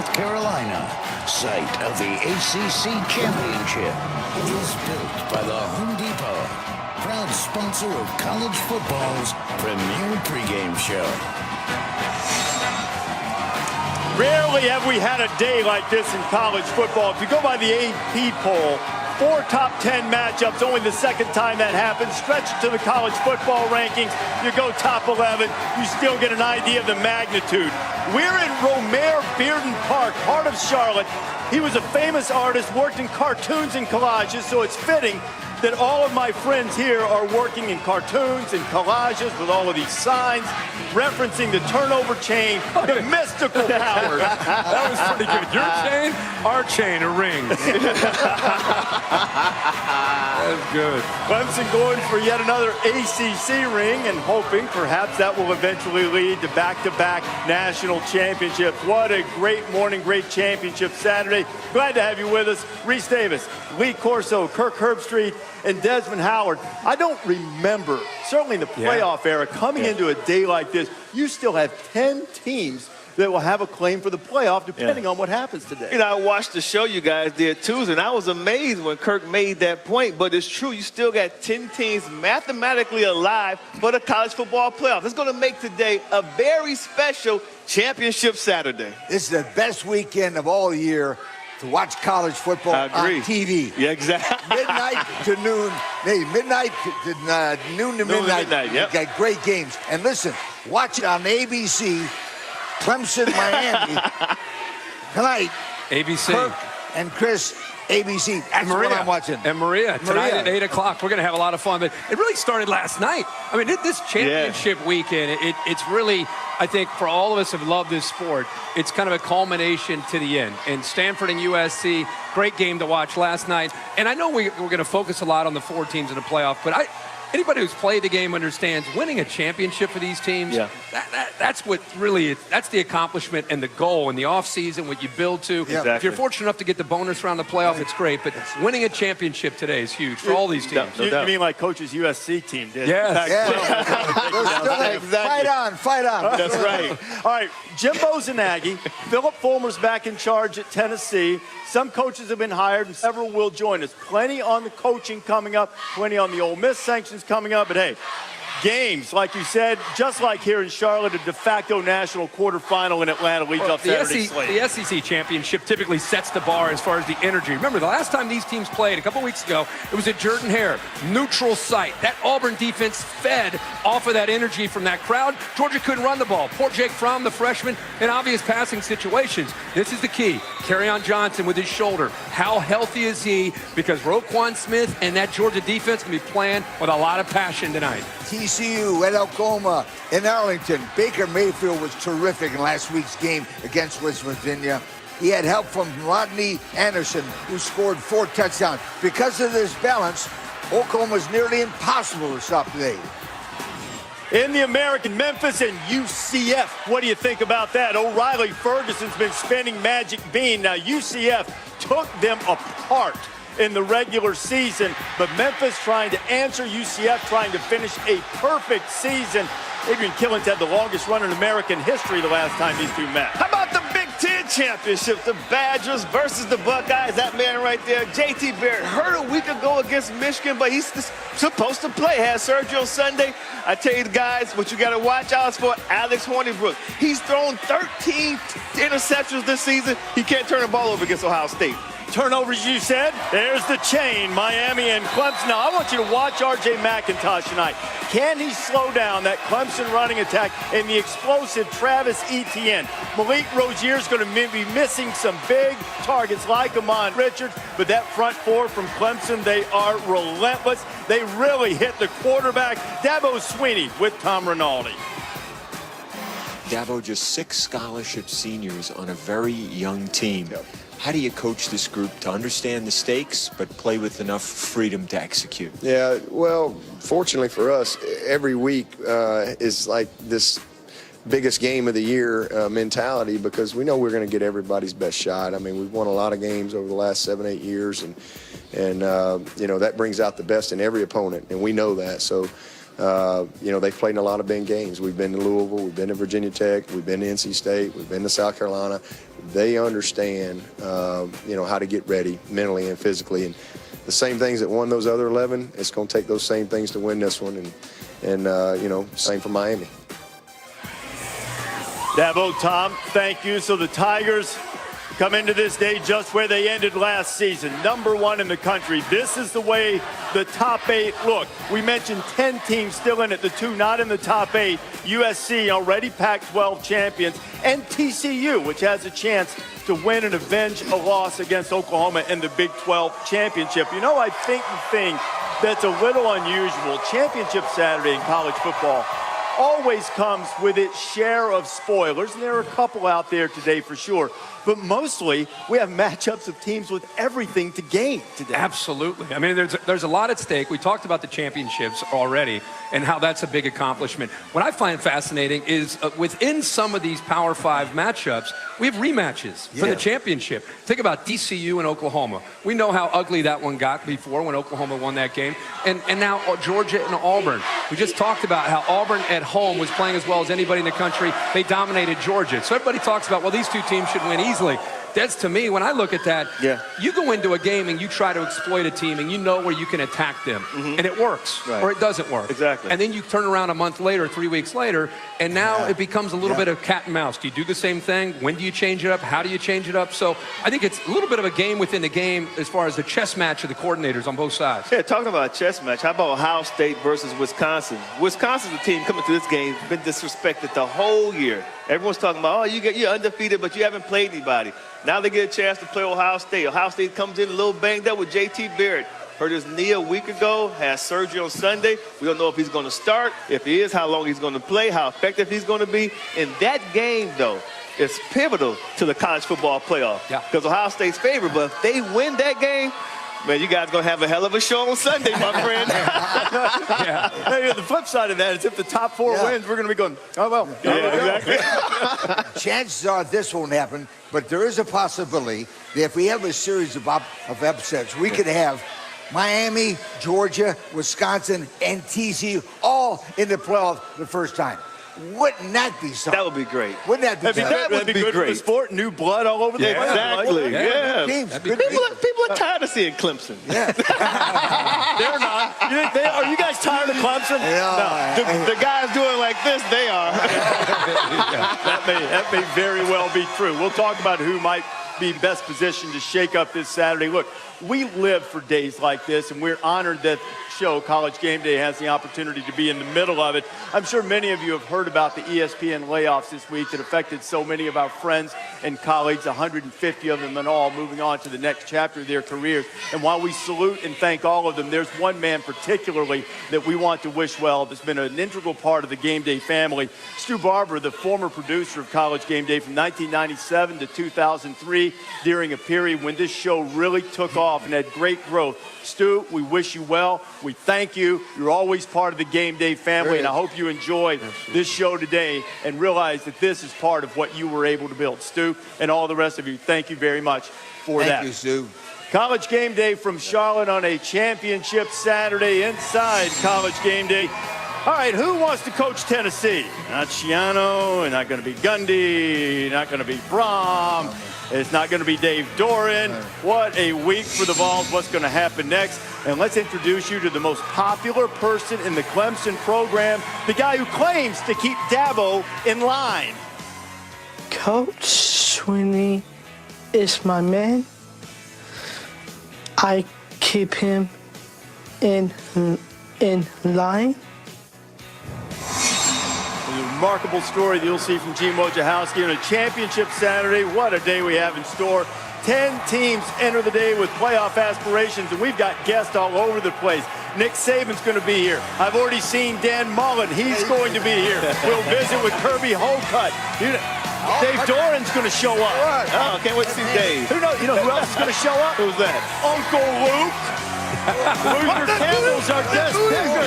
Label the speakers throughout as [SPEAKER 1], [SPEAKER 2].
[SPEAKER 1] North Carolina, site of the ACC Championship, is built by the Home Depot, proud sponsor of college football's premier pregame show.
[SPEAKER 2] Rarely have we had a day like this in college football. If you go by the AP poll, 4 top 10 matchups, only the second time that happened. Stretch it to the college football rankings, you go top 11, you still get an idea of the magnitude. We're in Romare Bearden Park, heart of Charlotte. He was a famous artist, worked in cartoons and collages, so it's fitting that all of my friends here are working in cartoons and collages with all of these signs referencing the turnover chain, the mystical power.
[SPEAKER 3] That was pretty good. Your chain, our chain, a ring. That's good.
[SPEAKER 2] Clemson going for yet another ACC ring and hoping perhaps that will eventually lead to back-to-back national championships. What a great morning, great championship Saturday. Glad to have you with us. Reese Davis, Lee Corso, Kirk Herbstreit, and Desmond Howard. I don't remember, certainly in the playoff era, coming into a day like this, you still have 10 teams that will have a claim for the playoff depending on what happens today.
[SPEAKER 4] You know, I watched the show you guys did Tuesday, and I was amazed when Kirk made that point, but it's true. You still got 10 teams mathematically alive for the college football playoff. It's going to make today a very special championship Saturday.
[SPEAKER 5] This is the best weekend of all year to watch college football on TV.
[SPEAKER 4] Yeah, exactly.
[SPEAKER 5] Midnight to noon, midnight to noon to midnight.
[SPEAKER 4] Yep.
[SPEAKER 5] You've got great games. And listen, watch it on ABC, Clemson, Miami. Tonight,
[SPEAKER 3] ABC.
[SPEAKER 5] Kirk and Chris, ABC. That's
[SPEAKER 3] Maria.
[SPEAKER 5] what I'm watching.
[SPEAKER 3] And Maria, tonight at 8 o'clock. We're going to have a lot of fun. But it really started last night. I mean, this championship weekend, it's really, I think, for all of us who love this sport, it's kind of a culmination to the end. And Stanford and USC, great game to watch last night. And I know we're going to focus a lot on the 4 teams in the playoff, but anybody who's played the game understands winning a championship for these teams, that's what really, that's the accomplishment and the goal in the offseason, what you build to.
[SPEAKER 5] Yeah.
[SPEAKER 3] If you're fortunate enough to get the bonus round of the playoff, it's great, but winning a championship today is huge for all these teams.
[SPEAKER 2] You mean like Coach's USC team did?
[SPEAKER 3] Yes.
[SPEAKER 5] Fight on, fight on.
[SPEAKER 2] That's right. All right, Jimbo Zanaghi, Philip Fulmer's back in charge at Tennessee. Some coaches have been hired, and several will join us. Plenty on the coaching coming up, plenty on the Ole Miss sanctions coming up. But, hey, games, like you said, just like here in Charlotte, a de facto national quarterfinal in Atlanta leads off Saturday's slate.
[SPEAKER 3] The SEC championship typically sets the bar as far as the energy. Remember, the last time these teams played, a couple weeks ago, it was at Jordan-Hare, neutral site. That Auburn defense fed off of that energy from that crowd. Georgia couldn't run the ball. Poor Jake Fromm, the freshman, in obvious passing situations. This is the key. Kerryon Johnson with his shoulder. How healthy is he? Because Roquan Smith and that Georgia defense can be playing with a lot of passion tonight.
[SPEAKER 5] TCU at Oklahoma in Arlington. Baker Mayfield was terrific in last week's game against West Virginia. He had help from Rodney Anderson, who scored 4 touchdowns. Because of this balance, Oklahoma is nearly impossible to stop today.
[SPEAKER 2] In the American, Memphis and UCF. What do you think about that? O'Reilly Ferguson's been spending magic bean. Now, UCF took them apart in the regular season, but Memphis trying to answer, UCF trying to finish a perfect season. Adrian Killins had the longest run in American history the last time these two met.
[SPEAKER 4] How about the Big Ten Championship? The Badgers versus the Buckeyes. That man right there, J.T. Barrett, hurt a week ago against Michigan, but he's supposed to play. Had surgery on Sunday. I tell you guys, what you got to watch out for, Alex Hornibrook. He's thrown 13 interceptions this season. He can't turn the ball over against Ohio State.
[SPEAKER 2] Turnovers, you said. There's the chain, Miami and Clemson. Now, I want you to watch R.J. McIntosh tonight. Can he slow down that Clemson running attack and the explosive Travis Etienne? Malik Rozier's going to be missing some big targets like Amon Richards, but that front 4 from Clemson, they are relentless. They really hit the quarterback. Dabo Swinney with Tom Rinaldi.
[SPEAKER 6] Dabo, just 6 scholarship seniors on a very young team. How do you coach this group to understand the stakes but play with enough freedom to execute?
[SPEAKER 7] Yeah, well, fortunately for us, every week is like this biggest game of the year mentality, because we know we're going to get everybody's best shot. I mean, we've won a lot of games over the last 7-8 years, and you know, that brings out the best in every opponent, and we know that. So They've played in a lot of big games. We've been to Louisville, we've been to Virginia Tech, we've been to NC State, we've been to South Carolina. They understand, how to get ready mentally and physically. And the same things that won those other 11, it's going to take those same things to win this one. And same for Miami.
[SPEAKER 2] Dabo, Tom, thank you. So the Tigers come into this day just where they ended last season, #1 in the country. This is the way the top 8 look. We mentioned 10 teams still in it, the 2 not in the top 8. USC, already Pac-12 champions, and TCU, which has a chance to win and avenge a loss against Oklahoma in the Big 12 championship. I think the thing that's a little unusual, Championship Saturday in college football always comes with its share of spoilers, and there are a couple out there today for sure. But mostly, we have matchups of teams with everything to gain today.
[SPEAKER 3] Absolutely. I mean, there's a lot at stake. We talked about the championships already and how that's a big accomplishment. What I find fascinating is within some of these Power 5 matchups, we have rematches for the championship. Think about TCU and Oklahoma. We know how ugly that one got before when Oklahoma won that game. And now Georgia and Auburn. We just talked about how Auburn at home was playing as well as anybody in the country. They dominated Georgia. So everybody talks about, well, these two teams should win easily. That's, to me, when I look at that, you go into a game and you try to exploit a team and you know where you can attack them. And it works or it doesn't work.
[SPEAKER 2] Exactly.
[SPEAKER 3] And then you turn around a month later, 3 weeks later, and now it becomes a little bit of cat and mouse. Do you do the same thing? When do you change it up? How do you change it up? So I think it's a little bit of a game within the game as far as the chess match of the coordinators on both sides.
[SPEAKER 4] Yeah, talking about a chess match, how about Ohio State versus Wisconsin? Wisconsin's a team coming to this game, been disrespected the whole year. Everyone's talking about, you're undefeated, but you haven't played anybody. Now they get a chance to play Ohio State. Ohio State comes in a little banged up with J.T. Barrett. Hurt his knee a week ago, has surgery on Sunday. We don't know if he's going to start. If he is, how long he's going to play, how effective he's going to be. And that game, though, is pivotal to the college football playoff. Because Ohio State's favored, but if they win that game, man, you guys going to have a hell of a show on Sunday, my friend.
[SPEAKER 2] Hey, the flip side of that is if the top 4 wins, we're going to be going, oh, well.
[SPEAKER 5] Exactly. Chances are this won't happen, but there is a possibility that if we have a series of upsets, we could have Miami, Georgia, Wisconsin, and TCU all in the playoff the first time. Wouldn't that be something?
[SPEAKER 4] That would be great.
[SPEAKER 5] Wouldn't that be something?
[SPEAKER 2] That would be good for the sport. New blood all over the place.
[SPEAKER 4] Exactly. People are
[SPEAKER 5] Teams.
[SPEAKER 4] tired of seeing Clemson.
[SPEAKER 5] Yeah.
[SPEAKER 2] They're not. Are you guys tired of Clemson?
[SPEAKER 5] No.
[SPEAKER 4] The guys doing like this, they are.
[SPEAKER 2] That may very well be true. We'll talk about who might be best positioned to shake up this Saturday. Look, we live for days like this, and we're honored that show, College Game Day, has the opportunity to be in the middle of it. I'm sure many of you have heard about the ESPN layoffs this week that affected so many of our friends and colleagues, 150 of them in all, moving on to the next chapter of their careers. And while we salute and thank all of them, there's one man particularly that we want to wish well that's been an integral part of the Game Day family. Stu Barber, the former producer of College Game Day from 1997 to 2003, during a period when this show really took off and had great growth. Stu, we wish you well. We thank you. You're always part of the Game Day family, and I hope you enjoyed this show today and realize that this is part of what you were able to build. Stu and all the rest of you, thank you very much for that.
[SPEAKER 5] Thank you, Stu.
[SPEAKER 2] College Game Day from Charlotte on a championship Saturday inside College Game Day. All right, who wants to coach Tennessee? Not Schiano, not going to be Gundy, not going to be Brom. It's not going to be Dave Doran. What a week for the Vols. What's going to happen next? And let's introduce you to the most popular person in the Clemson program, the guy who claims to keep Dabo in line.
[SPEAKER 8] Coach Sweeney is my man. I keep him in line.
[SPEAKER 2] A remarkable story that you'll see from Gene Wojciechowski on a championship Saturday. What a day we have in store. 10 teams enter the day with playoff aspirations, and we've got guests all over the place. Nick Saban's going to be here. I've already seen Dan Mullen. He's going to be here. We'll visit with Kirby Hocutt. Dave Doran's going to show up.
[SPEAKER 4] Oh, can't wait to see Dave.
[SPEAKER 2] You know who else is going to show up?
[SPEAKER 4] Who's that?
[SPEAKER 2] Uncle Luke. Boozer Campbell's our guest picker.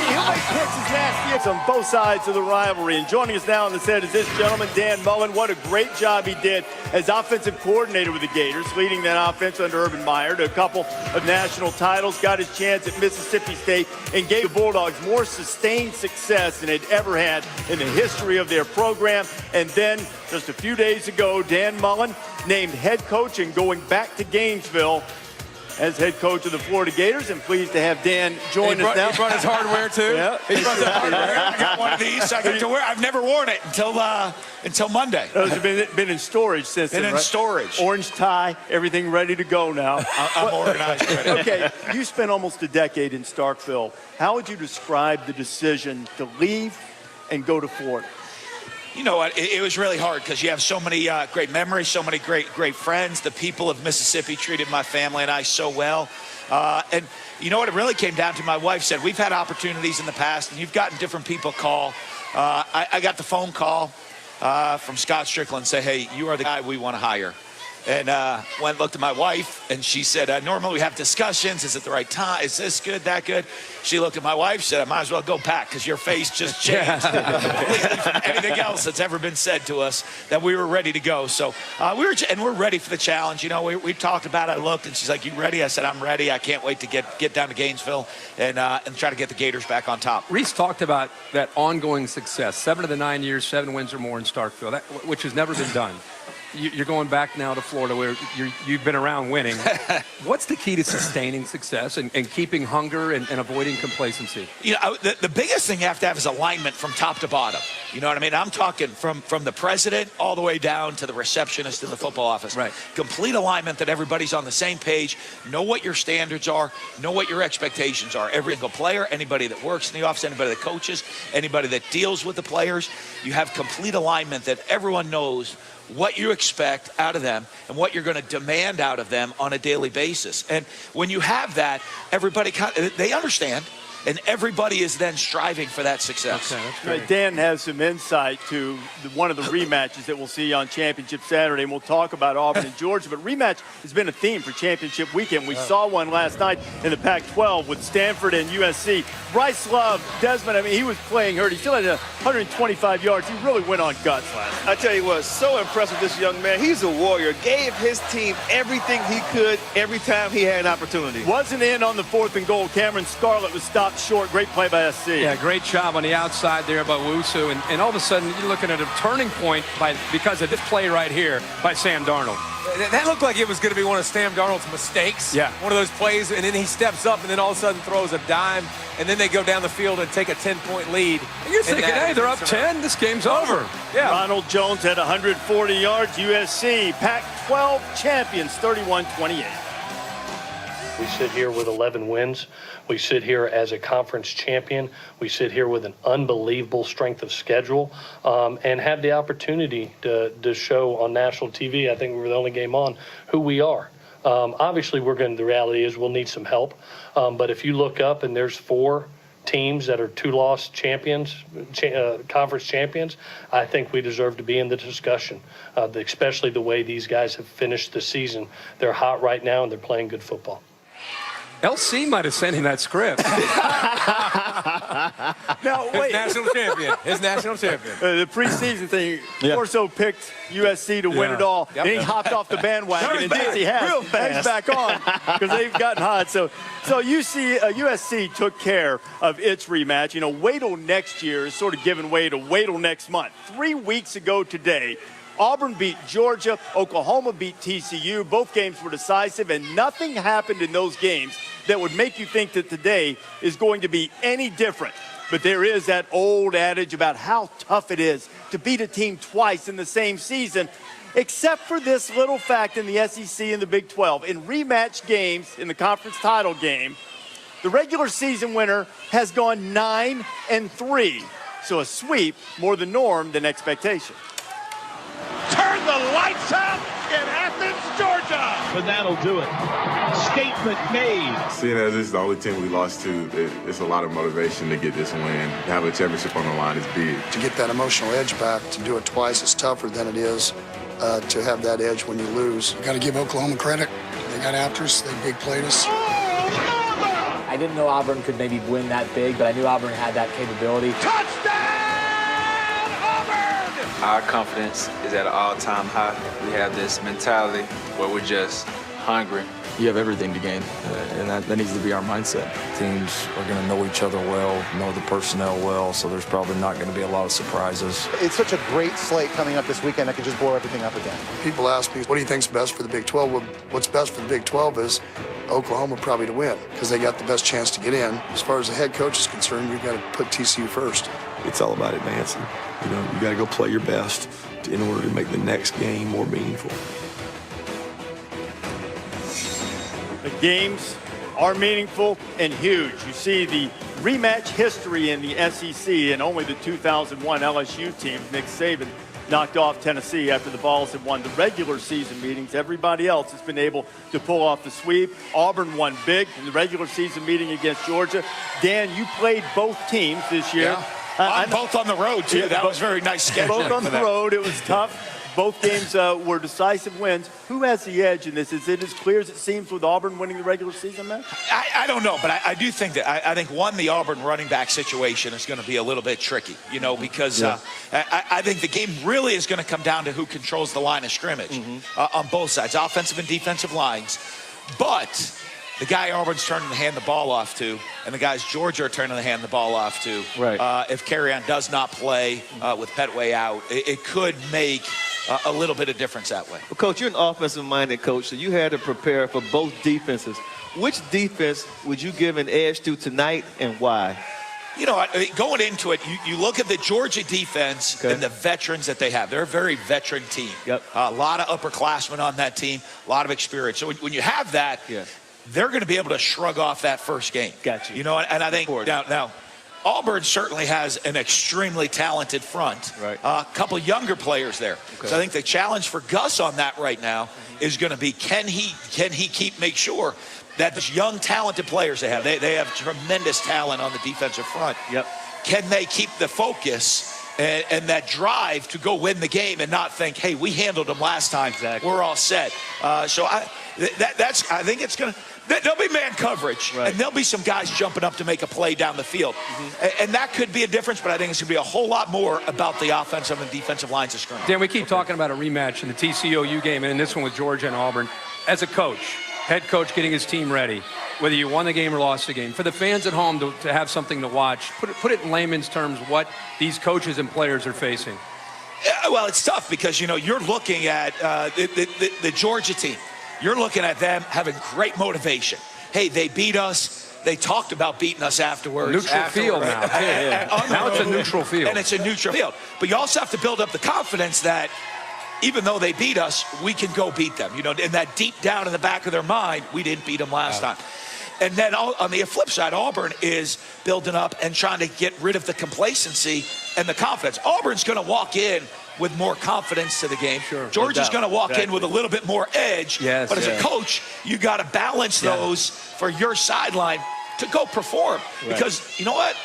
[SPEAKER 2] He'll make picks as nasty on both sides of the rivalry. And joining us now on the set is this gentleman, Dan Mullen. What a great job he did as offensive coordinator with the Gators, leading that offense under Urban Meyer to a couple of national titles, got his chance at Mississippi State, and gave the Bulldogs more sustained success than they'd ever had in the history of their program. And then just a few days ago, Dan Mullen named head coach and going back to Gainesville as head coach of the Florida Gators, and pleased to have Dan join us now.
[SPEAKER 9] He brought his hardware too.
[SPEAKER 2] Yeah,
[SPEAKER 9] he brought the hardware. I got one of these. I got to wear. I've never worn it until Monday.
[SPEAKER 2] Those have been in storage since then,
[SPEAKER 9] Been in
[SPEAKER 2] right?
[SPEAKER 9] storage.
[SPEAKER 2] Orange tie, everything ready to go now.
[SPEAKER 9] I'm organized.
[SPEAKER 2] Okay, you spent almost a decade in Starkville. How would you describe the decision to leave and go to Florida?
[SPEAKER 9] You know what? It was really hard because you have so many great memories, so many great friends. The people of Mississippi treated my family and I so well. And you know what? It really came down to my wife said, we've had opportunities in the past and you've gotten different people call. I got the phone call from Scott Strickland say, hey, you are the guy we want to hire. And went and looked at my wife, and she said, normally we have discussions. Is it the right time? Is this good, that good? She looked at my wife, said, I might as well go back because your face just changed completely from anything else that's ever been said to us, that we were ready to go. So we're ready for the challenge. You know, we talked about it. I looked, and she's like, you ready? I said, I'm ready. I can't wait to get down to Gainesville and try to get the Gators back on top.
[SPEAKER 3] Reese talked about that ongoing success, 7 of the 9 years, 7 wins or more in Starkville, which has never been done. You're going back now to Florida where you've been around winning. What's the key to sustaining success and keeping hunger and avoiding complacency?
[SPEAKER 9] You know, the biggest thing you have to have is alignment from top to bottom. You know what I mean? I'm talking from the president all the way down to the receptionist in the football office.
[SPEAKER 3] Right.
[SPEAKER 9] Complete alignment that everybody's on the same page, know what your standards are, know what your expectations are. Every single player, anybody that works in the office, anybody that coaches, anybody that deals with the players, you have complete alignment that everyone knows what you expect out of them and what you're going to demand out of them on a daily basis. And when you have that, everybody, they understand, and everybody is then striving for that success.
[SPEAKER 3] Okay, that's great.
[SPEAKER 2] Dan has some insight to one of the rematches that we'll see on Championship Saturday, and we'll talk about Auburn and Georgia. But rematch has been a theme for Championship Weekend. We saw one last night in the Pac-12 with Stanford and USC. Bryce Love, Desmond, I mean, he was playing hurt. He still had 125 yards. He really went on guts last night.
[SPEAKER 4] I tell you what, so impressed with this young man. He's a warrior. Gave his team everything he could every time he had an opportunity.
[SPEAKER 2] Wasn't in on the 4th and goal. Cameron Scarlett was stopped short. Great play by SC.
[SPEAKER 3] Yeah, great job on the outside there by Wusu. And all of a sudden, you're looking at a turning point because of this play right here by Sam Darnold.
[SPEAKER 10] That looked like it was going to be one of Sam Darnold's mistakes.
[SPEAKER 3] Yeah.
[SPEAKER 10] One of those plays, and then he steps up and then all of a sudden throws a dime, and then they go down the field and take a 10-point lead.
[SPEAKER 3] And you're thinking, hey, they're up 10. This game's over.
[SPEAKER 10] Yeah.
[SPEAKER 2] Ronald Jones had 140 yards. USC, Pac-12 champions, 31-28.
[SPEAKER 11] We sit here with 11 wins. We sit here as a conference champion. We sit here with an unbelievable strength of schedule and have the opportunity to show on national TV, I think we were the only game on, who we are. Obviously, the reality is we'll need some help. But if you look up and there's 4 teams that are 2-loss champions, conference champions, I think we deserve to be in the discussion, especially the way these guys have finished the season. They're hot right now and they're playing good football.
[SPEAKER 3] LC might have sent him that script.
[SPEAKER 2] Now, wait.
[SPEAKER 10] His national champion.
[SPEAKER 2] The preseason thing, Corso picked USC to win it all.
[SPEAKER 10] Yep.
[SPEAKER 2] And he hopped off the bandwagon. And he has.
[SPEAKER 4] real fast.
[SPEAKER 2] He's back on because they've gotten hot. So USC took care of its rematch. You know, wait till next year is sort of giving way to wait till next month. 3 weeks ago today, Auburn beat Georgia. Oklahoma beat TCU. Both games were decisive, and nothing happened in those games that would make you think that today is going to be any different. But there is that old adage about how tough it is to beat a team twice in the same season, except for this little fact in the SEC and the Big 12. In rematch games, in the conference title game, the regular season winner has gone 9-3. So a sweep, more the norm than expectation.
[SPEAKER 12] Turn the lights out in Athens, Georgia. But that'll do it. Statement made.
[SPEAKER 13] Seeing as this is the only team we lost to, it's a lot of motivation to get this win. To have a championship on the line is big.
[SPEAKER 14] To get that emotional edge back, to do it twice is tougher than it is to have that edge when you lose.
[SPEAKER 15] We've got to give Oklahoma credit.
[SPEAKER 14] They got after us. They big played us.
[SPEAKER 15] I didn't know Auburn could maybe win that big, but I knew Auburn had that capability.
[SPEAKER 12] Touchdown, Auburn!
[SPEAKER 16] Our confidence is at an all-time high. We have this mentality where we're just hungry.
[SPEAKER 17] You have everything to gain, and that needs to be our mindset. Teams are going to know each other well, know the personnel well, so there's probably not going to be a lot of surprises.
[SPEAKER 18] It's such a great slate coming up this weekend that could just blow everything up again.
[SPEAKER 14] People ask me, what do you think's best for the Big 12? Well, what's best for the Big 12 is Oklahoma probably to win because they got the best chance to get in. As far as the head coach is concerned, you've got to put TCU first.
[SPEAKER 19] It's all about advancing. You know, you got to go play your best in order to make the next game more meaningful.
[SPEAKER 2] The games are meaningful and huge. You see the rematch history in the SEC, and only the 2001 LSU team, Nick Saban, knocked off Tennessee after the Vols had won the regular season meetings. Everybody else has been able to pull off the sweep. Auburn won big in the regular season meeting against Georgia. Dan, you played both teams this year.
[SPEAKER 9] Yeah. Both on the road, too. Yeah, that was very nice scheduling.
[SPEAKER 2] Both on the road. It was tough. Both games were decisive wins. Who has the edge in this? Is it as clear as it seems with Auburn winning the regular season match?
[SPEAKER 9] I don't know, but I do think that I think the Auburn running back situation is going to be a little bit tricky, you know, because I think the game really is going to come down to who controls the line of scrimmage on both sides, offensive and defensive lines. But the guy Auburn's turning to hand the ball off to, and the guys Georgia are turning to hand the ball off to, if Carrion does not play with Petway out, it could make a little bit of difference that way.
[SPEAKER 4] Well, Coach, you're an offensive-minded coach, so you had to prepare for both defenses. Which defense would you give an edge to tonight, and why?
[SPEAKER 9] You know, going into it, you look at the Georgia defense and the veterans that they have. They're a very veteran team. A lot of upperclassmen on that team, a lot of experience. So when you have that, they're going to be able to shrug off that first game.
[SPEAKER 4] Gotcha.
[SPEAKER 9] You know, and I think now Auburn certainly has an extremely talented front. A couple younger players there. So I think the challenge for Gus on that right now is going to be can he make sure that these young talented players they have tremendous talent on the defensive front. Can they keep the focus and that drive to go win the game and not think, hey, we handled them last time. We're all set. So I think it's going to. There'll be man coverage, and there'll be some guys jumping up to make a play down the field. And that could be a difference, but I think it's going to be a whole lot more about the offensive and defensive lines of scrimmage.
[SPEAKER 3] Dan, we keep talking about a rematch in the TCU game and in this one with Georgia and Auburn. As a coach, head coach getting his team ready, whether you won the game or lost the game, for the fans at home to have something to watch, put it in layman's terms what these coaches and players are facing.
[SPEAKER 9] Well, it's tough because, you know, you're looking at the Georgia team. You're looking at them having great motivation. Hey, they beat us. They talked about beating us afterwards.
[SPEAKER 3] Neutral field now. Now it's a neutral field.
[SPEAKER 9] And it's a neutral field. But you also have to build up the confidence that even though they beat us, we can go beat them. You know, and that deep down in the back of their mind, we didn't beat them last time. And then on the flip side, Auburn is building up and trying to get rid of the complacency and the confidence. Auburn's going to walk in with more confidence to the game. Georgia's going to walk in with a little bit more edge. But as a coach, you got to balance those for your sideline to go perform. Because you know what?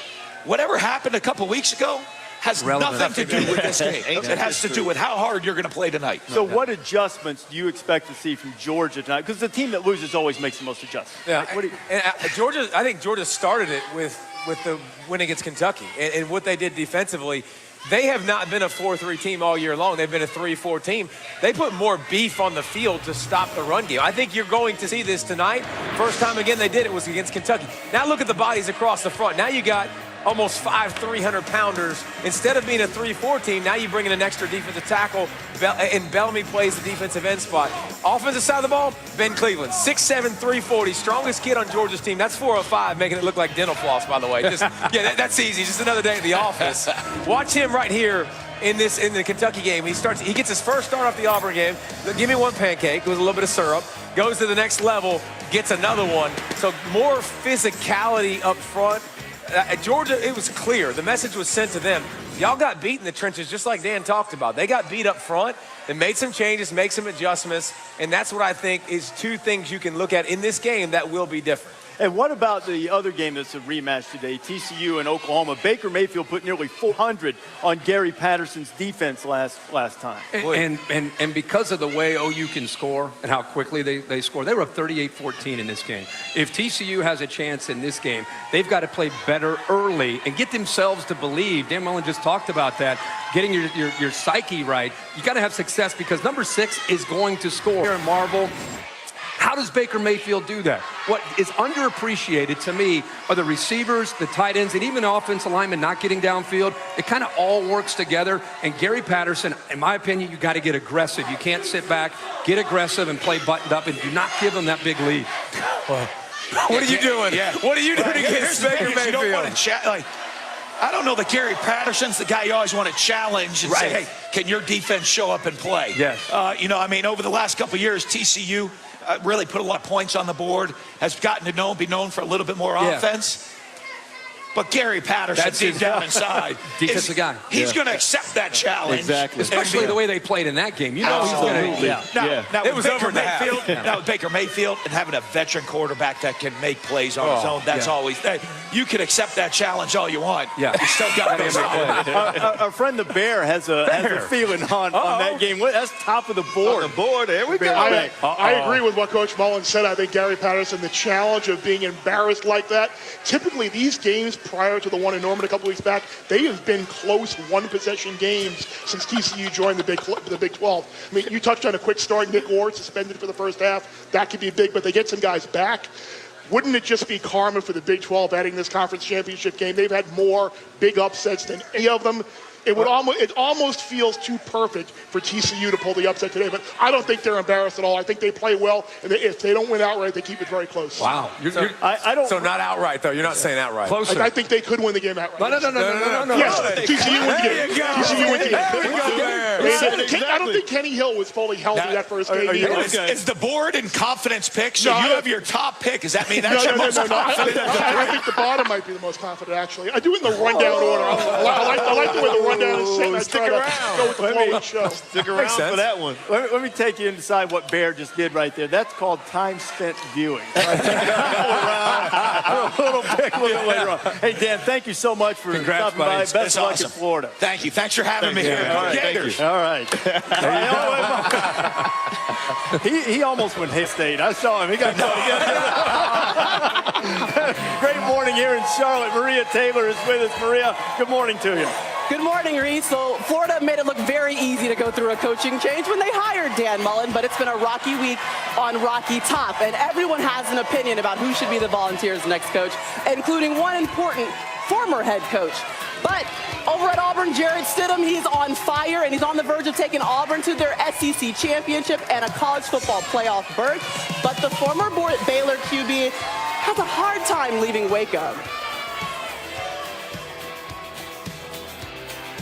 [SPEAKER 9] Whatever happened a couple weeks ago has nothing to do with this game. It has to do with how hard you're going to play tonight.
[SPEAKER 2] So what adjustments do you expect to see from Georgia tonight? Because the team that loses always makes the most adjustments.
[SPEAKER 10] I think Georgia started it with the win against Kentucky. And what they did defensively, they have not been a 4-3 team all year long. They've been a 3-4 team. They put more beef on the field to stop the run game. I think you're going to see this tonight. First time again they did it was against Kentucky. Now look at the bodies across the front. Now you got almost 5 300-pounders. Instead of being a 3-4 team, now you bring in an extra defensive tackle, and Bellamy plays the defensive end spot. Offensive side of the ball, Ben Cleveland, 6'7", 340, strongest kid on Georgia's team. That's 405, making it look like dental floss, by the way. That's easy. Just another day at the office. Watch him right here in the Kentucky game. He gets his first start off the Auburn game. Give me one pancake with a little bit of syrup. Goes to the next level, gets another one. So more physicality up front. At Georgia, it was clear. The message was sent to them. Y'all got beat in the trenches just like Dan talked about. They got beat up front and made some changes, make some adjustments, and that's what I think is two things you can look at in this game that will be different.
[SPEAKER 2] And what about the other game that's a rematch today, TCU and Oklahoma? Baker Mayfield put nearly 400 on Gary Patterson's defense last time.
[SPEAKER 3] And because of the way OU can score and how quickly they score, they were up 38-14 in this game. If TCU has a chance in this game, they've got to play better early and get themselves to believe. Dan Mullen just talked about that, getting your psyche right. You got to have success because number 6 is going to score. Here in Marvel, how does Baker Mayfield do that? What is underappreciated to me are the receivers, the tight ends, and even the offensive linemen not getting downfield. It kind of all works together. And Gary Patterson, in my opinion, you got to get aggressive. You can't sit back, get aggressive, and play buttoned up, and do not give them that big lead.
[SPEAKER 10] What are you doing?
[SPEAKER 9] Yeah.
[SPEAKER 10] What are you doing against Baker Mayfield?
[SPEAKER 9] You don't want to I don't know that Gary Patterson's the guy you always want to challenge and say, hey, can your defense show up and play?
[SPEAKER 3] Yes.
[SPEAKER 9] Over the last couple of years, TCU really put a lot of points on the board, has gotten to be known for a little bit more offense. But Gary Patterson, deep down inside,
[SPEAKER 3] defensive guy.
[SPEAKER 9] He's going to accept that challenge.
[SPEAKER 2] Exactly.
[SPEAKER 3] Especially the way they played in that game. You know he's going to.
[SPEAKER 9] Now,
[SPEAKER 10] it was over in the
[SPEAKER 9] Mayfield, now with Baker Mayfield and having a veteran quarterback that can make plays on his own, that's always you can accept that challenge all you want.
[SPEAKER 3] Yeah.
[SPEAKER 9] You still got to play.
[SPEAKER 2] Our friend the Bear has a feeling on that game. That's top of the board.
[SPEAKER 4] On the board, there we go.
[SPEAKER 20] I agree with what Coach Mullen said. I think Gary Patterson, the challenge of being embarrassed like that, typically these games prior to the one in Norman a couple weeks back, they have been close one-possession games since TCU joined the Big 12. I mean, you touched on a quick start. Nick Ward suspended for the first half. That could be big, but they get some guys back. Wouldn't it just be karma for the Big 12 adding this conference championship game? They've had more big upsets than any of them. It almost feels too perfect for TCU to pull the upset today, but I don't think they're embarrassed at all. I think they play well, and if they don't win outright, they keep it very close.
[SPEAKER 3] Wow.
[SPEAKER 10] So not outright, though. You're not saying outright.
[SPEAKER 3] Closer.
[SPEAKER 20] I think they could win the game outright.
[SPEAKER 10] No.
[SPEAKER 20] Yes, TCU wins the game.
[SPEAKER 10] There you go.
[SPEAKER 20] TCU wins the game.
[SPEAKER 10] There we go there.
[SPEAKER 20] I don't think Kenny Hill was fully healthy that first game either.
[SPEAKER 9] Is the board in confidence pick? So you have your top pick. Does that mean that's
[SPEAKER 20] No.
[SPEAKER 9] your most confident?
[SPEAKER 20] I think the bottom might be the most confident, actually. I do it in the rundown order. I like the way the rundown is set.
[SPEAKER 2] Stick around.
[SPEAKER 20] Go with the flow of the show.
[SPEAKER 2] Stick around for that one. Let me take you inside what Bear just did right there. That's called time spent viewing. A little pick a little later on. Hey, Dan, thank you so much for stopping by. Best of luck in Florida.
[SPEAKER 9] Thank you. Thanks for having me here.
[SPEAKER 2] All right, thank you. All right. He almost went Hit State. I saw him. He got Great morning here in Charlotte. Maria Taylor is with us. Maria, good morning to you.
[SPEAKER 21] Good morning, Reese. So Florida made it look very easy to go through a coaching change when they hired Dan Mullen, but it's been a rocky week on rocky top, and everyone has an opinion about who should be the Volunteers' next coach, including one important former head coach. But over at Auburn, Jarrett Stidham, he's on fire, and he's on the verge of taking Auburn to their SEC championship and a college football playoff berth. But the former Baylor QB has a hard time leaving Waco.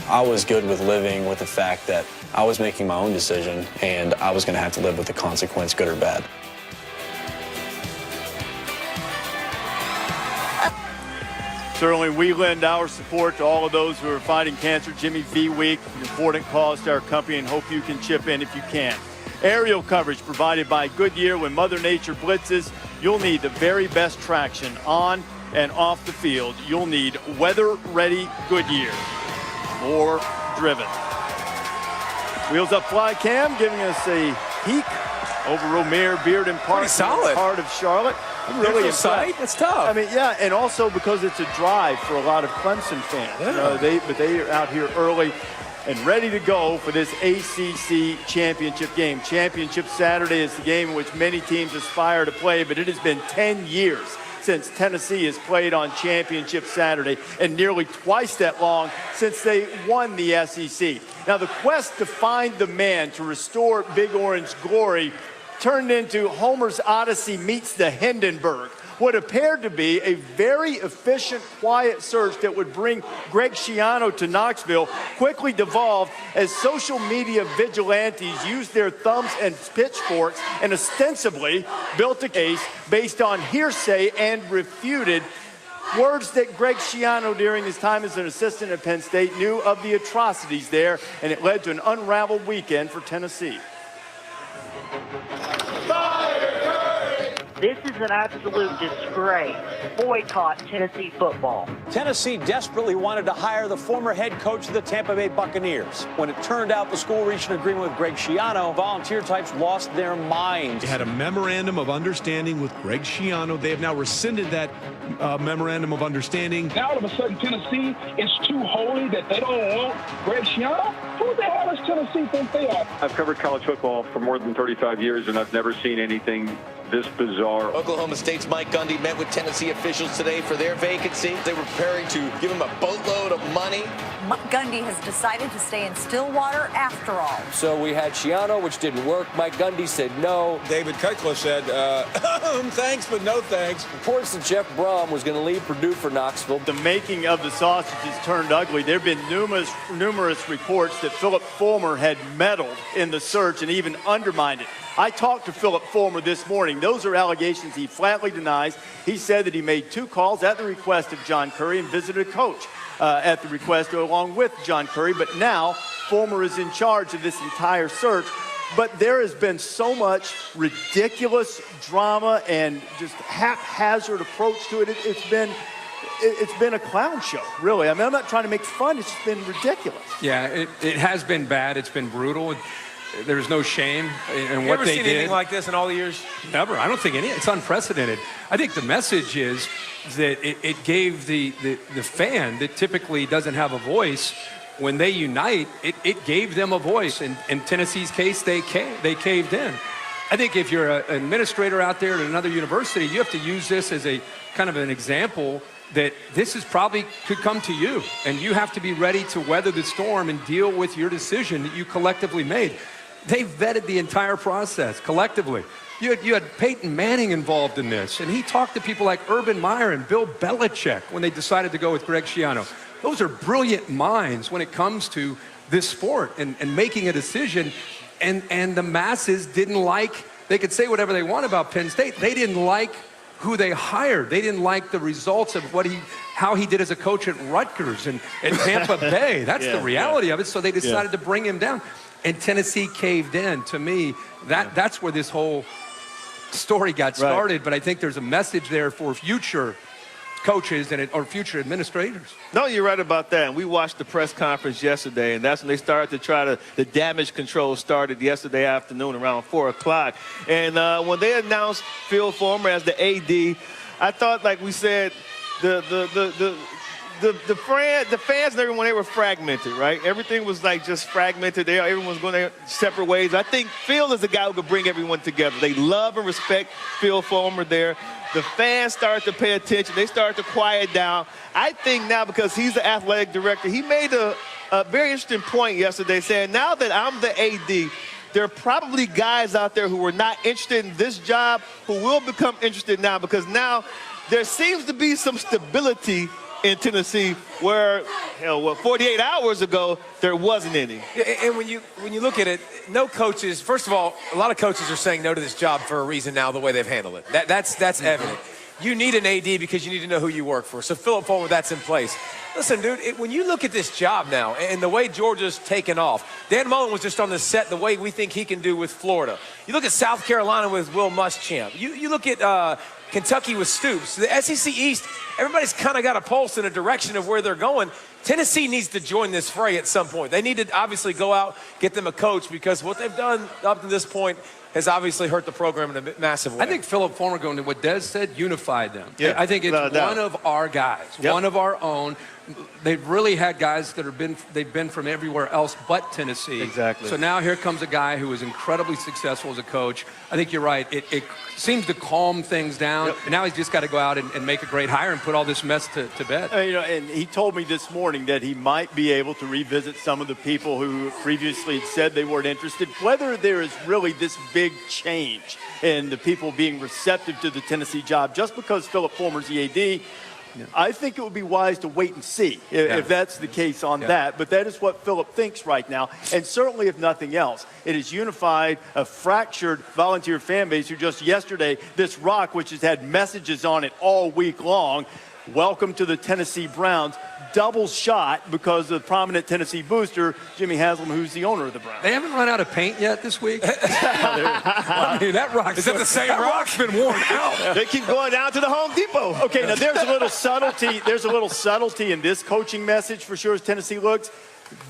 [SPEAKER 22] I was good with living with the fact that I was making my own decision and I was going to have to live with the consequence, good or bad.
[SPEAKER 2] Certainly, we lend our support to all of those who are fighting cancer. Jimmy V Week, an important cause to our company, and hope you can chip in if you can. Aerial coverage provided by Goodyear. When Mother Nature blitzes, you'll need the very best traction on and off the field. You'll need weather-ready Goodyear. More driven. Wheels Up Fly Cam giving us a peek over Romare, Beard, and Park.
[SPEAKER 10] Solid.
[SPEAKER 2] Heart of Charlotte. I'm really
[SPEAKER 10] impressed. That's tough.
[SPEAKER 2] I mean, yeah, and also because it's a drive for a lot of Clemson fans.
[SPEAKER 10] Yeah.
[SPEAKER 2] They are out here early and ready to go for this ACC championship game. Championship Saturday is the game in which many teams aspire to play, but it has been 10 years since Tennessee has played on Championship Saturday, and nearly twice that long since they won the SEC. Now, the quest to find the man to restore Big Orange glory turned into Homer's Odyssey meets the Hindenburg. What appeared to be a very efficient, quiet search that would bring Greg Schiano to Knoxville quickly devolved as social media vigilantes used their thumbs and pitchforks and ostensibly built a case based on hearsay and refuted words that Greg Schiano, during his time as an assistant at Penn State, knew of the atrocities there, and it led to an unraveled weekend for Tennessee.
[SPEAKER 1] This is an absolute disgrace. Boycott Tennessee football.
[SPEAKER 6] Tennessee desperately wanted to hire the former head coach of the Tampa Bay Buccaneers. When it turned out the school reached an agreement with Greg Schiano, volunteer types lost their minds.
[SPEAKER 23] They had a memorandum of understanding with Greg Schiano. They have now rescinded that memorandum of understanding.
[SPEAKER 12] Now all of a sudden Tennessee is too holy that they don't want Greg Schiano? Who the hell does Tennessee think they are?
[SPEAKER 24] I've covered college football for more than 35 years, and I've never seen anything this bizarre.
[SPEAKER 25] Oklahoma State's Mike Gundy met with Tennessee officials today for their vacancy. They were preparing to give him a boatload of money.
[SPEAKER 26] Mike Gundy has decided to stay in Stillwater after all.
[SPEAKER 27] So we had Schiano, which didn't work. Mike Gundy said no.
[SPEAKER 28] David Cutcliffe said, thanks, but no thanks.
[SPEAKER 27] Reports that Jeff Brom was going to leave Purdue for Knoxville.
[SPEAKER 2] The making of the sausage has turned ugly. There have been numerous reports that Philip Fulmer had meddled in the search and even undermined it. I talked to Philip Fulmer this morning. Those are allegations he flatly denies. He said that he made 2 calls at the request of John Curry and visited a coach at the request along with John Curry. But now Fulmer is in charge of this entire search. But there has been so much ridiculous drama and just haphazard approach to it. It's been a clown show, really. I mean, I'm not trying to make fun. It's just been ridiculous.
[SPEAKER 3] Yeah, it has been bad. It's been brutal. There's no shame in what they did.
[SPEAKER 10] You ever seen anything like this in all the years?
[SPEAKER 3] Never. I don't think any. It's unprecedented. I think the message is that it gave the fan that typically doesn't have a voice, when they unite, it gave them a voice. And in Tennessee's case, they caved in. I think if you're an administrator out there at another university, you have to use this as a kind of an example that this is probably could come to you. And you have to be ready to weather the storm and deal with your decision that you collectively made. They vetted the entire process collectively. You had Peyton Manning involved in this, and he talked to people like Urban Meyer and Bill Belichick when they decided to go with Greg Schiano. Those are brilliant minds when it comes to this sport and making a decision, and the masses didn't like, they could say whatever they want about Penn State, they didn't like who they hired. They didn't like the results of how he did as a coach at Rutgers and Tampa Bay. That's the reality of it, so they decided to bring him down. And Tennessee caved in. To me, that's where this whole story got started. Right. But I think there's a message there for future coaches or future administrators.
[SPEAKER 4] No, you're right about that. And we watched the press conference yesterday, and that's when they started to try the damage control started yesterday afternoon around 4 o'clock. And when they announced Phil Fulmer as the AD, I thought, like we said, the fans and everyone, they were fragmented, right? Everything was like just fragmented. Everyone was going their separate ways. I think Phil is the guy who could bring everyone together. They love and respect Phil Fulmer there. The fans started to pay attention. They started to quiet down. I think now, because he's the athletic director, he made a very interesting point yesterday saying, now that I'm the AD, there are probably guys out there who were not interested in this job who will become interested now, because now there seems to be some stability in Tennessee where, 48 hours ago, there wasn't any.
[SPEAKER 10] And when you look at it, no coaches, first of all, a lot of coaches are saying no to this job for a reason now, the way they've handled it. That's evident. You need an AD because you need to know who you work for. So Philip Fulmer, that's in place. Listen, dude, when you look at this job now and the way Georgia's taken off, Dan Mullen was just on the set the way we think he can do with Florida. You look at South Carolina with Will Muschamp. You look at Kentucky with Stoops. The SEC East, everybody's kind of got a pulse in a direction of where they're going. Tennessee needs to join this fray at some point. They need to obviously go out, get them a coach, because what they've done up to this point has obviously hurt the program in a massive way.
[SPEAKER 3] I think Philip Fulmer, going to what Des said, unified them. Yeah, I think it's one of our guys, one of our own. They've really had guys that they've been from everywhere else but Tennessee.
[SPEAKER 4] Exactly.
[SPEAKER 3] So now here comes a guy who is incredibly successful as a coach. I think you're right. It seems to calm things down. And now he's just got to go out and make a great hire and put all this mess to bed.
[SPEAKER 2] And he told me this morning that he might be able to revisit some of the people who previously had said they weren't interested. Whether there is really this big change in the people being receptive to the Tennessee job just because Philip Fulmer's the AD, I think it would be wise to wait and see if that's the case on that. But that is what Philip thinks right now. And certainly, if nothing else, it has unified a fractured volunteer fan base who just yesterday, this rock, which has had messages on it all week long, welcome to the Tennessee Browns, double shot because of the prominent Tennessee booster, Jimmy Haslam, who's the owner of the Browns.
[SPEAKER 3] They haven't run out of paint yet this week.
[SPEAKER 2] I
[SPEAKER 3] mean, that rock
[SPEAKER 10] is that the same rock's been worn out.
[SPEAKER 4] They keep going down to the Home Depot.
[SPEAKER 2] Okay, now there's a little subtlety. There's a little subtlety in this coaching message for sure as Tennessee looks.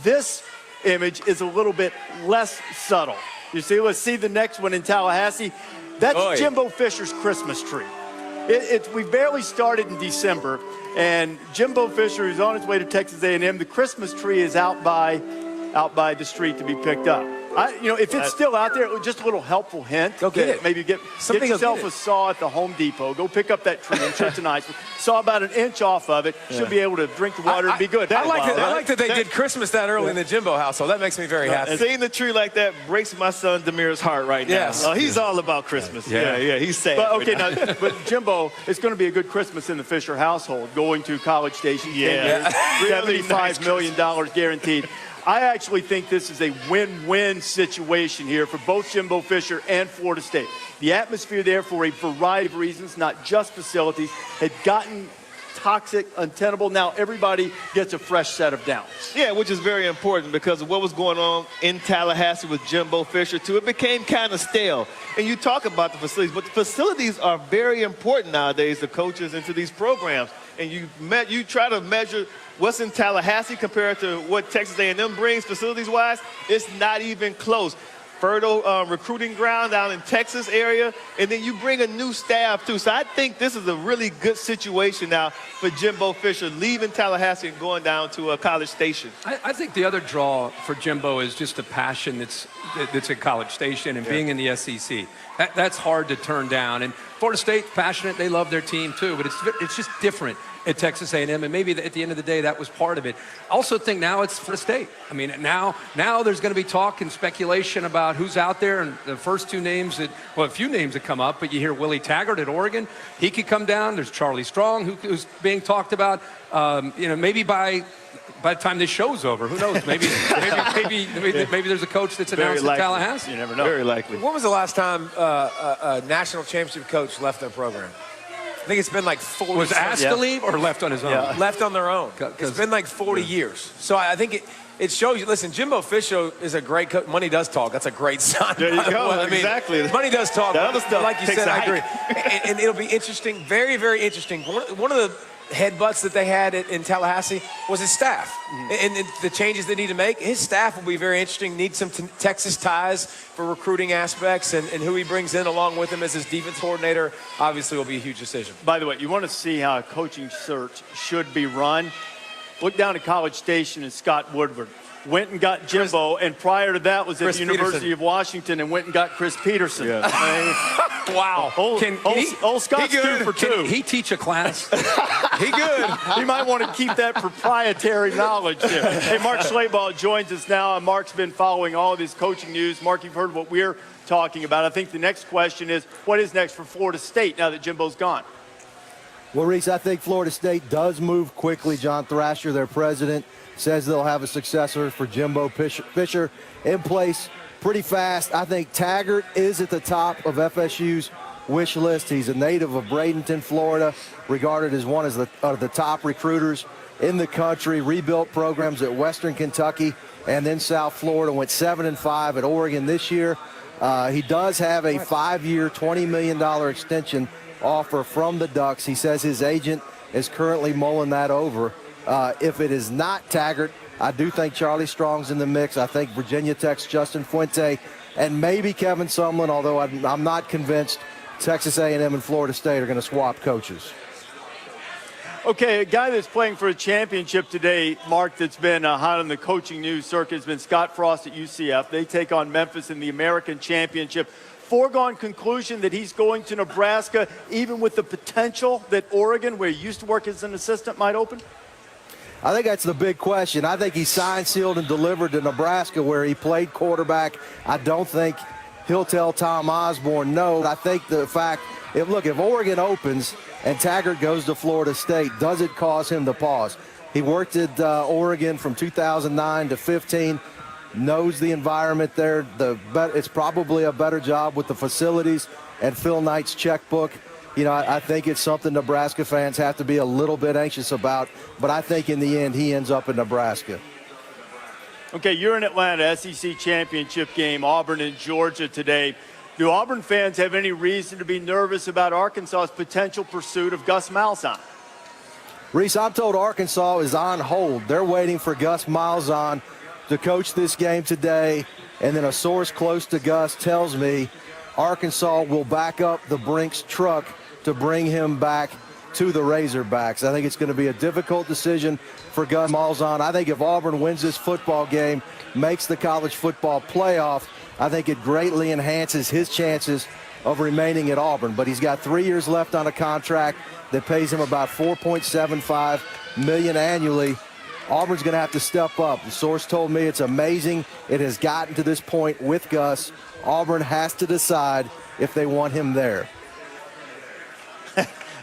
[SPEAKER 2] This image is a little bit less subtle. You see, let's see the next one in Tallahassee. That's Jimbo Fisher's Christmas tree. We barely started in December, and Jimbo Fisher is on his way to Texas A&M. The Christmas tree is out by the street to be picked up. If it's still out there, just a little helpful hint.
[SPEAKER 10] Go get it.
[SPEAKER 2] Maybe get yourself a saw at the Home Depot. Go pick up that tree. I'm sure it's a nice one. Saw about an inch off of it. Should be able to drink the water and be good.
[SPEAKER 10] I like that they did Christmas that early in the Jimbo household. That makes me very happy.
[SPEAKER 4] And seeing the tree like that breaks my son Demir's heart right now.
[SPEAKER 10] Yes.
[SPEAKER 4] He's all about Christmas. Yeah, he's sad.
[SPEAKER 2] But Jimbo, it's going to be a good Christmas in the Fisher household, going to College Station. $75 million guaranteed. I actually think this is a win-win situation here for both Jimbo Fisher and Florida State. The atmosphere there, for a variety of reasons, not just facilities, had gotten toxic, untenable. Now everybody gets a fresh set of downs.
[SPEAKER 4] Yeah, which is very important because of what was going on in Tallahassee with Jimbo Fisher, too. It became kind of stale. And you talk about the facilities, but the facilities are very important nowadays to coaches and to these programs. And you try to measure what's in Tallahassee compared to what Texas A&M brings facilities-wise. It's not even close. Fertile recruiting ground down in Texas area, and then you bring a new staff too. So I think this is a really good situation now for Jimbo Fisher, leaving Tallahassee and going down to College Station.
[SPEAKER 3] I think the other draw for Jimbo is just the passion that's at College Station and being in the SEC. That's hard to turn down. And Florida State's passionate. They love their team too, but it's just different at Texas A&M, and maybe at the end of the day that was part of it. I also think now it's Florida State. I mean, now there's going to be talk and speculation about who's out there, and the first two names a few names that come up, but you hear Willie Taggart at Oregon. He could come down. There's Charlie Strong who's being talked about. Maybe by the time this show's over, who knows? Maybe there's a coach that's announced at Tallahassee.
[SPEAKER 2] You never know.
[SPEAKER 4] Very likely.
[SPEAKER 10] When was the last time a national championship coach left their program? I think it's been like 40
[SPEAKER 3] Was asked to leave or left on his own?
[SPEAKER 10] Yeah. Left on their own. It's been like 40 years. So I think it shows you. Listen, Jimbo Fisher is a great coach. Money does talk. That's a great sign.
[SPEAKER 4] There you go. Exactly.
[SPEAKER 10] Money does talk.
[SPEAKER 4] That other stuff
[SPEAKER 10] like you said, I agree. And it'll be interesting, very, very interesting. One of the headbutts that they had in Tallahassee was his staff. And the changes they need to make, his staff will be very interesting. Need some Texas ties for recruiting aspects, and who he brings in along with him as his defense coordinator obviously will be a huge decision.
[SPEAKER 2] By the way, you want to see how a coaching search should be run? Look down at College Station and Scott Woodward. Went and got Jimbo, and prior to that was at the University of Washington and went and got Chris Peterson.
[SPEAKER 4] Yeah.
[SPEAKER 10] Wow.
[SPEAKER 2] Old Scott's 2 for 2.
[SPEAKER 3] Can he teach a class?
[SPEAKER 2] He good. He might want to keep that proprietary knowledge there. Hey, Mark Schlabach joins us now, and Mark's been following all of his coaching news. Mark, you've heard what we're talking about. I think the next question is, what is next for Florida State now that Jimbo's gone?
[SPEAKER 5] Well, Reese, I think Florida State does move quickly. John Thrasher, their president, says they'll have a successor for Jimbo Fisher in place pretty fast. I think Taggart is at the top of FSU's wish list. He's a native of Bradenton, Florida, regarded as one of the top recruiters in the country. Rebuilt programs at Western Kentucky and then South Florida. Went 7-5 at Oregon this year. He does have a 5-year, $20 million extension offer from the Ducks. He says his agent is currently mulling that over. If it is not Taggart, I do think Charlie Strong's in the mix. I think Virginia Tech's Justin Fuente and maybe Kevin Sumlin, although I'm not convinced Texas A&M and Florida State are going to swap coaches.
[SPEAKER 2] Okay, a guy that's playing for a championship today, Mark, that's been hot on the coaching news circuit has been Scott Frost at UCF. They take on Memphis in the American Championship. Foregone conclusion that he's going to Nebraska, even with the potential that Oregon, where he used to work as an assistant, might open?
[SPEAKER 5] I think that's the big question. I think he signed, sealed, and delivered to Nebraska, where he played quarterback. I don't think he'll tell Tom Osborne no. I think the fact, if Oregon opens and Taggart goes to Florida State, does it cause him to pause? He worked at Oregon from 2009 to 15, knows the environment there. It's probably a better job with the facilities and Phil Knight's checkbook. I think it's something Nebraska fans have to be a little bit anxious about, but I think in the end he ends up in Nebraska.
[SPEAKER 2] Okay, you're in Atlanta, SEC championship game, Auburn and Georgia today. Do Auburn fans have any reason to be nervous about Arkansas's potential pursuit of Gus Malzahn?
[SPEAKER 5] Reese, I'm told Arkansas is on hold. They're waiting for Gus Malzahn to coach this game today, and then a source close to Gus tells me Arkansas will back up the Brinks truck to bring him back to the Razorbacks. I think it's going to be a difficult decision for Gus Malzahn. I think if Auburn wins this football game, makes the college football playoff, I think it greatly enhances his chances of remaining at Auburn. But he's got 3 years left on a contract that pays him about $4.75 million annually. Auburn's going to have to step up. The source told me it's amazing it has gotten to this point with Gus. Auburn has to decide if they want him there.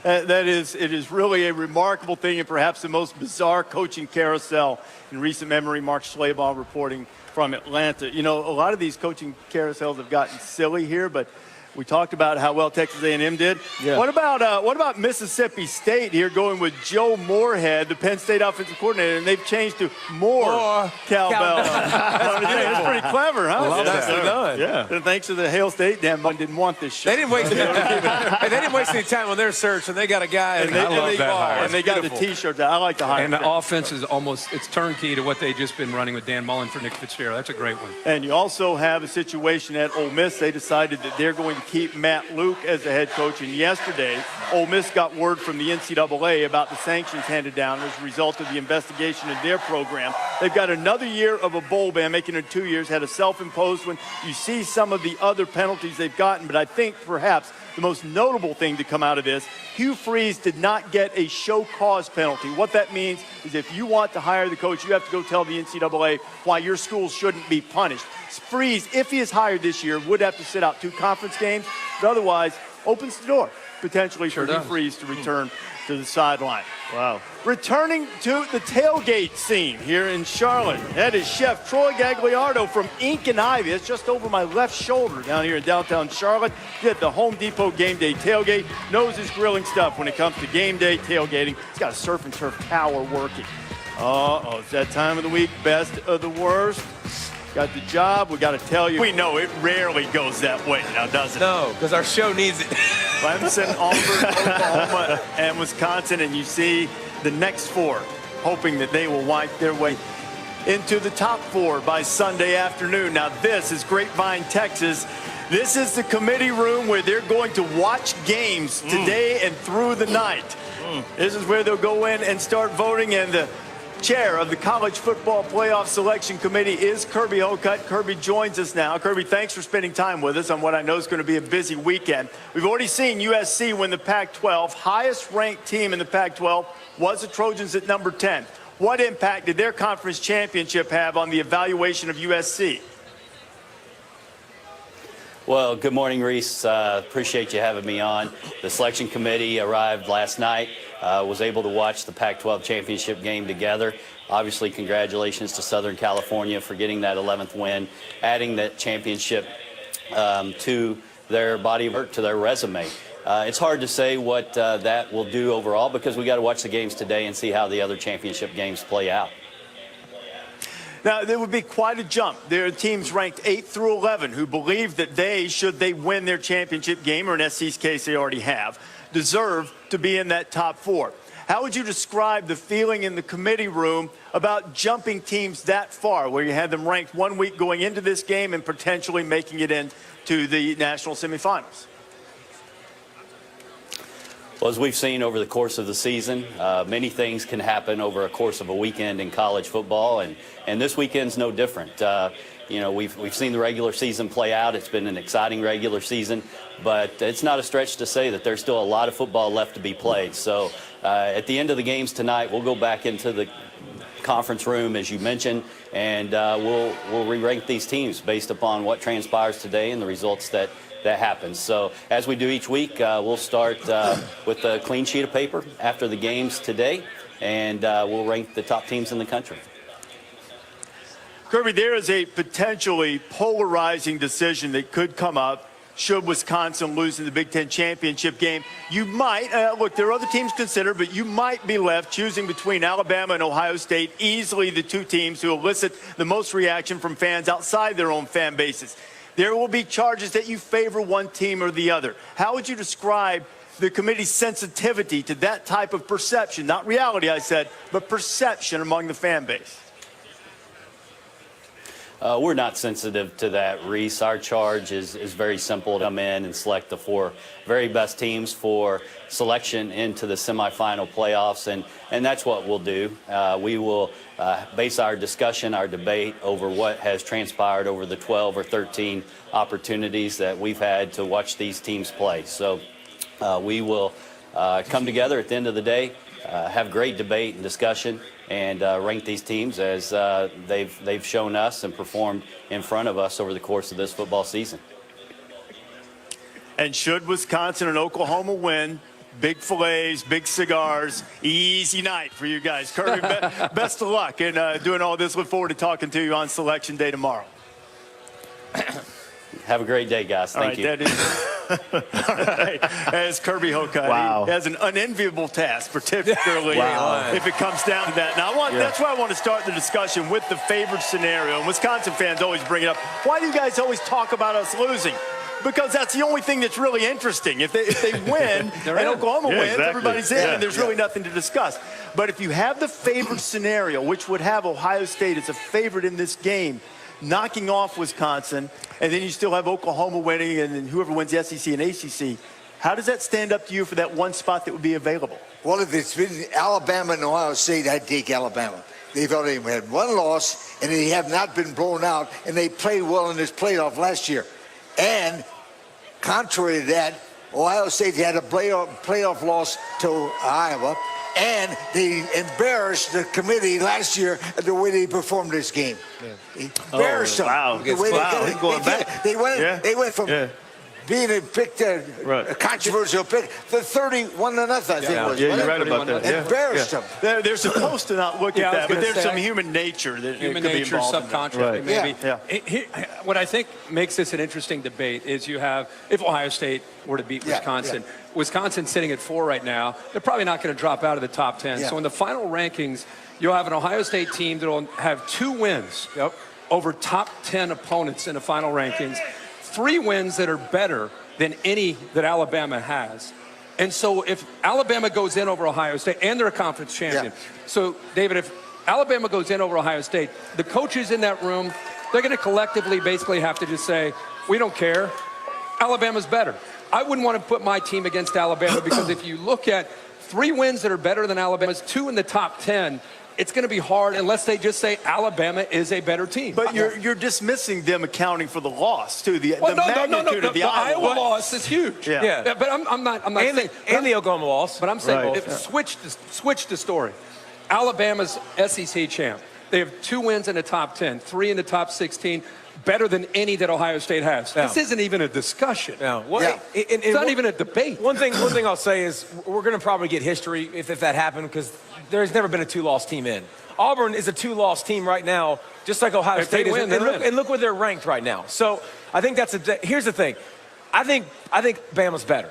[SPEAKER 2] It is really a remarkable thing and perhaps the most bizarre coaching carousel in recent memory. Mark Schlabach reporting from Atlanta. A lot of these coaching carousels have gotten silly here, but we talked about how well Texas A&M did.
[SPEAKER 5] Yeah.
[SPEAKER 2] What about Mississippi State here going with Joe Moorhead, the Penn State offensive coordinator, and they've changed to more cowbell. That's pretty clever, huh?
[SPEAKER 10] Well, that's done.
[SPEAKER 2] Yeah. And thanks to the Hail State, damn one didn't want this shit.
[SPEAKER 10] They didn't waste any time on their search, and they got a guy.
[SPEAKER 3] And I love that hire.
[SPEAKER 2] And they got the T-shirts. I like the hire.
[SPEAKER 3] And the offense is it's turnkey to what they've just been running with Dan Mullen for Nick Fitzgerald. That's a great one.
[SPEAKER 2] And you also have a situation at Ole Miss. They decided that they're going to keep Matt Luke as the head coach. And yesterday, Ole Miss got word from the NCAA about the sanctions handed down as a result of the investigation in their program. They've got another year of a bowl ban, making it 2 years, had a self-imposed one. You see some of the other penalties they've gotten, but I think perhaps the most notable thing to come out of this, Hugh Freeze did not get a show cause penalty. What that means is if you want to hire the coach, you have to go tell the NCAA why your school shouldn't be punished. Freeze, if he is hired this year, would have to sit out 2 conference games, but otherwise opens the door potentially for Hugh Freeze to return to the sideline. Wow. Returning to the tailgate scene here in Charlotte, that is Chef Troy Gagliardo from Ink and Ivy. It's just over my left shoulder down here in downtown Charlotte. Get the Home Depot Game Day tailgate. Knows his grilling stuff when it comes to game day tailgating. He's got a surf and turf tower working. It's that time of the week, best of the worst. Got the job, we got to tell you. We know it rarely goes that way now, does it?
[SPEAKER 10] No, because our show needs it.
[SPEAKER 2] Clemson, Auburn, Oklahoma, and Wisconsin, and you see the next 4 hoping that they will wipe their way into the top 4 by Sunday afternoon. Now this is Grapevine, Texas. This is the committee room where they're going to watch games today and through the night. This is where they'll go in and start voting, and the chair of the College Football Playoff Selection Committee is Kirby Hocutt. Kirby joins us now. Kirby, thanks for spending time with us on what I know is going to be a busy weekend. We've already seen USC win the Pac-12. Highest ranked team in the Pac-12 was the Trojans at number 10. What impact did their conference championship have on the evaluation of USC?
[SPEAKER 7] Well, good morning, Reese. Appreciate you having me on. The selection committee arrived last night, was able to watch the Pac-12 championship game together. Obviously, congratulations to Southern California for getting that 11th win, adding that championship to their body of work, to their resume. It's hard to say what that will do overall because we got to watch the games today and see how the other championship games play out.
[SPEAKER 2] Now, there would be quite a jump. There are teams ranked 8 through 11 who believe that should they win their championship game, or in SC's case they already have, deserve to be in that top 4. How would you describe the feeling in the committee room about jumping teams that far, where you had them ranked 1 week going into this game and potentially making it into the national semifinals?
[SPEAKER 7] Well, as we've seen over the course of the season, many things can happen over a course of a weekend in college football, and this weekend's no different. We've seen the regular season play out. It's been an exciting regular season, but it's not a stretch to say that there's still a lot of football left to be played. So at the end of the games tonight, we'll go back into the conference room, as you mentioned, and we'll re-rank these teams based upon what transpires today and the results that happens. So as we do each week, we'll start with a clean sheet of paper after the games today, and we'll rank the top teams in the country.
[SPEAKER 2] Kirby, there is a potentially polarizing decision that could come up. should Wisconsin lose in the Big Ten championship game. You might, look, there are other teams considered, but you might be left choosing between Alabama and Ohio State, easily the two teams who elicit the most reaction from fans outside their own fan bases. There will be charges that you favor one team or the other. How would you describe the committee's sensitivity to that type of perception? Not reality, I said, but perception among the fan base.
[SPEAKER 7] We're not sensitive to that, Reese. Our charge is very simple: to come in and select the 4 very best teams for selection into the semifinal playoffs, and that's what we'll do. We will base our discussion, our debate, over what has transpired over the 12 or 13 opportunities that we've had to watch these teams play. So we will come together at the end of the day, have great debate and discussion, and rank these teams as they've shown us and performed in front of us over the course of this football season.
[SPEAKER 2] And should Wisconsin and Oklahoma win, big fillets, big cigars, easy night for you guys. Kirby, best of luck in doing all this. Look forward to talking to you on Selection Day tomorrow.
[SPEAKER 7] Have a great day, guys. Thank you.
[SPEAKER 2] That is, all right. As Kirby Hocutt,
[SPEAKER 4] wow.
[SPEAKER 2] He has an unenviable task, particularly if it comes down to that. Now, that's why I want to start the discussion with the favored scenario. And Wisconsin fans always bring it up. Why do you guys always talk about us losing? Because that's the only thing that's really interesting. If they win and Oklahoma wins, everybody's in, and there's really nothing to discuss. But if you have the favored scenario, which would have Ohio State as a favorite in this game, knocking off Wisconsin, and then you still have Oklahoma winning, and then whoever wins the SEC and ACC, how does that stand up to you for that one spot that would be available?
[SPEAKER 8] Well, if it's been Alabama and Ohio State, I'd take Alabama. They've only had one loss, and they have not been blown out, and they played well in this playoff last year. And contrary to that, Ohio State had a playoff loss to Iowa, and they embarrassed the committee last year at the way they performed this game. Embarrassed them.
[SPEAKER 4] Wow.
[SPEAKER 8] The way they went from being a controversial pick to 31-0, I think it was.
[SPEAKER 4] Yeah, you're right about that.
[SPEAKER 8] Embarrassed them.
[SPEAKER 2] They're supposed to not look at that, but there's some human nature that
[SPEAKER 3] human
[SPEAKER 2] could be
[SPEAKER 3] nature,
[SPEAKER 2] involved
[SPEAKER 3] subconsciously, maybe.
[SPEAKER 2] Yeah.
[SPEAKER 3] What I think makes this an interesting debate is you have, if Ohio State were to beat Wisconsin, Wisconsin's sitting at 4 right now. They're probably not going to drop out of the top 10. So in the final rankings, you'll have an Ohio State team that will have 2 wins over top 10 opponents in the final rankings, 3 wins that are better than any that Alabama has. And so if Alabama goes in over Ohio State, and they're a conference champion. So, David, if Alabama goes in over Ohio State, the coaches in that room, they're going to collectively basically have to just say, we don't care. Alabama's better. I wouldn't want to put my team against Alabama because if you look at 3 wins that are better than Alabama's, 2 in the top 10, it's going to be hard unless they just say Alabama is a better team.
[SPEAKER 2] But you're dismissing them accounting for the loss, too. The magnitude of the
[SPEAKER 3] Iowa loss is huge. But I'm not saying.
[SPEAKER 10] And the Oklahoma loss.
[SPEAKER 3] But I'm saying, switch the story. Alabama's SEC champ. They have 2 wins in the top 10, 3 in the top 16. Better than any that Ohio State has. This isn't even a discussion. It's not even a debate.
[SPEAKER 10] One thing I'll say is we're going to probably get history if that happened because there's never been a 2-loss team in. Auburn is a 2-loss team right now, just like Ohio State is. And look where they're ranked right now. So I think here's the thing. I think Bama's better.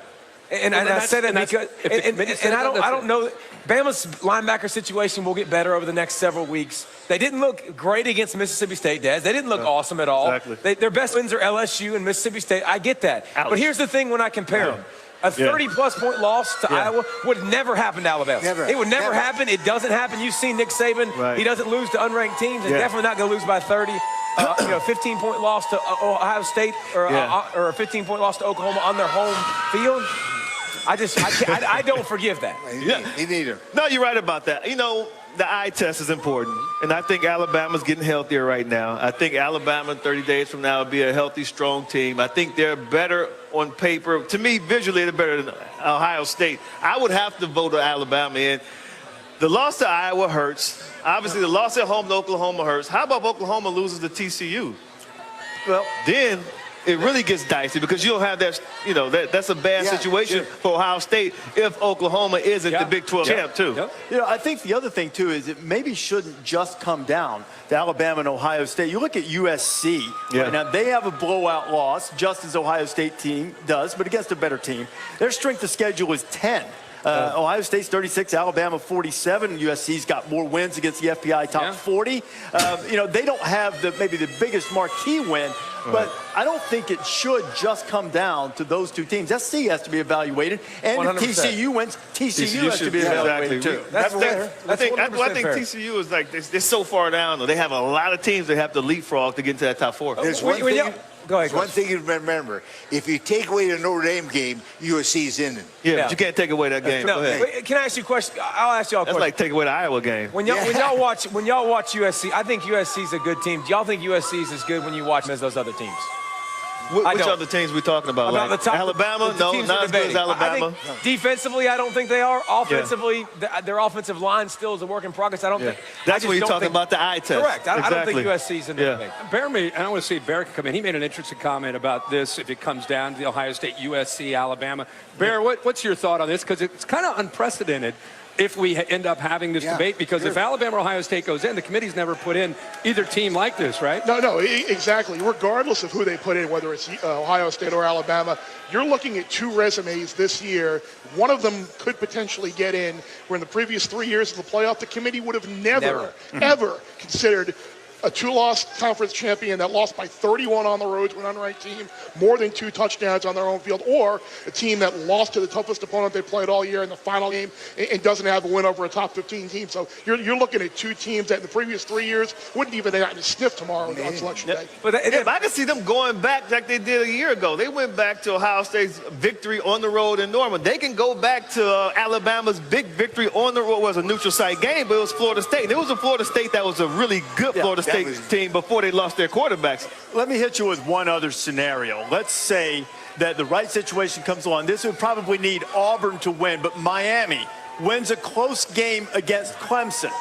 [SPEAKER 10] And I said it because I don't know. Bama's linebacker situation will get better over the next several weeks. They didn't look great against Mississippi State, Des. They didn't look awesome at all. Their best wins are LSU and Mississippi State. I get that. But here's the thing when I compare them. A 30-plus point loss to Iowa would never happen to Alabama. It would never happen. It doesn't happen. You've seen Nick Saban. He doesn't lose to unranked teams. He's definitely not going to lose by 30. 15-point loss to Ohio State or a 15-point loss to Oklahoma on their home field. I don't forgive that.
[SPEAKER 8] Me neither.
[SPEAKER 4] No, you're right about that. You know, the eye test is important, and I think Alabama's getting healthier right now. I think Alabama 30 days from now will be a healthy, strong team. I think they're better on paper. To me, visually, they're better than Ohio State. I would have to vote Alabama in. The loss to Iowa hurts. Obviously, the loss at home to Oklahoma hurts. How about if Oklahoma loses to TCU? Well, then it really gets dicey because you don't have that, that's a bad situation for Ohio State if Oklahoma isn't the Big 12 champ, too.
[SPEAKER 2] I think the other thing, too, is it maybe shouldn't just come down to Alabama and Ohio State. You look at USC. Right now, they have a blowout loss, just as Ohio State team does, but against a better team. Their strength of schedule is 10. Ohio State's 36, Alabama 47. USC's got more wins against the FPI top 40. They don't have maybe the biggest marquee win, but I don't think it should just come down to those two teams. SC has to be evaluated, and 100%. If TCU wins, TCU has to be evaluated too.
[SPEAKER 4] That's fair. I think TCU is like they're so far down. They have a lot of teams that have to leapfrog to get into that top 4.
[SPEAKER 8] There's one thing you remember. If you take away the Notre Dame game, USC's in it.
[SPEAKER 4] Yeah, but you can't take away that game.
[SPEAKER 10] No, can I ask you a question? I'll ask y'all a question.
[SPEAKER 4] That's like taking away the Iowa game.
[SPEAKER 10] When y'all watch USC, I think USC's a good team. Do y'all think USC's as good when you watch them as those other teams?
[SPEAKER 4] Which other teams we talking about?
[SPEAKER 10] About
[SPEAKER 4] like
[SPEAKER 10] the top,
[SPEAKER 4] Alabama?
[SPEAKER 10] the
[SPEAKER 4] No, not as good as Alabama.
[SPEAKER 10] I think defensively, I don't think they are. Offensively, their offensive line still is a work in progress. I don't think.
[SPEAKER 4] That's when you're talking about the eye test.
[SPEAKER 10] Correct. I don't think USC's in the debate.
[SPEAKER 3] I want to see Bear come in. He made an interesting comment about this if it comes down to the Ohio State, USC, Alabama. Bear, what's your thought on this? Because it's kind of unprecedented if we end up having this debate, because if Alabama or Ohio State goes in, the committee's never put in either team like this, right?
[SPEAKER 20] No, exactly. Regardless of who they put in, whether it's Ohio State or Alabama, you're looking at 2 resumes this year. One of them could potentially get in, where in the previous 3 years of the playoff, the committee would have never, ever considered a 2-loss conference champion that lost by 31 on the road to an unranked team, more than 2 touchdowns on their own field, or a team that lost to the toughest opponent they played all year in the final game and doesn't have a win over a top 15 team. So you're looking at 2 teams that in the previous 3 years wouldn't even have gotten a sniff tomorrow on selection day.
[SPEAKER 4] But I can see them going back like they did a year ago. They went back to Ohio State's victory on the road in Norman. They can go back to Alabama's big victory on the road. It was a neutral site game, but it was Florida State. And it was a Florida State that was a really good Florida State team before they lost their quarterbacks.
[SPEAKER 2] Let me hit you with one other scenario. Let's say that the right situation comes along. This would probably need Auburn to win, but Miami wins a close game against Clemson.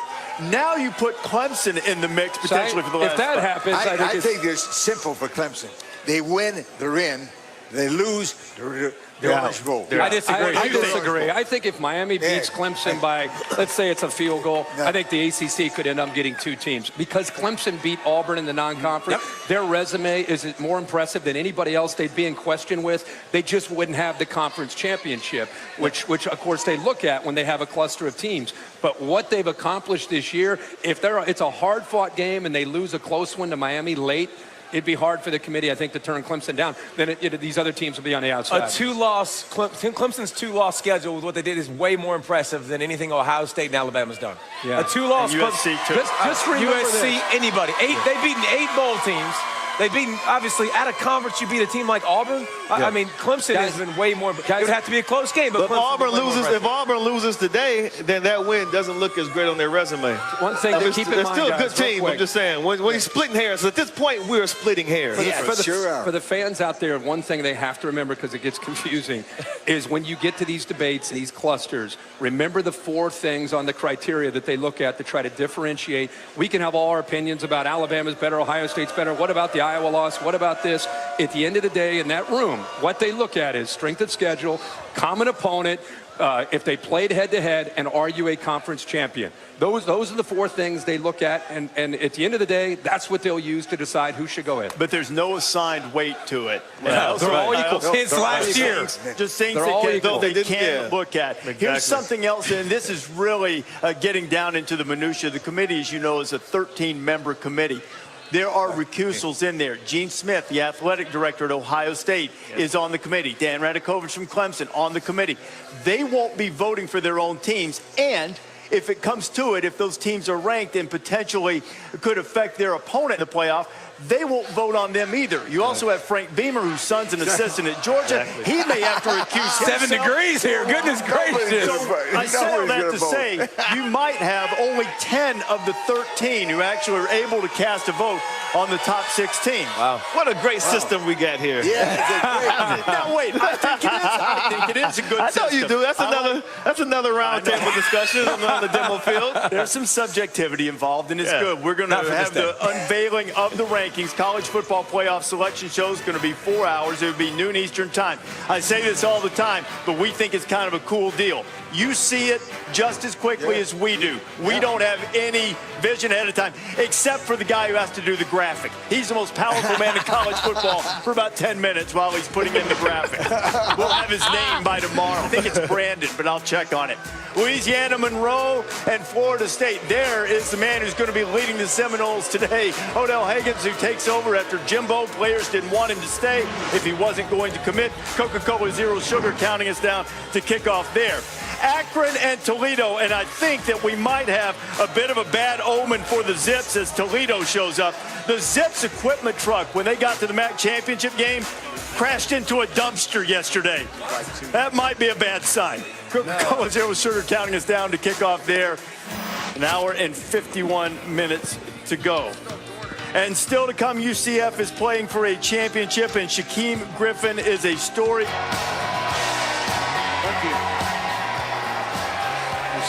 [SPEAKER 2] Now you put Clemson in the mix potentially for the last.
[SPEAKER 3] If that happens,
[SPEAKER 8] I think it's simple for Clemson. They win, they're in. They lose, they're orange bowl.
[SPEAKER 3] I disagree. I think if Miami beats Clemson by, let's say it's a field goal, I think the ACC could end up getting 2 teams. Because Clemson beat Auburn in the non-conference, their resume is more impressive than anybody else they'd be in question with. They just wouldn't have the conference championship, which of course they look at when they have a cluster of teams. But what they've accomplished this year, it's a hard-fought game and they lose a close one to Miami late, it'd be hard for the committee, I think, to turn Clemson down. Then these other teams will be on the outside.
[SPEAKER 10] Clemson's 2-loss schedule with what they did is way more impressive than anything Ohio State and Alabama's done.
[SPEAKER 2] Yeah.
[SPEAKER 10] A 2-loss
[SPEAKER 2] USC too.
[SPEAKER 10] Just remember USC, this. Anybody. They've beaten 8 bowl teams. They've beaten, obviously, out of conference, you beat a team like Auburn. I mean, Clemson has been way more. It would have to be a close game. But
[SPEAKER 4] if Auburn loses today, then that win doesn't look as great on their resume.
[SPEAKER 3] One thing to keep in mind,
[SPEAKER 4] they're still a good team. I'm just saying, when you're splitting hairs, at this point, we're splitting hairs.
[SPEAKER 3] For the fans out there, one thing they have to remember, because it gets confusing, is when you get to these debates, these clusters, remember the 4 things on the criteria that they look at to try to differentiate. We can have all our opinions about Alabama's better, Ohio State's better. What about the Iowa loss? What about this? At the end of the day, in that room, what they look at is strength of schedule, common opponent, if they played head-to-head, and are you a conference champion? Those are the 4 things they look at, and at the end of the day, that's what they'll use to decide who should go in.
[SPEAKER 2] But there's no assigned weight to it.
[SPEAKER 3] No, they're all equal.
[SPEAKER 10] Since last year.
[SPEAKER 2] Just things they can look at. Exactly. Here's something else, and this is really getting down into the minutia. The committee, as you know, is a 13-member committee. There are recusals in there. Gene Smith, the athletic director at Ohio State, is on the committee. Dan Radakovich from Clemson on the committee. They won't be voting for their own teams, and if it comes to it, if those teams are ranked and potentially could affect their opponent in the playoff, they won't vote on them either. You also have Frank Beamer, whose son's an assistant at Georgia. He may have to recuse himself.
[SPEAKER 10] 7 degrees here. Goodness gracious.
[SPEAKER 2] So I said all that to say you might have only 10 of the 13 who actually are able to cast a vote on the top 16.
[SPEAKER 4] Wow. What a great system we got here.
[SPEAKER 8] Yeah,
[SPEAKER 2] Now, wait. I think it is. It's a good
[SPEAKER 4] I know you do. That's another roundtable discussion on the demo field.
[SPEAKER 2] There's some subjectivity involved, and it's good. We're going to have the unveiling of the rankings. College football playoff selection show is going to be 4 hours. It would be noon Eastern time. I say this all the time, but we think it's kind of a cool deal. You see it just as quickly as we do. We don't have any vision ahead of time, except for the guy who has to do the graphic. He's the most powerful man in college football for about 10 minutes while he's putting in the graphic. We'll have his name by tomorrow. I think it's branded, but I'll check on it. Louisiana Monroe and Florida State. There is the man who's going to be leading the Seminoles today, Odell Higgins, who takes over after Jimbo. Players didn't want him to stay if he wasn't going to commit. Coca-Cola Zero Sugar counting us down to kick off there. Akron and Toledo, and I think that we might have a bit of a bad omen for the Zips as Toledo shows up. The Zips equipment truck, when they got to the MAC championship game, crashed into a dumpster yesterday. That might be a bad sign. Coca-Cola Zero Sugar counting us down to kick off there. An hour and 51 minutes to go. And still to come, UCF is playing for a championship, and Shaquem Griffin is a story. Thank you.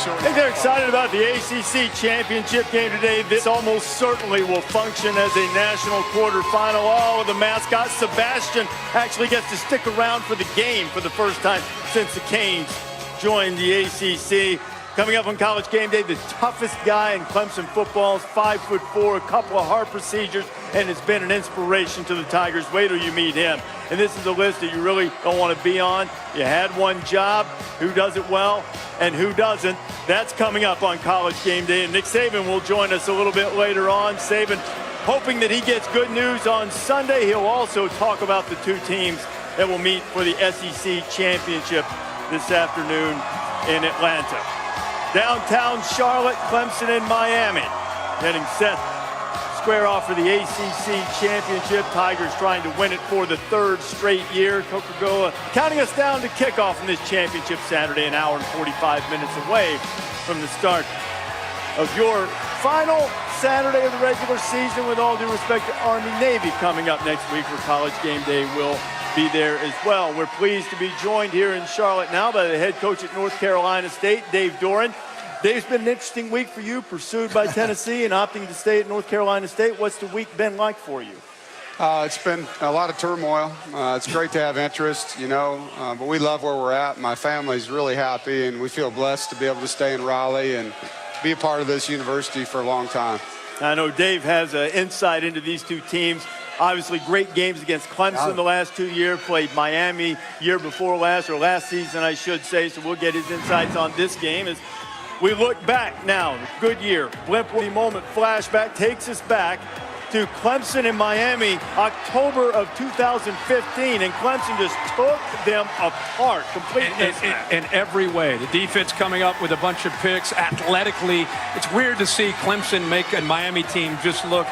[SPEAKER 2] I think they're excited about the ACC championship game today. This almost certainly will function as a national quarterfinal. All of the mascots. Sebastian actually gets to stick around for the game for the first time since the Canes joined the ACC. Coming up on College Game Day, the toughest guy in Clemson football is 5'4", a couple of heart procedures, and has been an inspiration to the Tigers. Wait till you meet him. And this is a list that you really don't want to be on. You had one job. Who does it well and who doesn't? That's coming up on College Game Day. And Nick Saban will join us a little bit later on. Saban hoping that he gets good news on Sunday. He'll also talk about the two teams that will meet for the SEC championship this afternoon in Atlanta. Downtown Charlotte, Clemson, and Miami getting set to square off for the ACC championship. Tigers trying to win it for the third straight year. Coca-Cola counting us down to kickoff in this championship Saturday, an hour and 45 minutes away from the start of your final Saturday of the regular season. With all due respect to Army-Navy coming up next week, where College Game Day will be there as well. We're pleased to be joined here in Charlotte now by the head coach at North Carolina State, Dave Doran. Dave's been an interesting week for you, pursued by Tennessee and opting to stay at North Carolina State. What's the week been like for you?
[SPEAKER 11] It's been a lot of turmoil. It's great to have interest, but we love where we're at. My family's really happy, and we feel blessed to be able to stay in Raleigh and be a part of this university for a long time.
[SPEAKER 2] I know Dave has insight into these two teams. Obviously, great games against Clemson the last 2 years. Played Miami year before last, or last season, I should say. So we'll get his insights on this game as we look back now. Good year. Blimp-worthy moment flashback takes us back to Clemson and Miami, October of 2015, and Clemson just took them apart, completely.
[SPEAKER 3] In every way. The defense coming up with a bunch of picks. Athletically, it's weird to see Clemson make a Miami team just look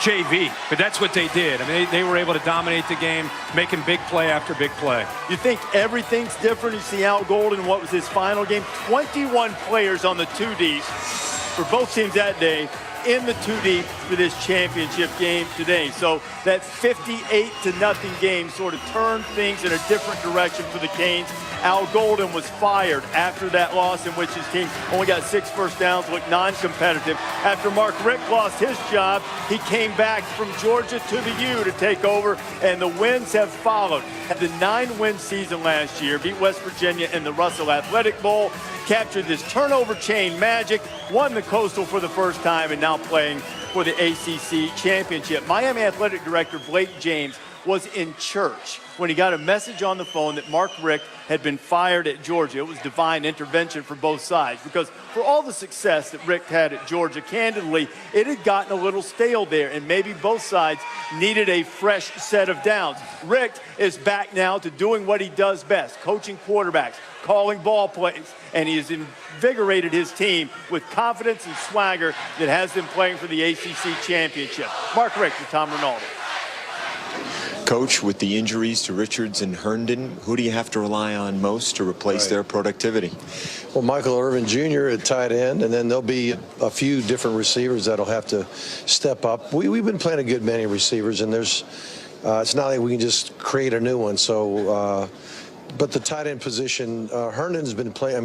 [SPEAKER 3] JV, but that's what they did. I mean, they were able to dominate the game, making big play after big play.
[SPEAKER 2] You think everything's different? You see Al Golden, what was his final game? 21 players on the 2D for both teams that day in the 2D for this championship game today. So that 58-0 game sort of turned things in a different direction for the Canes. Al Golden was fired after that loss, in which his team only got 6 first downs, looked non-competitive. After Mark Richt lost his job, he came back from Georgia to the U to take over, and the wins have followed. Had the 9-win season last year, beat West Virginia in the Russell Athletic Bowl, captured this turnover chain magic, won the Coastal for the first time, and now playing for the ACC championship. Miami Athletic Director Blake James was in church when he got a message on the phone that Mark Richt had been fired at Georgia. It was divine intervention for both sides, because for all the success that Richt had at Georgia, candidly, it had gotten a little stale there, and maybe both sides needed a fresh set of downs. Richt is back now to doing what he does best, coaching quarterbacks, calling ball plays, and he has invigorated his team with confidence and swagger that has them playing for the ACC championship. Mark Richt and Tom Rinaldi.
[SPEAKER 13] Coach, with the injuries to Richards and Herndon, who do you have to rely on most to replace their productivity?
[SPEAKER 14] Well, Michael Irvin Jr. at tight end, and then there'll be a few different receivers that'll have to step up. We've been playing a good many receivers, and there's it's not like we can just create a new one. So But the tight end position, Herndon's been playing,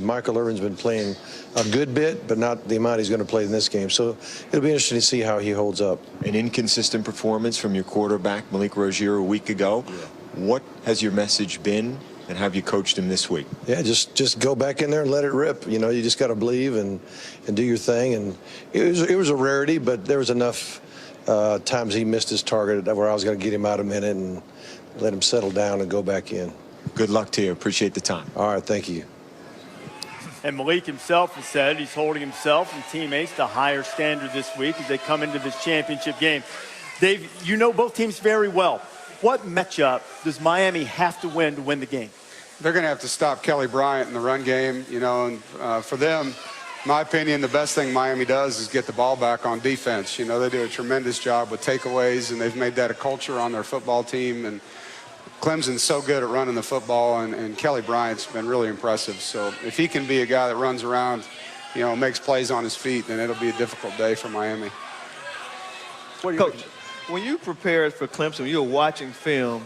[SPEAKER 14] Michael Irvin's been playing a good bit, but not the amount he's going to play in this game. So it'll be interesting to see how he holds up.
[SPEAKER 13] An inconsistent performance from your quarterback, Malik Rozier, a week ago. Yeah. What has your message been, and have you coached him this week?
[SPEAKER 14] Yeah, just go back in there and let it rip. You know, you just got to believe and do your thing. And it was a rarity, but there was enough times he missed his target where I was going to get him out a minute and let him settle down and go back in.
[SPEAKER 13] Good luck to you. Appreciate the time.
[SPEAKER 14] All right, thank you.
[SPEAKER 2] And Malik himself has said he's holding himself and teammates to a higher standard this week as they come into this championship game. Dave, you know both teams very well. What matchup does Miami have to win the game?
[SPEAKER 11] They're going to have to stop Kelly Bryant in the run game, you know, and for them, in my opinion, the best thing Miami does is get the ball back on defense. You know, they do a tremendous job with takeaways, and they've made that a culture on their football team. And Clemson's so good at running the football, and Kelly Bryant's been really impressive. So if he can be a guy that runs around, you know, makes plays on his feet, then it'll be a difficult day for Miami.
[SPEAKER 4] What do you Coach, when you prepared for Clemson, you were watching film,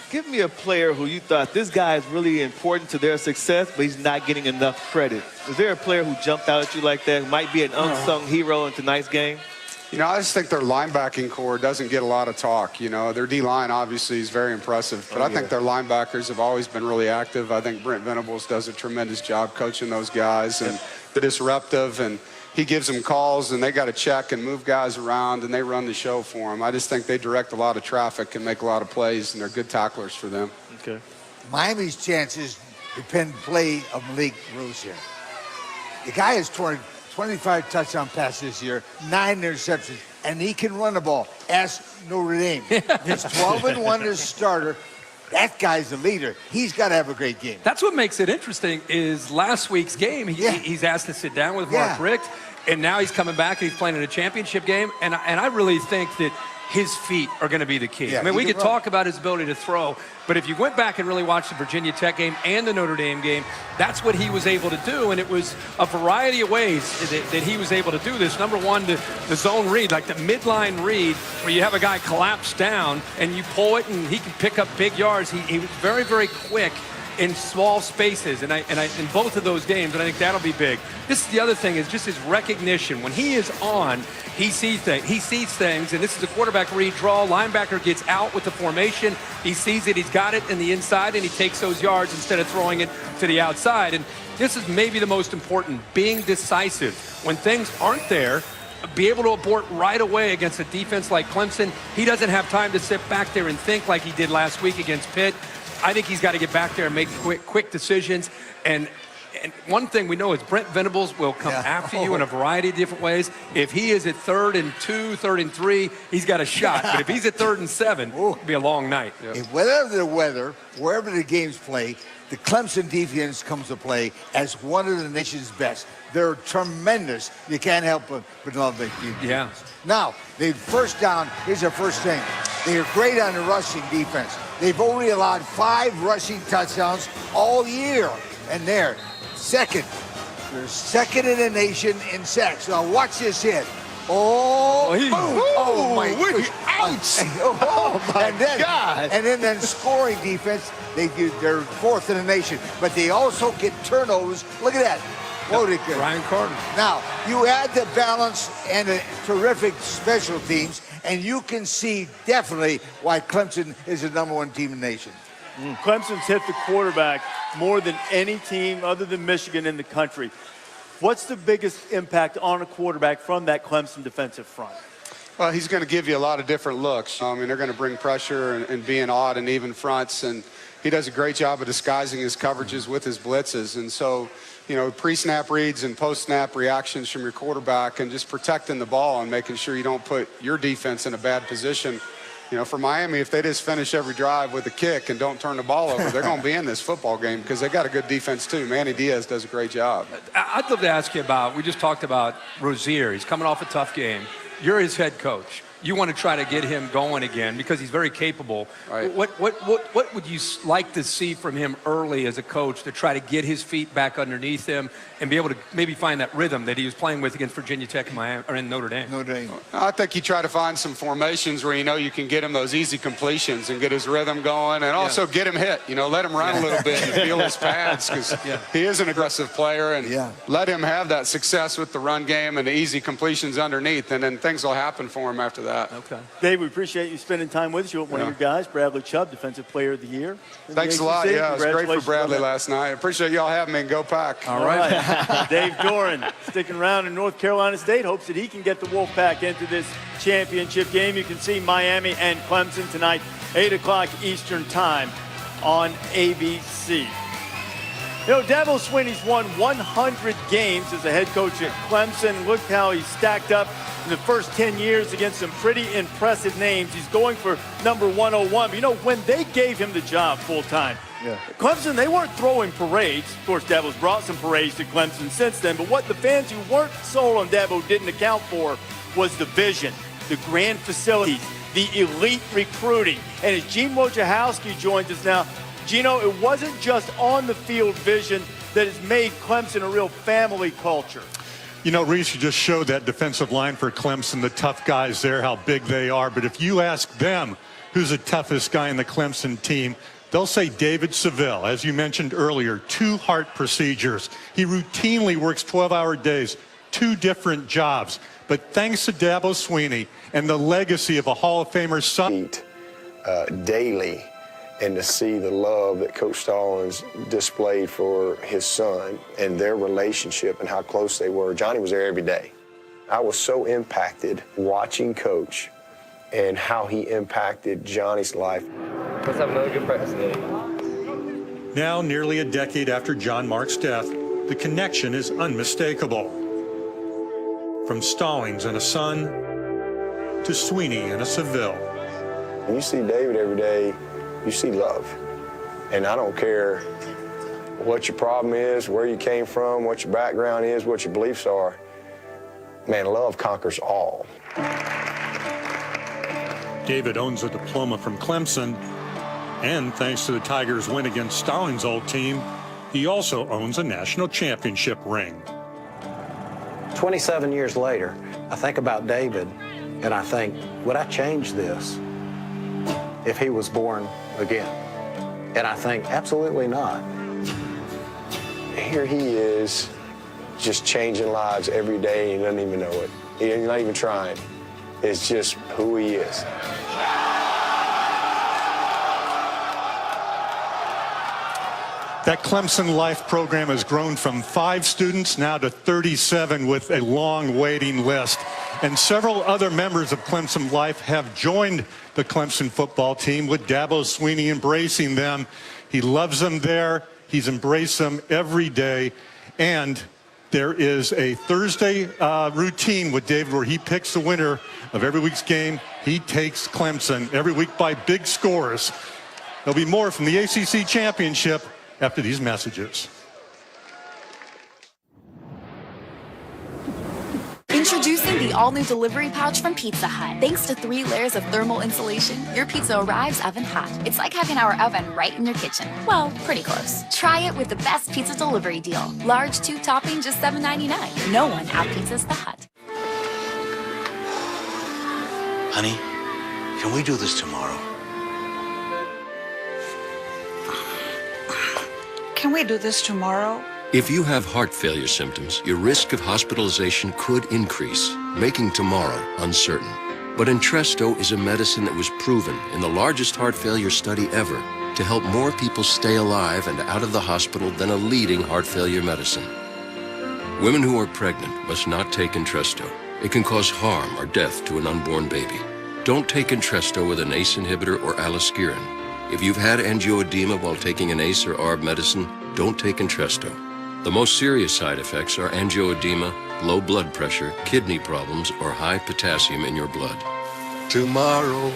[SPEAKER 4] give me a player who you thought this guy is really important to their success, but he's not getting enough credit. Is there a player who jumped out at you like that, who might be an unsung hero in tonight's game?
[SPEAKER 11] You know, I just think their linebacking core doesn't get a lot of talk. You know, their D-line obviously is very impressive, but I think their linebackers have always been really active. I think Brent Venables does a tremendous job coaching those guys, and they're disruptive, and he gives them calls, and they got to check and move guys around, and they run the show for him. I just think they direct a lot of traffic and make a lot of plays, and they're good tacklers for them.
[SPEAKER 4] Okay.
[SPEAKER 8] Miami's chances depend play of Malik Rozier. The guy has 25 touchdown passes this year, 9 interceptions, and he can run the ball. Ask Notre Dame. He's 12-1 as starter. That guy's the leader. He's got to have a great game.
[SPEAKER 3] That's what makes it interesting is last week's game, he's asked to sit down with Mark Richt, and now he's coming back and he's playing in a championship game, and I really think that his feet are going to be the key.
[SPEAKER 8] Yeah,
[SPEAKER 3] I mean, we could talk about his ability to throw, but if you went back and really watched the Virginia Tech game and the Notre Dame game, that's what he was able to do, and it was a variety of ways that he was able to do this. Number one, the zone read, like the midline read, where you have a guy collapse down and you pull it and he can pick up big yards. He was very, very quick in small spaces, and in both of those games, and I think that'll be big. This is the other thing, is just his recognition. When he is on, he sees things, and this is a quarterback read draw. Linebacker gets out with the formation. He sees it, he's got it in the inside, and he takes those yards instead of throwing it to the outside. And this is maybe the most important, being decisive. When things aren't there, be able to abort right away against a defense like Clemson. He doesn't have time to sit back there and think like he did last week against Pitt. I think he's got to get back there and make quick decisions. And one thing we know is Brent Venables will come after you in a variety of different ways. If he is at 3rd and 2, 3rd and 3, he's got a shot. But if he's at 3rd and 7, it'll be a long night.
[SPEAKER 8] Whatever the weather, wherever the games play, the Clemson defense comes to play as one of the nation's best. They're tremendous. You can't help but love the defense.
[SPEAKER 3] Yeah.
[SPEAKER 8] Now, the first down, here's their first thing. They are great on the rushing defense. They've only allowed 5 rushing touchdowns all year. And they're second in the nation in sacks. Now watch this hit. Oh, boom. Oh my goodness.
[SPEAKER 4] Ouch. Oh my God.
[SPEAKER 8] And then scoring defense, they're 4th in the nation. But they also get turnovers. Look at that.
[SPEAKER 3] Ryan Carter.
[SPEAKER 8] Now, you add the balance and the terrific special teams, and you can see definitely why Clemson is the #1 team in the nation.
[SPEAKER 2] Clemson's hit the quarterback more than any team other than Michigan in the country. What's the biggest impact on a quarterback from that Clemson defensive front?
[SPEAKER 11] Well, he's going to give you a lot of different looks. I mean, they're going to bring pressure and being odd and even fronts, and he does a great job of disguising his coverages with his blitzes. And so, you know, pre-snap reads and post-snap reactions from your quarterback and just protecting the ball and making sure you don't put your defense in a bad position. You know, for Miami, if they just finish every drive with a kick and don't turn the ball over, they're going to be in this football game because they got a good defense too. Manny Diaz does a great job.
[SPEAKER 3] I'd love to ask you about, we just talked about Rozier. He's coming off a tough game. You're his head coach. you want to try to get him going again because he's very capable.
[SPEAKER 10] Right.
[SPEAKER 3] What would you like to see from him early as a coach to try to get his feet back underneath him and be able to maybe find that rhythm that he was playing with against Virginia Tech and Miami, or in Notre Dame?
[SPEAKER 11] I think you try to find some formations where you can get him those easy completions and get his rhythm going, and also get him hit. Let him run a little bit and feel his pads, because he is an aggressive player, and let him have that success with the run game and the easy completions underneath, and then things will happen for him after that.
[SPEAKER 2] Okay. Dave, we appreciate you spending time with us. You're one of your guys, Bradley Chubb, Defensive Player of the Year.
[SPEAKER 11] Thanks a lot. Yeah, it was great for Bradley last night. I appreciate y'all having me, and go Pack.
[SPEAKER 2] All right. Dave Doran sticking around in North Carolina State, hopes that he can get the Wolfpack into this championship game. You can see Miami and Clemson tonight, 8 o'clock Eastern time on ABC. Dabo Swinney's won 100 games as a head coach at Clemson. Look how he's stacked up in the first 10 years against some pretty impressive names. He's going for number 101. But when they gave him the job full-time, Clemson, they weren't throwing parades. Of course, Dabo's brought some parades to Clemson since then. But what the fans who weren't sold on Dabo didn't account for was the vision, the grand facilities, the elite recruiting. And as Gene Wojciechowski joins us now, Gino, it wasn't just on the field vision that has made Clemson a real family culture.
[SPEAKER 9] Reese, you just showed that defensive line for Clemson, the tough guys there, how big they are. But if you ask them who's the toughest guy in the Clemson team, they'll say David Seville. As you mentioned earlier, 2 heart procedures. He routinely works 12-hour days, 2 different jobs. But thanks to Dabo Swinney and the legacy of a Hall of Famer son.
[SPEAKER 15] Daily, and to see the love that Coach Stallings displayed for his son and their relationship and how close they were. Johnny was there every day. I was so impacted watching Coach and how he impacted Johnny's life.
[SPEAKER 16] Let's have another good practice day.
[SPEAKER 9] Now, nearly a decade after John Mark's death, the connection is unmistakable. From Stallings and a son to Swinney and a Seville.
[SPEAKER 15] When you see David every day, you see love. And I don't care what your problem is, where you came from, what your background is, what your beliefs are. Man, love conquers all.
[SPEAKER 9] David owns a diploma from Clemson, and thanks to the Tigers' win against Stallings' old team, he also owns a national championship ring.
[SPEAKER 14] 27 years later, I think about David, and I think, would I change this if he was born again? And I think, absolutely not.
[SPEAKER 15] Here he is, just changing lives every day, and he doesn't even know it. He's not even trying. It's just who he is.
[SPEAKER 9] That Clemson Life program has grown from 5 students now to 37 with a long waiting list. And several other members of Clemson Life have joined the Clemson football team, with Dabo Swinney embracing them. He loves them there. He's embraced them every day. And there is a Thursday routine with David where he picks the winner of every week's game. He takes Clemson every week by big scores. There'll be more from the ACC championship after these messages.
[SPEAKER 17] Introducing the all-new delivery pouch from Pizza Hut. Thanks to 3 layers of thermal insulation, your pizza arrives oven hot. It's like having our oven right in your kitchen. Well, pretty close. Try it with the best pizza delivery deal. Large 2 topping, just $7.99. No one out-pizzas the Hut.
[SPEAKER 18] Honey, can we do this tomorrow?
[SPEAKER 19] Can we do this tomorrow?
[SPEAKER 21] If you have heart failure symptoms, your risk of hospitalization could increase, making tomorrow uncertain. But Entresto is a medicine that was proven in the largest heart failure study ever to help more people stay alive and out of the hospital than a leading heart failure medicine. Women who are pregnant must not take Entresto. It can cause harm or death to an unborn baby. Don't take Entresto with an ACE inhibitor or aliskiren. If you've had angioedema while taking an ACE or ARB medicine, don't take Entresto. The most serious side effects are angioedema, low blood pressure, kidney problems, or high potassium in your blood.
[SPEAKER 18] Tomorrow.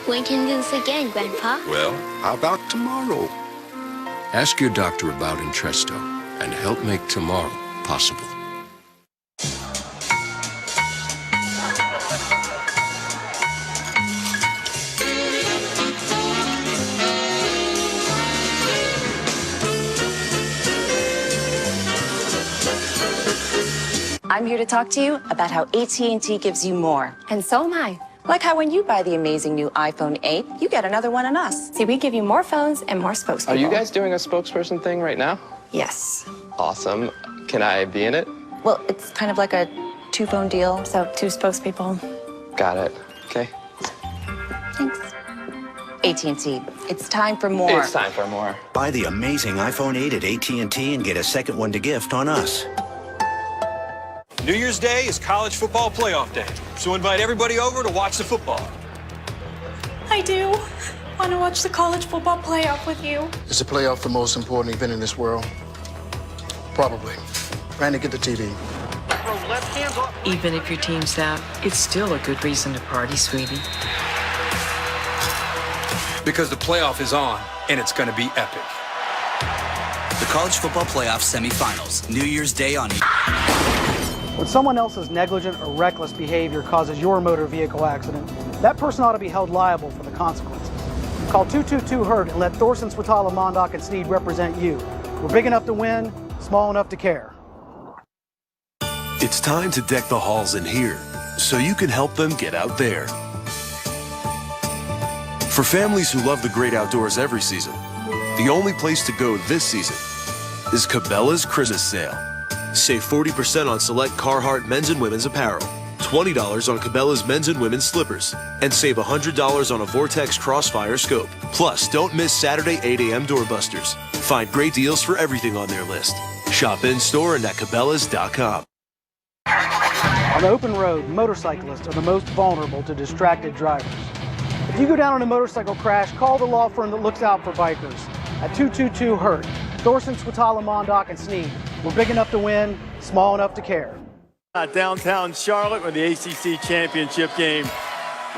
[SPEAKER 22] When can we do this again, Grandpa?
[SPEAKER 18] Well, how about tomorrow?
[SPEAKER 21] Ask your doctor about Entresto and help make tomorrow possible.
[SPEAKER 1] I'm here to talk to you about how AT&T gives you more. And so am I. Like how when you buy the amazing new iPhone 8, you get another one on us. See, we give you more phones and more spokespeople.
[SPEAKER 16] Are you guys doing a spokesperson thing right now?
[SPEAKER 1] Yes.
[SPEAKER 16] Awesome. Can I be in it?
[SPEAKER 1] Well, it's kind of like a two-phone deal, so 2 spokespeople.
[SPEAKER 16] Got it. Okay.
[SPEAKER 1] Thanks. AT&T, it's time for more.
[SPEAKER 16] It's time for more.
[SPEAKER 18] Buy the amazing iPhone 8 at AT&T and get a second one to gift on us.
[SPEAKER 6] New Year's Day is college football playoff day, so invite everybody over to watch the football.
[SPEAKER 19] I do. Want to watch the college football playoff with you.
[SPEAKER 12] Is the playoff the most important event in this world? Probably. Randy, get the TV.
[SPEAKER 23] Even if your team's out, it's still a good reason to party, sweetie.
[SPEAKER 6] Because the playoff is on, and it's going to be epic.
[SPEAKER 24] The college football playoff semifinals, New Year's Day on
[SPEAKER 25] When someone else's negligent or reckless behavior causes your motor vehicle accident, that person ought to be held liable for the consequences. Call 222-HURT and let Thorson, Swatala, Mondock, and Sneed represent you. We're big enough to win, small enough to care.
[SPEAKER 26] It's time to deck the halls in here, so you can help them get out there. For families who love the great outdoors every season, the only place to go this season is Cabela's Christmas Sale. Save 40% on select Carhartt men's and women's apparel, $20 on Cabela's men's and women's slippers, and save $100 on a Vortex Crossfire scope. Plus, don't miss Saturday 8 a.m. doorbusters. Find great deals for everything on their list. Shop in-store and at Cabela's.com.
[SPEAKER 25] On the open road, motorcyclists are the most vulnerable to distracted drivers. If you go down in a motorcycle crash, call the law firm that looks out for bikers at 222-HURT. Thorson, Swatala, Mondock, and Sneed. We're big enough to win, small enough to care.
[SPEAKER 2] Downtown Charlotte, where the ACC championship game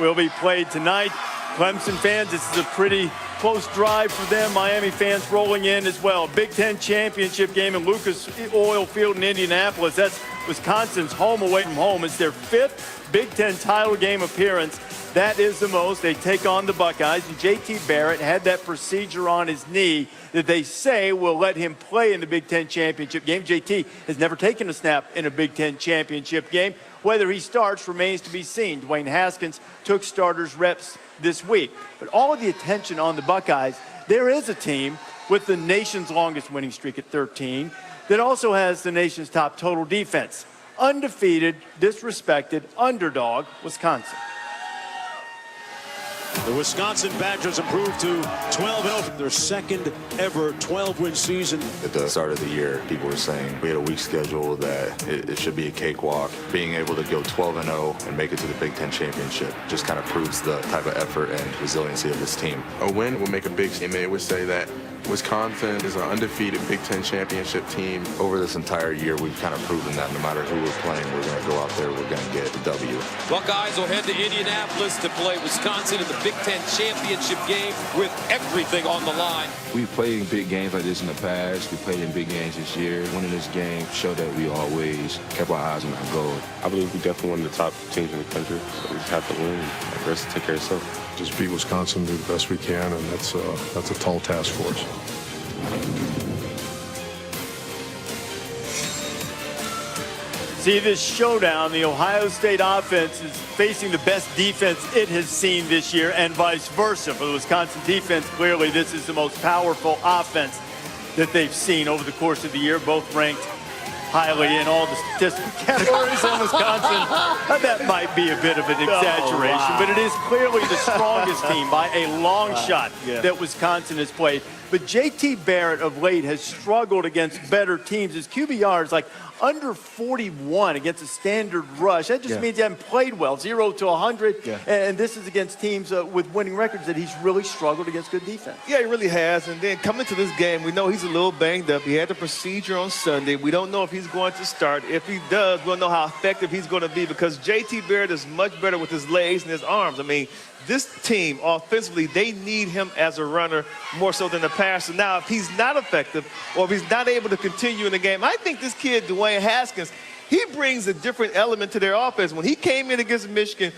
[SPEAKER 2] will be played tonight. Clemson fans, this is a pretty close drive for them. Miami fans rolling in as well. Big Ten championship game in Lucas Oil Field in Indianapolis. That's Wisconsin's home away from home. It's their 5th Big Ten title game appearance. That is the most. They take on the Buckeyes. And J.T. Barrett had that procedure on his knee that they say will let him play in the Big Ten championship game. J.T. has never taken a snap in a Big Ten championship game. Whether he starts remains to be seen. Dwayne Haskins took starters reps this week. But all of the attention on the Buckeyes, there is a team with the nation's longest winning streak at 13 that also has the nation's top total defense. Undefeated, disrespected, underdog, Wisconsin.
[SPEAKER 27] The Wisconsin Badgers improved to 12-0, their second ever 12-win season.
[SPEAKER 28] At the start of the year, people were saying we had a weak schedule, that it should be a cakewalk. Being able to go 12-0 and make it to the Big Ten championship just kind of proves the type of effort and resiliency of this team.
[SPEAKER 29] A win will make a big statement. It would say that Wisconsin is an undefeated Big Ten championship team.
[SPEAKER 28] Over this entire year, we've kind of proven that no matter who we're playing, we're going to go out there, we're going to get the W.
[SPEAKER 27] Buckeyes will head to Indianapolis to play Wisconsin in the Big Ten championship game with everything on the line.
[SPEAKER 30] We've played in big games like this in the past. We played in big games this year. Winning this game showed that we always kept our eyes on our goal.
[SPEAKER 31] I believe we definitely one of the top teams in the country, so we just have to win. The rest take care of itself.
[SPEAKER 32] Just beat Wisconsin, do the best we can, and that's a tall task for us.
[SPEAKER 2] See this showdown, the Ohio State offense is facing the best defense it has seen this year and vice versa. For the Wisconsin defense, clearly this is the most powerful offense that they've seen over the course of the year, both ranked highly in all the statistical categories in Wisconsin. That might be a bit of an exaggeration, but it is clearly the strongest team by a long shot that Wisconsin has played. But J.T. Barrett of late has struggled against better teams. His QBR is like under 41 against a standard rush. That just means he hasn't played well, 0 to 100. And this is against teams with winning records that he's really struggled against good defense.
[SPEAKER 4] Yeah, he really has. And then coming to this game, we know he's a little banged up. He had the procedure on Sunday. We don't know if he's going to start. If he does, we'll know how effective he's going to be because J.T. Barrett is much better with his legs and his arms. I mean, this team, offensively, they need him as a runner more so than the passer. Now, if he's not effective or if he's not able to continue in the game, I think this kid, Dwayne Haskins, he brings a different element to their offense. When he came in against Michigan,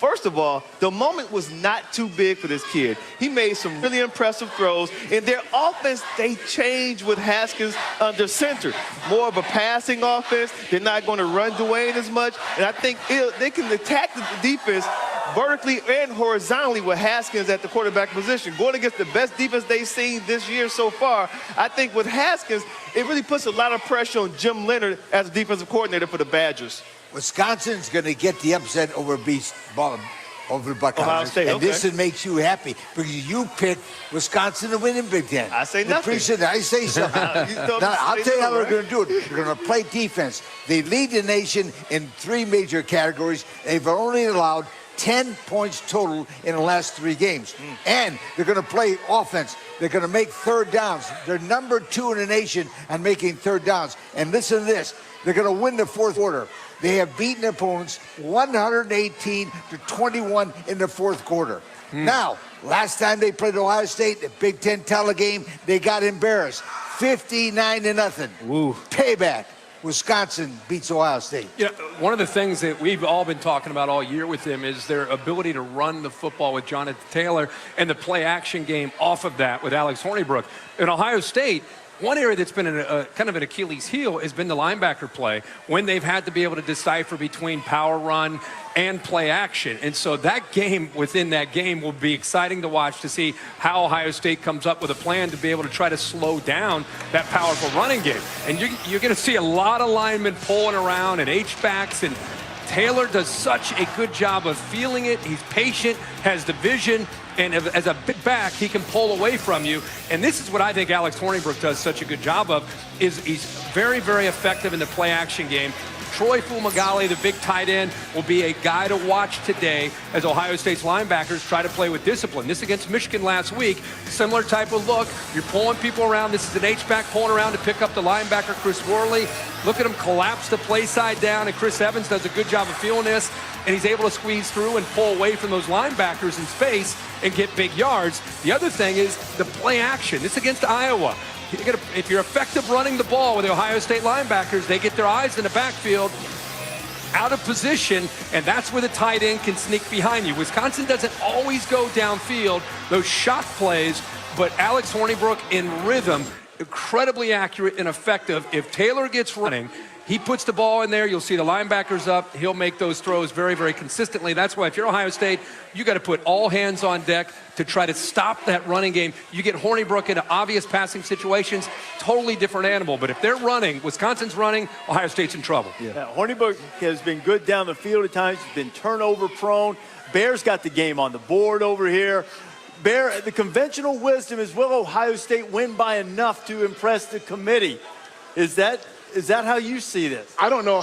[SPEAKER 4] First of all, the moment was not too big for this kid. He made some really impressive throws. In their offense, they changed with Haskins under center. More of a passing offense. They're not going to run Dwayne as much. And I think they can attack the defense vertically and horizontally with Haskins at the quarterback position. Going against the best defense they've seen this year so far, I think with Haskins, it really puts a lot of pressure on Jim Leonard as a defensive coordinator for the Badgers.
[SPEAKER 3] Wisconsin's going to get the upset over the Buckeyes.
[SPEAKER 4] Ohio State,
[SPEAKER 3] and
[SPEAKER 4] okay.
[SPEAKER 3] this makes you happy because you picked Wisconsin to win in Big Ten.
[SPEAKER 4] I say nothing.
[SPEAKER 3] I say something. Now, I'll tell you how we're going to do it. We're going to play defense. They lead the nation in 3 major categories. They've only allowed 10 points total in the last 3 games. And they're going to play offense. They're going to make third downs. They're number 2 in the nation on making third downs. And listen to this. They're going to win the fourth quarter. They have beaten opponents 118-21 in the fourth quarter. Now, last time they played Ohio State, the Big Ten title game, they got embarrassed. 59-0.
[SPEAKER 5] Woo.
[SPEAKER 3] Payback. Wisconsin beats Ohio State.
[SPEAKER 5] You know, one of the things that we've all been talking about all year with them is their ability to run the football with Jonathan Taylor and the play-action game off of that with Alex Hornibrook. In Ohio State, one area that's been kind of an Achilles heel has been the linebacker play when they've had to be able to decipher between power run and play action. And so that game within that game will be exciting to watch to see how Ohio State comes up with a plan to be able to try to slow down that powerful running game. And you're going to see a lot of linemen pulling around and H-backs, and Taylor does such a good job of feeling it. He's patient, has the vision, and as a big back, he can pull away from you. And this is what I think Alex Hornibrook does such a good job of, is he's very, very effective in the play-action game. Troy Fumagalli, the big tight end, will be a guy to watch today as Ohio State's linebackers try to play with discipline. This against Michigan last week, similar type of look. You're pulling people around. This is an H-back pulling around to pick up the linebacker, Chris Worley. Look at him collapse the play side down, and Chris Evans does a good job of feeling this, and he's able to squeeze through and pull away from those linebackers in space and get big yards. The other thing is the play action. This against Iowa. If you're effective running the ball with the Ohio State linebackers, they get their eyes in the backfield, out of position, and that's where the tight end can sneak behind you. Wisconsin doesn't always go downfield, those shot plays, but Alex Hornibrook in rhythm, incredibly accurate and effective. If Taylor gets running, he puts the ball in there, you'll see the linebackers up, he'll make those throws very, very consistently. That's why if you're Ohio State, you got to put all hands on deck to try to stop that running game. You get Hornibrook into obvious passing situations, totally different animal. But if they're running, Wisconsin's running, Ohio State's in trouble.
[SPEAKER 2] Yeah. Hornibrook has been good down the field at times. He's been turnover prone. Bears got the game on the board over here. The conventional wisdom is, will Ohio State win by enough to impress the committee? Is that how you see this?
[SPEAKER 7] I don't know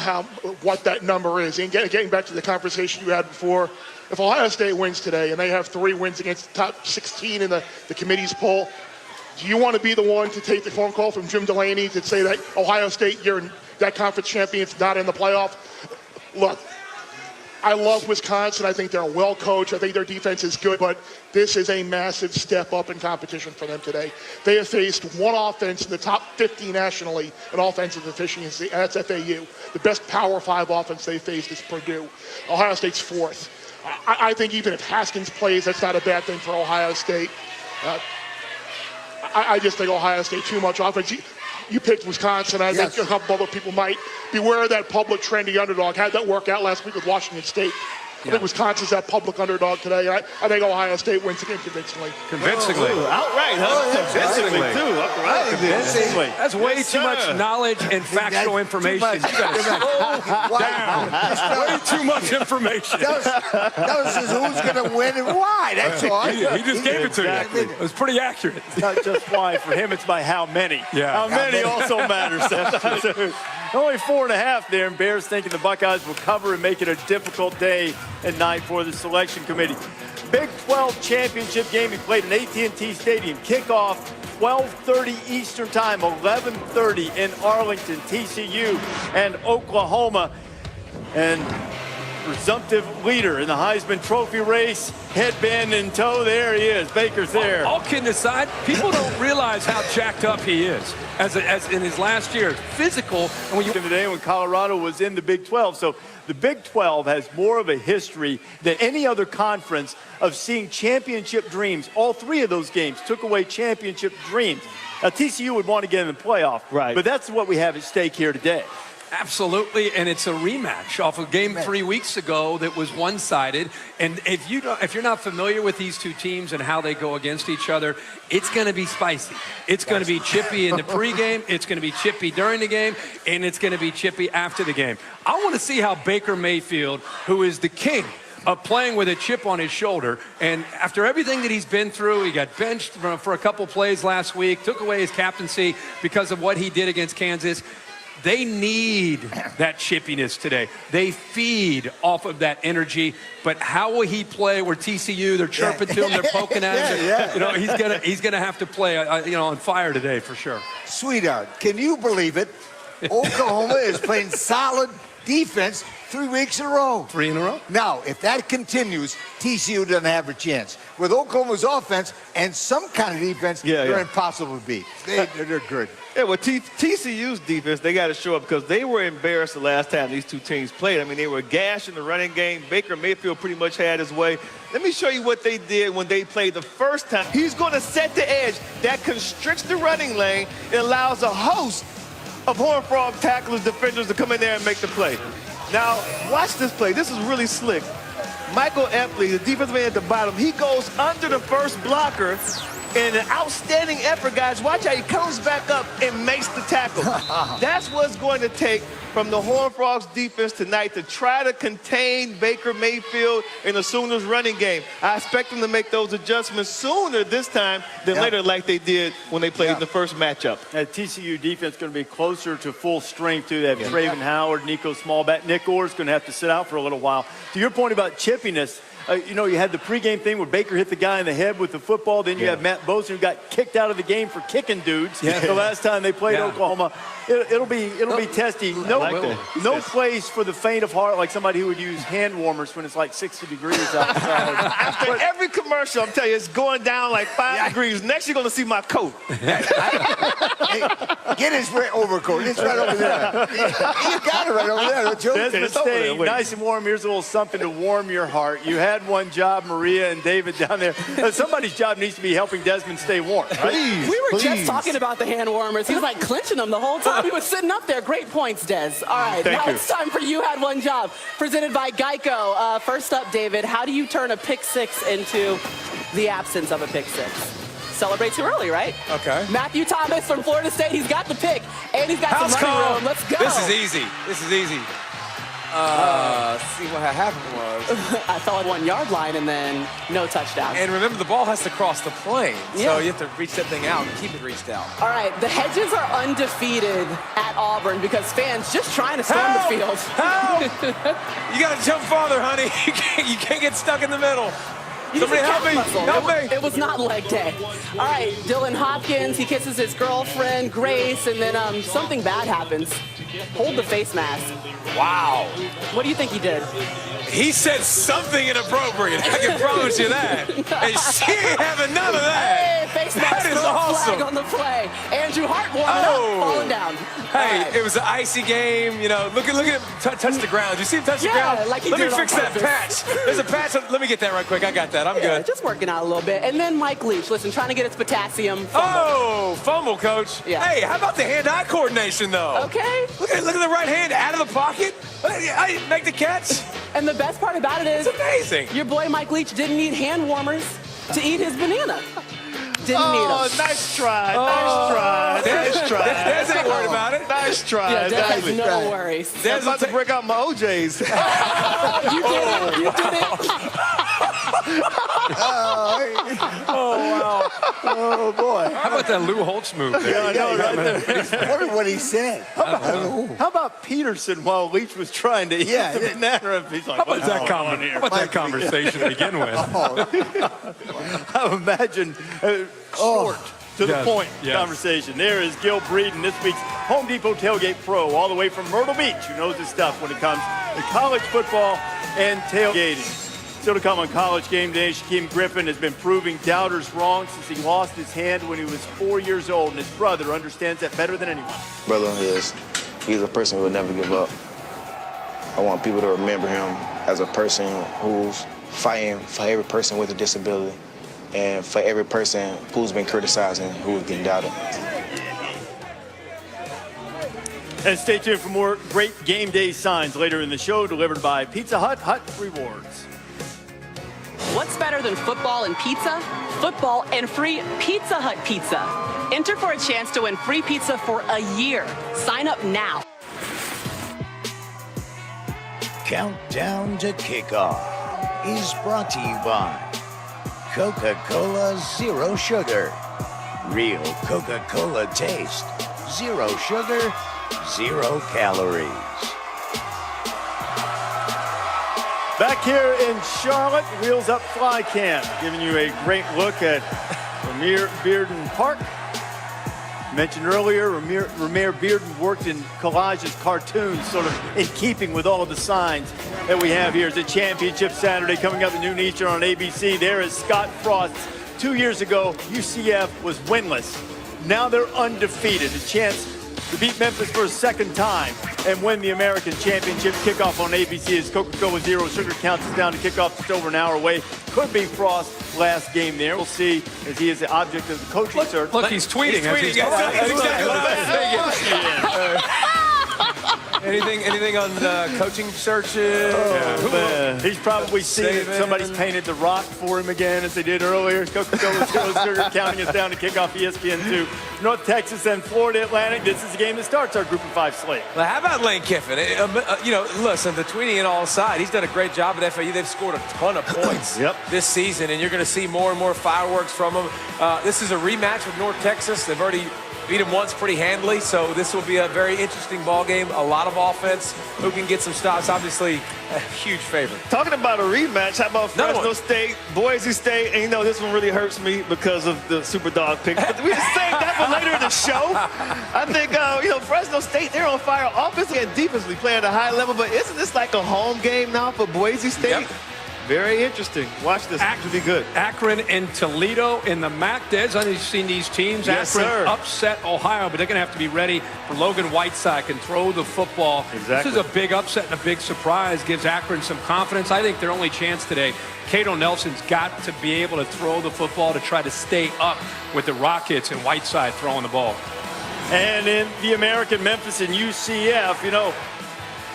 [SPEAKER 7] what that number is. And getting back to the conversation you had before, if Ohio State wins today and they have 3 wins against the top 16 in the committee's poll, do you want to be the one to take the phone call from Jim Delaney to say that Ohio State, that conference champion's not in the playoff? Look, I love Wisconsin. I think they're well coached. I think their defense is good, but this is a massive step up in competition for them today. They have faced one offense in the top 50 nationally in offensive efficiency, and that's FAU. The best Power 5 offense they faced is Purdue. Ohio State's 4th. I think even if Haskins plays, that's not a bad thing for Ohio State. I just think Ohio State too much offense. You picked Wisconsin. I think a couple other people might beware of that public trendy underdog. Had that work out last week with Washington State. I think Wisconsin's that public underdog today. I think Ohio State wins again convincingly.
[SPEAKER 5] Convincingly.
[SPEAKER 2] Outright, huh? Convincingly, too. Outright.
[SPEAKER 5] Convincingly. That's way too much knowledge and factual information. You got to slow down. Way too much information.
[SPEAKER 3] Tell us who's going to win and why. That's all.
[SPEAKER 5] He just gave it to you. It was pretty accurate.
[SPEAKER 2] It's not just why for him, it's by how many.
[SPEAKER 5] Yeah.
[SPEAKER 2] How many also matters. Only 4.5 there, and Bears thinking the Buckeyes will cover and make it a difficult day and night for the selection committee. Big 12 championship game. He played in AT&T Stadium. Kickoff 12:30 Eastern Time, 11:30 in Arlington, TCU and Oklahoma. And presumptive leader in the Heisman Trophy race. Headband in tow, there he is. Baker's there.
[SPEAKER 5] All kidding aside, people don't realize how jacked up he is as in his last year. Physical. And when you
[SPEAKER 2] today when Colorado was in the Big 12. So the Big 12 has more of a history than any other conference of seeing championship dreams. All three of those games took away championship dreams. Now, TCU would want to get in the playoff, right? But that's what we have at stake here today.
[SPEAKER 5] Absolutely, and it's a rematch off of game 3 weeks ago that was one-sided. And if you're not familiar with these two teams and how they go against each other, it's going to be spicy. It's going to be chippy in the pregame, it's going to be chippy during the game, and it's going to be chippy after the game. I want to see how Baker Mayfield, who is the king of playing with a chip on his shoulder, and after everything that he's been through, he got benched for a couple plays last week, took away his captaincy because of what he did against Kansas. They need that chippiness today. They feed off of that energy. But how will he play where TCU, they're chirping to him, they're poking at him. You know, he's gonna have to play, on fire today for sure.
[SPEAKER 3] Sweetheart, can you believe it? Oklahoma is playing solid defense 3 weeks in a row.
[SPEAKER 5] 3 in a row?
[SPEAKER 3] Now, if that continues, TCU doesn't have a chance. With Oklahoma's offense and some kind of defense, they're impossible to beat. They're good.
[SPEAKER 4] Yeah, well, TCU's defense, they got to show up because they were embarrassed the last time these two teams played. I mean, they were gashed in the running game. Baker Mayfield pretty much had his way. Let me show you what they did when they played the first time. He's going to set the edge. That constricts the running lane. It allows a host of Horned Frog tacklers, defenders to come in there and make the play. Now, watch this play. This is really slick. Michael Epley, the defensive man at the bottom, he goes under the first blocker. And an outstanding effort, guys. Watch how he comes back up and makes the tackle. That's what's going to take from the Horned Frogs defense tonight to try to contain Baker Mayfield in the Sooners running game. I expect them to make those adjustments sooner this time than later like they did when they played in the first matchup.
[SPEAKER 2] That TCU defense is going to be closer to full strength too. They have Traven Howard, Nico Smallback. Nick Orr's going to have to sit out for a little while. To your point about chippiness, you had the pregame thing where Baker hit the guy in the head with the football. Then you have Matt Bosa who got kicked out of the game for kicking dudes the last time they played Oklahoma. It'll be testy. No place for the faint of heart, like somebody who would use hand warmers when it's like 60 degrees outside.
[SPEAKER 4] After every commercial, I'm telling you, it's going down like 5 degrees. Next, you're going to see my coat.
[SPEAKER 3] Hey, get his overcoat. It's right over there. You got it right over there.
[SPEAKER 2] Desmond staying nice and warm. Here's a little something to warm your heart. You had one job, Maria and David down there. Somebody's job needs to be helping Desmond stay warm, right?
[SPEAKER 1] We were just talking about the hand warmers. He was like clinching them the whole time. He was sitting up there. Great points, Des. All right, now it's time for You Had One Job, presented by Geico. First up, David, how do you turn a pick six into the absence of a pick six? Celebrate too early, right?
[SPEAKER 8] Okay.
[SPEAKER 1] Matthew Thomas from Florida State. He's got the pick, and he's got some running room. Let's go.
[SPEAKER 8] This is easy. This is easy. See what happened was
[SPEAKER 1] I fell at 1 yard line and then no touchdown.
[SPEAKER 8] And remember, the ball has to cross the plane, so you have to reach that thing out and keep it reached out.
[SPEAKER 1] All right, the Hedges are undefeated at Auburn because fans just trying to storm the field.
[SPEAKER 8] Help! You got to jump farther, honey. You can't get stuck in the middle. Somebody help me! Help me!
[SPEAKER 1] It was not leg day. All right, Dylan Hopkins, he kisses his girlfriend, Grace, and then something bad happens. Hold the face mask.
[SPEAKER 8] Wow.
[SPEAKER 1] What do you think he did?
[SPEAKER 8] He said something inappropriate. I can promise you that. And she ain't having none of that.
[SPEAKER 1] Hey, face mask.
[SPEAKER 8] That is awesome.
[SPEAKER 1] Flag on the play. Andrew Hart warming up, falling down.
[SPEAKER 8] Hey, it was an icy game. You know, look at him touch the ground. You see him touch the ground?
[SPEAKER 1] Like he
[SPEAKER 8] Let me
[SPEAKER 1] did
[SPEAKER 8] fix that patch. There's a patch. Let me get that right quick. I got that. I'm good.
[SPEAKER 1] Just working out a little bit. And then Mike Leach, listen, trying to get his potassium.
[SPEAKER 8] Fumble, coach.
[SPEAKER 1] Yeah.
[SPEAKER 8] Hey, how about the hand-eye coordination, though?
[SPEAKER 1] Okay.
[SPEAKER 8] Look at the right hand out of the pocket. I make the catch.
[SPEAKER 1] And the best part about it is,
[SPEAKER 8] it's amazing.
[SPEAKER 1] Your boy Mike Leach didn't need hand warmers to eat his banana. Didn't need them.
[SPEAKER 2] Nice try. Nice try. Nice try.
[SPEAKER 8] Des ain't worried about it.
[SPEAKER 2] Nice try.
[SPEAKER 1] Yeah, Des has no worries.
[SPEAKER 4] I'm about to break out my OJs.
[SPEAKER 1] You did it. You did it.
[SPEAKER 2] Wow. Oh, boy.
[SPEAKER 5] How about that Lou Holtz move there?
[SPEAKER 2] Yeah, I know, right?
[SPEAKER 3] I wonder what he said.
[SPEAKER 2] How about Peterson while Leach was trying to eat the banana? He's like,
[SPEAKER 5] How about that conversation to begin with?
[SPEAKER 2] I imagine short. to the point conversation. There is Gil Breeden, this week's Home Depot Tailgate Pro, all the way from Myrtle Beach, who knows his stuff when it comes to college football and tailgating. Still to come on College Game Day, Shaquem Griffin has been proving doubters wrong since he lost his hand when he was 4 years old, and his brother understands that better than anyone.
[SPEAKER 12] Brother of his, he's a person who will never give up. I want people to remember him as a person who's fighting for every person with a disability and for every person who's been criticized and who's getting doubted.
[SPEAKER 2] And stay tuned for more great Game Day signs later in the show, delivered by Pizza Hut Hut Rewards.
[SPEAKER 1] What's better than football and pizza? Football and free Pizza Hut pizza. Enter for a chance to win free pizza for a year. Sign up now.
[SPEAKER 9] Countdown to Kickoff is brought to you by Coca-Cola Zero Sugar. Real Coca-Cola taste. Zero sugar, 0 calories.
[SPEAKER 2] Back here in Charlotte, Wheels Up Fly Cam, giving you a great look at Ramir Bearden Park. Mentioned earlier, Ramir Bearden worked in collages, cartoons, sort of in keeping with all of the signs that we have here. It's a championship Saturday coming up at noon Eastern on ABC. There is Scott Frost. 2 years ago, UCF was winless. Now they're undefeated. A chance to beat Memphis for a second time and win the American Championship. Kickoff on ABC as Coca-Cola Zero Sugar counts us down to kickoff just over an hour away. Could be Frost's last game there. We'll see, as he is the object of the coaching search.
[SPEAKER 5] Look, he's tweeting.
[SPEAKER 8] Anything on coaching searches?
[SPEAKER 2] He's probably seen that somebody's painted the rock for him again, as they did earlier. Coca-Cola Zero Sugar counting us down to kick off ESPN2. North Texas and Florida Atlantic. This is the game that starts our Group of 5 slate.
[SPEAKER 8] Well, how about Lane Kiffin? Listen, the tweeting and all aside, he's done a great job at FAU. They've scored a ton of points this season, and you're going to see more and more fireworks from them. This is a rematch with North Texas. They've already beat him once pretty handily, so this will be a very interesting ball game. A lot of offense. Who can get some stops? Obviously, a huge favorite.
[SPEAKER 4] Talking about a rematch, how about Fresno State, Boise State? And this one really hurts me because of the Super Dog pick. But we just saved that for later in the show. I think, Fresno State, they're on fire offensively and defensively playing at a high level, but isn't this like a home game now for Boise State?
[SPEAKER 5] Yep.
[SPEAKER 4] Very interesting. Watch this. It should be good.
[SPEAKER 5] Akron and Toledo in the MAC. Des, I know you've seen these teams.
[SPEAKER 4] Yes,
[SPEAKER 5] Akron upset Ohio, but they're going to have to be ready for Logan Whiteside can throw the football.
[SPEAKER 2] Exactly.
[SPEAKER 5] This is a big upset and a big surprise. Gives Akron some confidence. I think their only chance today, Cato Nelson's got to be able to throw the football to try to stay up with the Rockets and Whiteside throwing the ball.
[SPEAKER 2] And in the American, Memphis and UCF,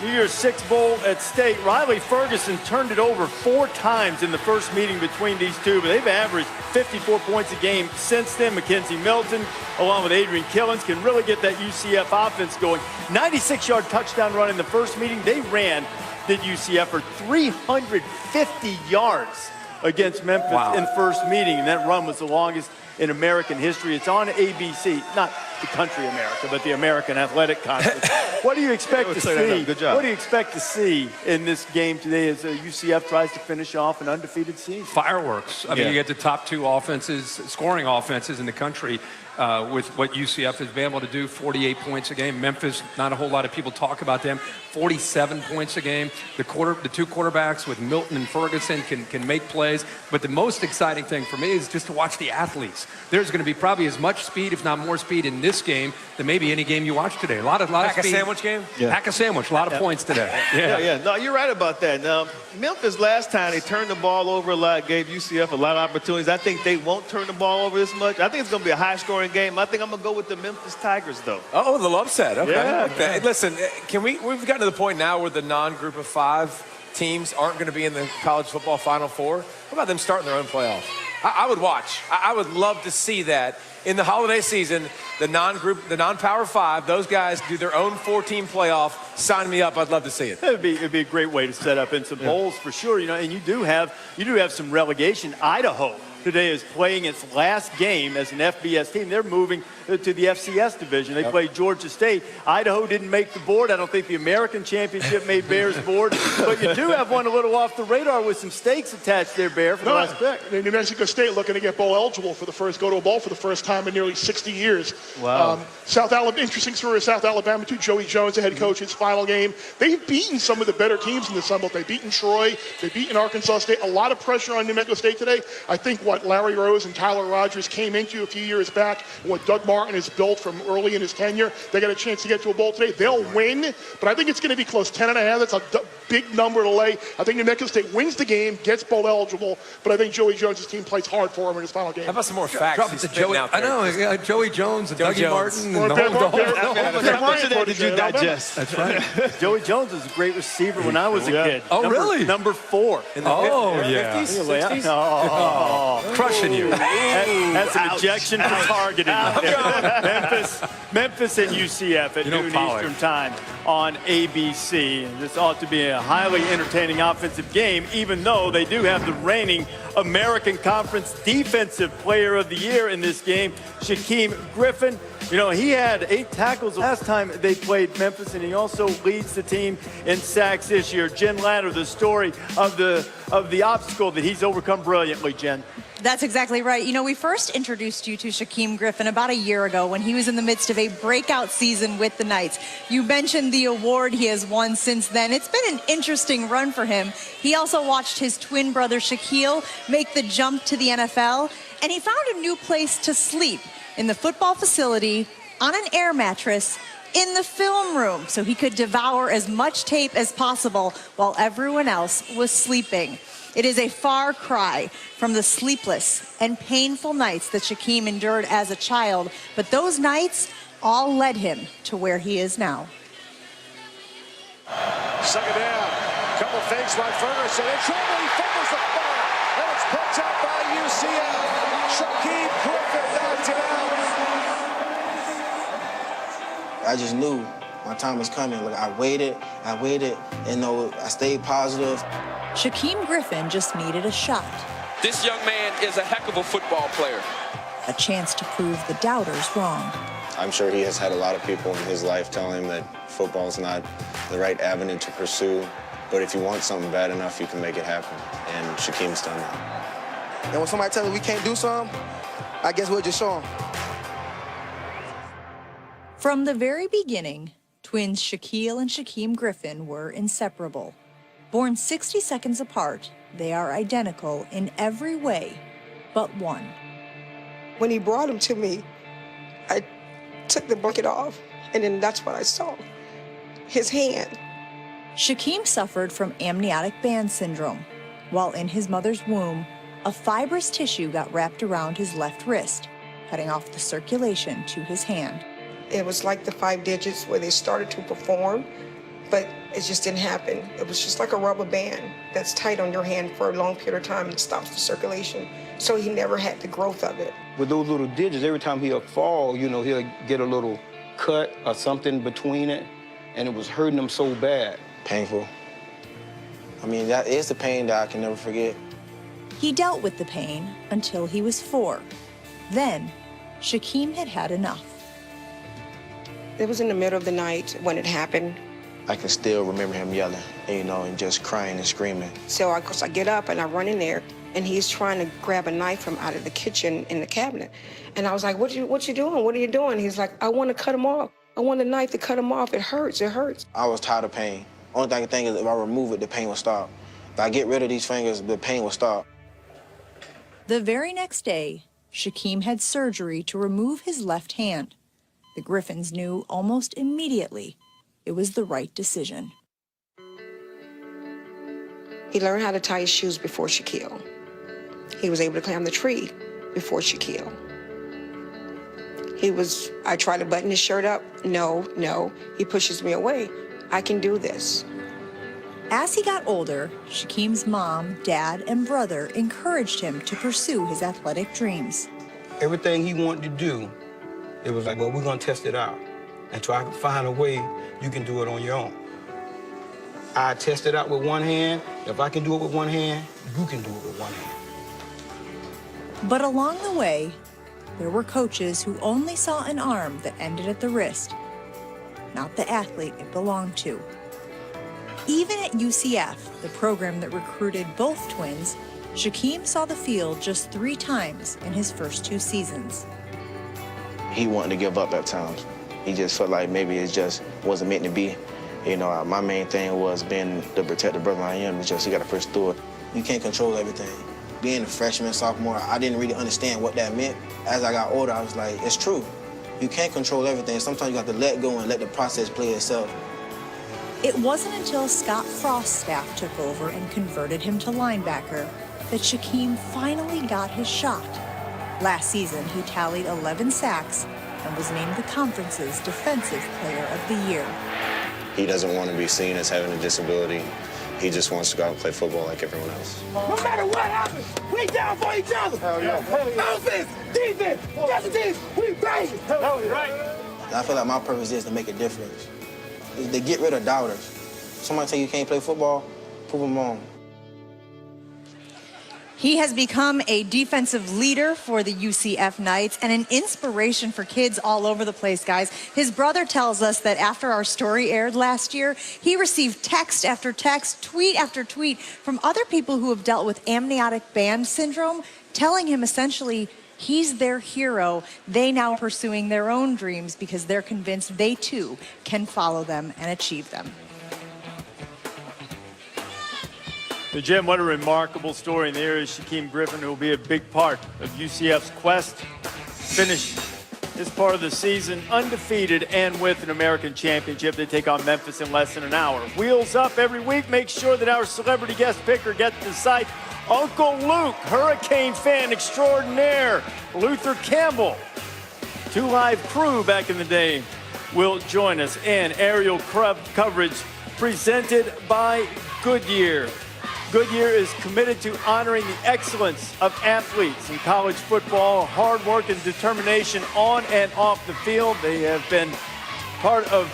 [SPEAKER 2] New Year's Six Bowl at stake. Riley Ferguson turned it over 4 times in the first meeting between these two, but they've averaged 54 points a game since then. Mackenzie Milton, along with Adrian Killens, can really get that UCF offense going. 96-yard touchdown run in the first meeting. They did UCF for 350 yards against Memphis in the first meeting, and that run was the longest in American history. It's on ABC, not the country America, but the American Athletic Conference. What do you expect to see?
[SPEAKER 4] Good job.
[SPEAKER 2] What do you expect to see in this game today as UCF tries to finish off an undefeated season?
[SPEAKER 5] Fireworks. I mean, you get the top 2 offenses, scoring offenses in the country. With what UCF has been able to do, 48 points a game. Memphis, not a whole lot of people talk about them, 47 points a game. The 2 quarterbacks with Milton and Ferguson can make plays. But the most exciting thing for me is just to watch the athletes. There's going to be probably as much speed, if not more speed, in this game than maybe any game you watch today. A lot of speed.
[SPEAKER 8] Hack-a-sandwich game?
[SPEAKER 5] Hack-a-sandwich, a lot of points today.
[SPEAKER 4] Yeah. No, you're right about that. Now, Memphis last time, they turned the ball over a lot, gave UCF a lot of opportunities. I think they won't turn the ball over this much. I think it's going to be a high-scoring game. I think I'm going to go with the Memphis Tigers, though.
[SPEAKER 8] Oh, the upset. Okay.
[SPEAKER 4] Yeah.
[SPEAKER 8] Okay. Listen, we've gotten to the point now where the non-group of 5 teams aren't going to be in the college football Final Four. How about them starting their own playoff? I would watch. I would love to see that. In the holiday season, the non-Power 5, those guys do their own 4-team playoff. Sign me up. I'd love to see it.
[SPEAKER 2] It'd be a great way to set up in some bowls for sure. And you do have some relegation. Idaho today is playing its last game as an FBS team. They're moving to the FCS division. They played Georgia State. Idaho didn't make the board. I don't think the American Championship made Bear's board. But you do have one a little off the radar with some stakes attached there, Bear, for the last pick.
[SPEAKER 7] New Mexico State looking to get bowl eligible go to a bowl for the first time in nearly 60 years.
[SPEAKER 2] Wow.
[SPEAKER 7] South Alabama, interesting story of South Alabama too. Joey Jones, the head coach, his final game. They've beaten some of the better teams in the Sun Belt. They've beaten Troy. They've beaten Arkansas State. A lot of pressure on New Mexico State today. I think what Larry Rose and Tyler Rogers came into a few years back, what Doug Martin has built from early in his tenure, they got a chance to get to a bowl today. They'll win, but I think it's going to be close. 10.5. That's a big number to lay. I think New Mexico State wins the game, gets bowl eligible, but I think Joey Jones' team plays hard for him in his final game.
[SPEAKER 8] How about some more facts?
[SPEAKER 5] Drop it to Joey. I know, Joey Jones and Dougie Martin.
[SPEAKER 7] How
[SPEAKER 2] much of that did you digest?
[SPEAKER 5] That's right.
[SPEAKER 2] Joey Jones was a great receiver when I was a kid.
[SPEAKER 5] Oh, really?
[SPEAKER 2] Number 4. In the
[SPEAKER 8] 50s, 60s?
[SPEAKER 2] Oh,
[SPEAKER 5] crushing you.
[SPEAKER 2] That's an ejection for targeting. Memphis and UCF at noon Eastern time on ABC. And this ought to be a highly entertaining offensive game, even though they do have the reigning American Conference Defensive Player of the Year in this game, Shaquem Griffin. You know, he had 8 tackles last time they played Memphis, and he also leads the team in sacks this year. Jen Latter, the story of the obstacle that he's overcome brilliantly, Jen.
[SPEAKER 10] That's exactly right. You know, we first introduced you to Shaquem Griffin about a year ago when he was in the midst of a breakout season with the Knights. You mentioned the award he has won since then. It's been an interesting run for him. He also watched his twin brother Shaquille make the jump to the NFL, and he found a new place to sleep in the football facility, on an air mattress, in the film room, so he could devour as much tape as possible while everyone else was sleeping. It is a far cry from the sleepless and painful nights that Shaquem endured as a child, but those nights all led him to where he is now.
[SPEAKER 11] Second down, couple fakes by Ferguson, in trouble, he fumbles the ball, and it's picked up by UCF. Shaquem Griffin knocked it out.
[SPEAKER 12] I just knew my time was coming. Like I waited, and I stayed positive.
[SPEAKER 10] Shaquem Griffin just needed a shot.
[SPEAKER 27] This young man is a heck of a football player.
[SPEAKER 10] A chance to prove the doubters wrong.
[SPEAKER 12] I'm sure he has had a lot of people in his life telling him that football is not the right avenue to pursue. But if you want something bad enough, you can make it happen. And Shaquem's done that.
[SPEAKER 13] And when somebody tells me we can't do something, I guess we'll just show them.
[SPEAKER 10] From the very beginning, twins Shaquille and Shaquem Griffin were inseparable. Born 60 seconds apart, they are identical in every way but one.
[SPEAKER 14] When he brought him to me, I took the bucket off, and then that's what I saw, his hand.
[SPEAKER 10] Shaquem suffered from amniotic band syndrome. While in his mother's womb, a fibrous tissue got wrapped around his left wrist, cutting off the circulation to his hand.
[SPEAKER 14] It was like the 5 digits where they started to perform, but it just didn't happen. It was just like a rubber band that's tight on your hand for a long period of time and stops the circulation. So he never had the growth of it.
[SPEAKER 15] With those little digits, every time he'll fall, you know, he'll get a little cut or something between it, and it was hurting him so bad.
[SPEAKER 12] Painful. I mean, that is the pain that I can never forget.
[SPEAKER 10] He dealt with the pain until he was 4. Then, Shaquem had had enough.
[SPEAKER 14] It was in the middle of the night when it happened.
[SPEAKER 12] I can still remember him yelling, and just crying and screaming.
[SPEAKER 14] So I get up and I run in there, and he's trying to grab a knife from out of the kitchen in the cabinet. And I was like, what you doing? What are you doing? He's like, I want to cut him off. I want a knife to cut him off. It hurts.
[SPEAKER 12] I was tired of pain. Only thing I can think is if I remove it, the pain will stop. If I get rid of these fingers, the pain will stop.
[SPEAKER 10] The very next day, Shaquem had surgery to remove his left hand. The Griffins knew almost immediately it was the right decision.
[SPEAKER 14] He learned how to tie his shoes before Shaquille. He was able to climb the tree before Shaquille. I try to button his shirt up. No. He pushes me away. I can do this.
[SPEAKER 10] As he got older, Shaquem's mom, dad, and brother encouraged him to pursue his athletic dreams.
[SPEAKER 15] Everything he wanted to do, it was like, well, we're going to test it out and try to find a way you can do it on your own. I test it out with one hand. If I can do it with one hand, you can do it with one hand.
[SPEAKER 10] But along the way, there were coaches who only saw an arm that ended at the wrist, not the athlete it belonged to. Even at UCF, the program that recruited both twins, Shaquem saw the field just 3 times in his first 2 seasons.
[SPEAKER 12] He wanted to give up at times. He just felt like maybe it just wasn't meant to be. You know, my main thing was being the protective brother I am. It's just you got to push through it. You can't control everything. Being a freshman, sophomore, I didn't really understand what that meant. As I got older, I was like, it's true. You can't control everything. Sometimes you have to let go and let the process play itself.
[SPEAKER 10] It wasn't until Scott Frost's staff took over and converted him to linebacker that Shaquem finally got his shot. Last season, he tallied 11 sacks and was named the conference's Defensive Player of the Year.
[SPEAKER 31] He doesn't want to be seen as having a disability. He just wants to go out and play football like everyone else.
[SPEAKER 11] No matter what happens, we down for each other. Hell yeah. Offense, defense, special teams, we banging. Hell yeah. Right.
[SPEAKER 12] I feel like my purpose is to make a difference. Is to get rid of doubters. Somebody tell you can't play football, prove them wrong.
[SPEAKER 10] He has become a defensive leader for the UCF Knights and an inspiration for kids all over the place, guys. His brother tells us that after our story aired last year, he received text after text, tweet after tweet from other people who have dealt with amniotic band syndrome, telling him essentially he's their hero. They now are pursuing their own dreams because they're convinced they too can follow them and achieve them.
[SPEAKER 2] So, Jim, what a remarkable story. And there is Shaquem Griffin, who will be a big part of UCF's quest. Finish this part of the season undefeated and with an American championship. They take on Memphis in less than an hour. Wheels Up every week. Make sure that our celebrity guest picker gets to site. Uncle Luke, Hurricane fan extraordinaire. Luther Campbell, 2 Live crew back in the day, will join us. And aerial coverage presented by Goodyear. Goodyear is committed to honoring the excellence of athletes in college football, hard work and determination on and off the field. They have been part of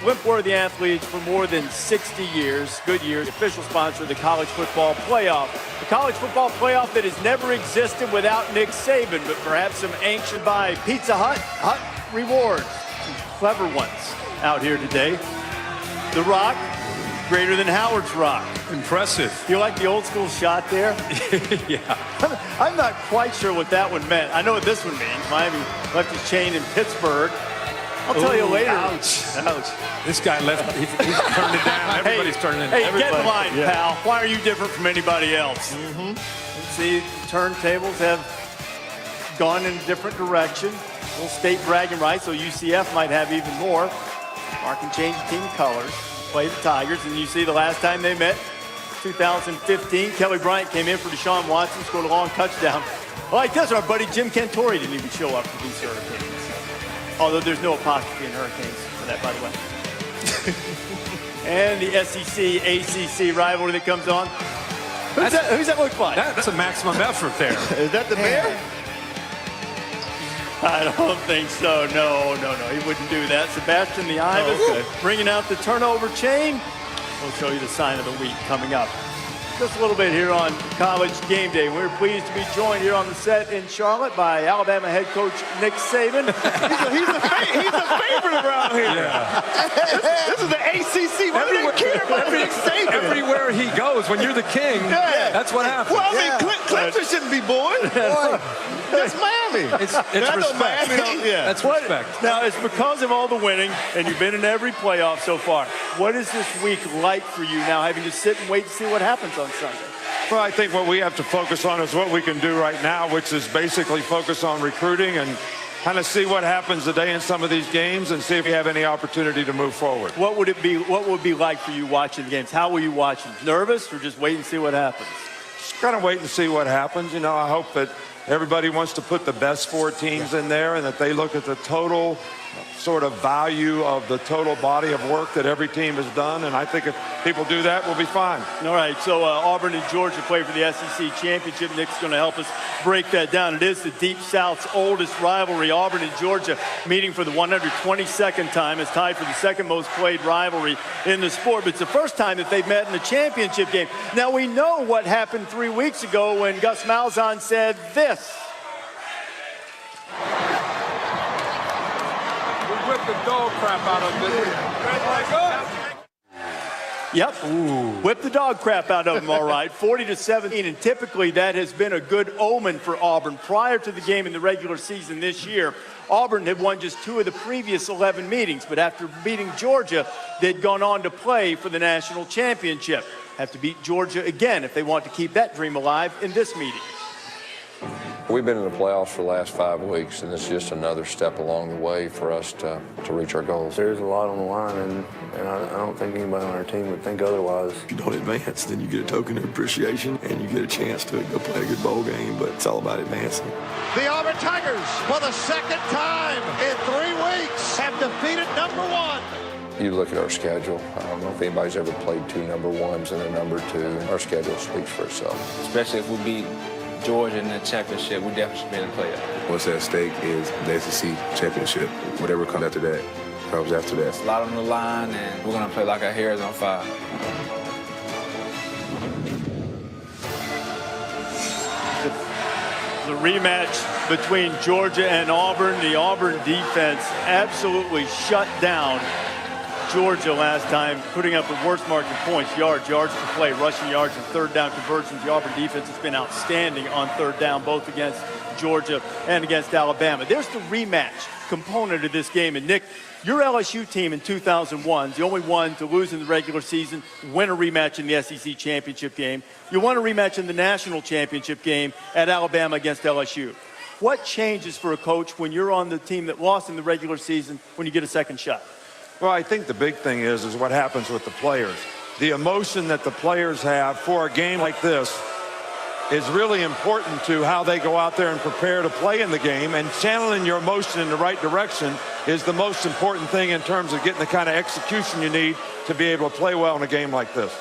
[SPEAKER 2] limp-worthy athletes for more than 60 years. Goodyear, the official sponsor of the college football playoff. The college football playoff that has never existed without Nick Saban, but perhaps some ancient by Pizza Hut. Hut rewards, some clever ones out here today. The Rock, greater than Howard's Rock.
[SPEAKER 5] Impressive.
[SPEAKER 2] You like the old school shot there?
[SPEAKER 5] Yeah.
[SPEAKER 2] I'm not quite sure what that one meant. I know what this one means. Miami left his chain in Pittsburgh. I'll tell you later.
[SPEAKER 5] Ouch. Ouch. This guy left, he's turned it down. Everybody's turning it down.
[SPEAKER 2] Hey, get in line, pal. Why are you different from anybody else? See, turntables have gone in a different direction. A little state bragging rights, so UCF might have even more. Mark and change team colors. Play the Tigers, and you see the last time they met, 2015, Kelly Bryant came in for Deshaun Watson, scored a long touchdown. Like this, our buddy Jim Cantori didn't even show up for these Hurricanes. Although there's no apostrophe in Hurricanes for that, by the way. And the SEC, ACC rivalry that comes on. Who's that look like?
[SPEAKER 5] That's a maximum effort there.
[SPEAKER 2] Is that the Bear? I don't think so. No. He wouldn't do that. Sebastian the Ibis bringing out the turnover chain. We'll show you the sign of the week coming up. Just a little bit here on College Game Day. We're pleased to be joined here on the set in Charlotte by Alabama head coach Nick Saban.
[SPEAKER 4] he's a favorite around here.
[SPEAKER 5] Yeah.
[SPEAKER 4] This is the ACC. What do they care about Nick Saban?
[SPEAKER 5] Everywhere he goes, when you're the king, that's what happens.
[SPEAKER 4] Well, I mean, Clemson shouldn't be bored. That's Miami.
[SPEAKER 5] It's respect. That's respect.
[SPEAKER 2] Now, it's because of all the winning, and you've been in every playoff so far. What is this week like for you now, having to sit and wait to see what happens on Sunday?
[SPEAKER 6] Well, I think what we have to focus on is what we can do right now, which is basically focus on recruiting and kind of see what happens today in some of these games and see if we have any opportunity to move forward.
[SPEAKER 2] What would it be like for you watching the games? How will you watch them? Nervous or just wait and see what happens?
[SPEAKER 6] Just kind of wait and see what happens. You know, I hope that everybody wants to put the best 4 teams in there and that they look at the total sort of value of the total body of work that every team has done. And I think if people do that, we'll be fine.
[SPEAKER 2] All right, so Auburn and Georgia play for the SEC championship. Nick's going to help us break that down. It is the Deep South's oldest rivalry. Auburn and Georgia meeting for the 122nd time. It's tied for the second most played rivalry in the sport. But it's the first time that they've met in the championship game. Now, we know what happened 3 weeks ago when Gus Malzahn said this Yes.
[SPEAKER 6] We whipped the dog crap out of them, didn't we?
[SPEAKER 2] Yep. Ooh. Whip the dog crap out of them, all right. 40-17, and typically that has been a good omen for Auburn. Prior to the game in the regular season this year, Auburn had won just 2 of the previous 11 meetings, but after beating Georgia, they'd gone on to play for the national championship. Have to beat Georgia again if they want to keep that dream alive in this meeting.
[SPEAKER 16] We've been in the playoffs for the last 5 weeks, and it's just another step along the way for us to reach our goals.
[SPEAKER 17] There's a lot on the line, and I don't think anybody on our team would think otherwise.
[SPEAKER 18] If you don't advance, then you get a token of appreciation, and you get a chance to go play a good bowl game, but it's all about advancing.
[SPEAKER 11] The Auburn Tigers, for the second time in 3 weeks, have defeated number 1.
[SPEAKER 16] You look at our schedule. I don't know if anybody's ever played 2 number 1s and a number 2. Our schedule speaks for itself.
[SPEAKER 17] Especially if we beat Georgia in the championship, we definitely should be in the playoff.
[SPEAKER 32] What's at stake is the SEC championship. Whatever comes after that, comes after that.
[SPEAKER 17] It's a lot on the line, and we're going to play like our hair is on fire.
[SPEAKER 2] The rematch between Georgia and Auburn. The Auburn defense absolutely shut down Georgia last time, putting up the worst marking points, yards per play, rushing yards, and third down conversions. The Auburn defense has been outstanding on third down, both against Georgia and against Alabama. There's the rematch component of this game. And Nick, your LSU team in 2001 is the only one to lose in the regular season, win a rematch in the SEC championship game. You won a rematch in the national championship game at Alabama against LSU. What changes for a coach when you're on the team that lost in the regular season when you get a second shot?
[SPEAKER 6] Well, I think the big thing is what happens with the players. The emotion that the players have for a game like this is really important to how they go out there and prepare to play in the game, and channeling your emotion in the right direction is the most important thing in terms of getting the kind of execution you need to be able to play well in a game like this.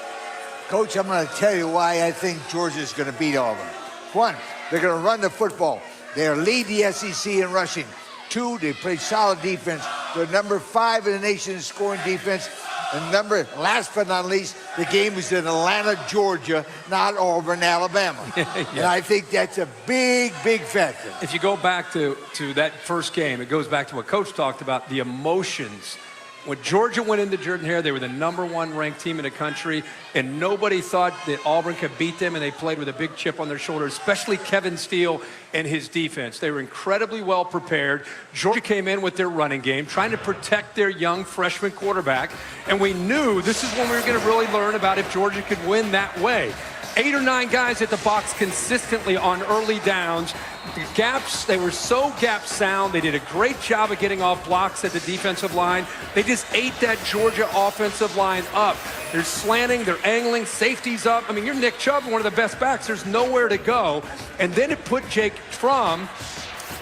[SPEAKER 3] Coach, I'm going to tell you why I think Georgia's going to beat Auburn. 1, they're going to run the football. They'll lead the SEC in rushing. 2, they play solid defense. They're number 5 in the nation in scoring defense. And last but not least, the game was in Atlanta, Georgia, not Auburn, Alabama.
[SPEAKER 5] Yeah.
[SPEAKER 3] And I think that's a big, big factor.
[SPEAKER 5] If you go back to that first game, it goes back to what Coach talked about, the emotions. When Georgia went into Jordan-Hare, they were the number 1 ranked team in the country, and nobody thought that Auburn could beat them, and they played with a big chip on their shoulder, especially Kevin Steele and his defense. They were incredibly well prepared. Georgia came in with their running game, trying to protect their young freshman quarterback, and we knew this is when we were going to really learn about if Georgia could win that way. 8 or 9 guys at the box consistently on early downs. The gaps, they were so gap sound. They did a great job of getting off blocks at the defensive line. They just ate that Georgia offensive line up. They're slanting, they're angling, safeties up. I mean, you're Nick Chubb, one of the best backs. There's nowhere to go. And then it put Jake Fromm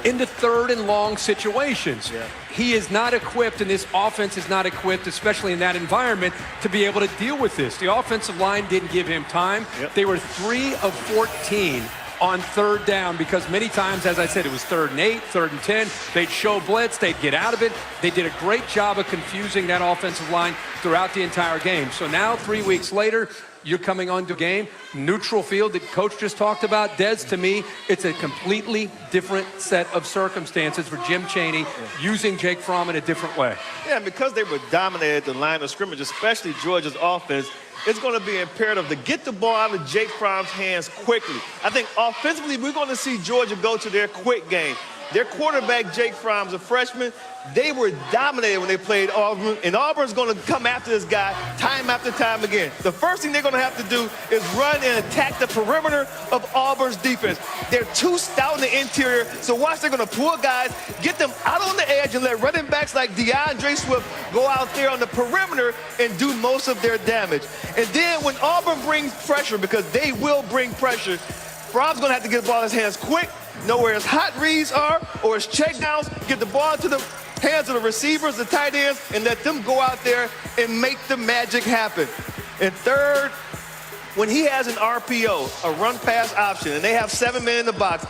[SPEAKER 5] into third and long situations. Yeah. He is not equipped, and this offense is not equipped, especially in that environment, to be able to deal with this. The offensive line didn't give him time. Yep. They were 3 of 14 on third down because many times, as I said, it was 3rd and 8, 3rd and 10. They'd show blitz, they'd get out of it. They did a great job of confusing that offensive line throughout the entire game. So now, 3 weeks later, you're coming onto a game, neutral field that Coach just talked about. Des, to me, it's a completely different set of circumstances for Jim Chaney using Jake Fromm in a different way.
[SPEAKER 4] Yeah, and because they were dominated at the line of scrimmage, especially Georgia's offense, it's going to be imperative to get the ball out of Jake Fromm's hands quickly. I think offensively, we're going to see Georgia go to their quick game. Their quarterback, Jake Fromm's a freshman. They were dominated when they played Auburn, and Auburn's going to come after this guy time after time again. The first thing they're going to have to do is run and attack the perimeter of Auburn's defense. They're too stout in the interior, so watch, they're going to pull guys, get them out on the edge, and let running backs like DeAndre Swift go out there on the perimeter and do most of their damage. And then when Auburn brings pressure, because they will bring pressure, Fromm's going to have to get the ball in his hands quick, know where his hot reads are or his checkdowns, get the ball to the hands of the receivers, the tight ends, and let them go out there and make the magic happen. And third, when he has an RPO, a run-pass option, and they have 7 men in the box,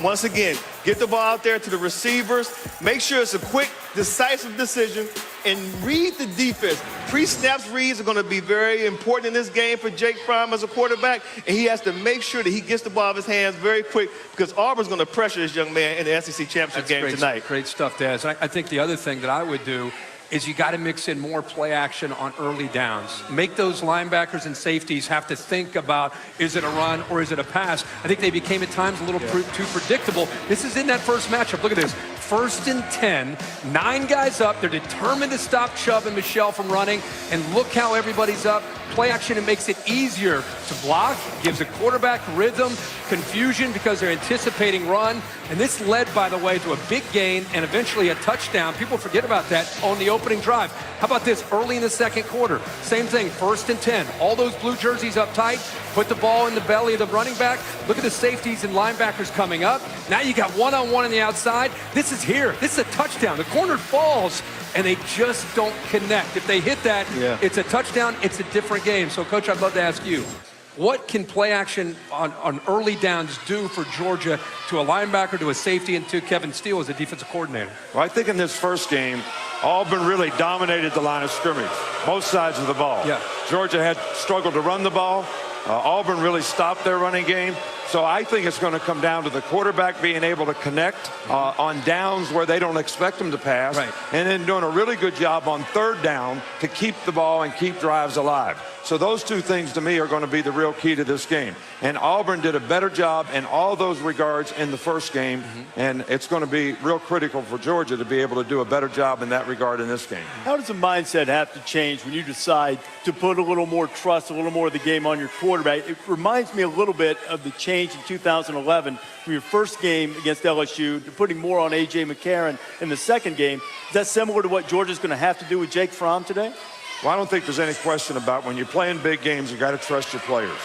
[SPEAKER 4] once again, get the ball out there to the receivers. Make sure it's a quick, decisive decision, and read the defense. Pre-snaps reads are going to be very important in this game for Jake Fromm as a quarterback, and he has to make sure that he gets the ball out of his hands very quick because Auburn's going to pressure this young man in the SEC championship game tonight.
[SPEAKER 5] Great stuff, Daz. I think the other thing that I would do is you got to mix in more play action on early downs. Make those linebackers and safeties have to think about, is it a run or is it a pass? I think they became at times a little too predictable. This is in that first matchup. Look at this. 1st and 10, 9 guys up. They're determined to stop Chubb and Michelle from running. And look how everybody's up. Play action, it makes it easier to block, gives a quarterback rhythm, confusion because they're anticipating run. And this led, by the way, to a big gain and eventually a touchdown. People forget about that on the opening drive. How about this early in the second quarter? Same thing, 1st and 10. All those blue jerseys up tight, put the ball in the belly of the running back. Look at the safeties and linebackers coming up. Now you got one-on-one on the outside. This is here. This is a touchdown. The corner falls, and they just don't connect. If they hit that, it's a touchdown. It's a different game. So, Coach, I'd love to ask you, what can play action on early downs do for Georgia to a linebacker, to a safety, and to Kevin Steele as a defensive coordinator?
[SPEAKER 6] Well, I think in this first game, Auburn really dominated the line of scrimmage, both sides of the ball.
[SPEAKER 5] Yeah.
[SPEAKER 6] Georgia had struggled to run the ball. Auburn really stopped their running game. So I think it's going to come down to the quarterback being able to connect on downs where they don't expect them to pass.
[SPEAKER 5] Right.
[SPEAKER 6] And then doing a really good job on 3rd down to keep the ball and keep drives alive. So those two things to me are going to be the real key to this game. And Auburn did a better job in all those regards in the first game. And it's going to be real critical for Georgia to be able to do a better job in that regard in this game.
[SPEAKER 2] How does the mindset have to change when you decide to put a little more trust, a little more of the game on your quarterback? It reminds me a little bit of the change in 2011 from your first game against LSU to putting more on A.J. McCarron in the second game. Is that similar to what Georgia's going to have to do with Jake Fromm today?
[SPEAKER 6] Well, I don't think there's any question about when you're playing big games, you got to trust your players.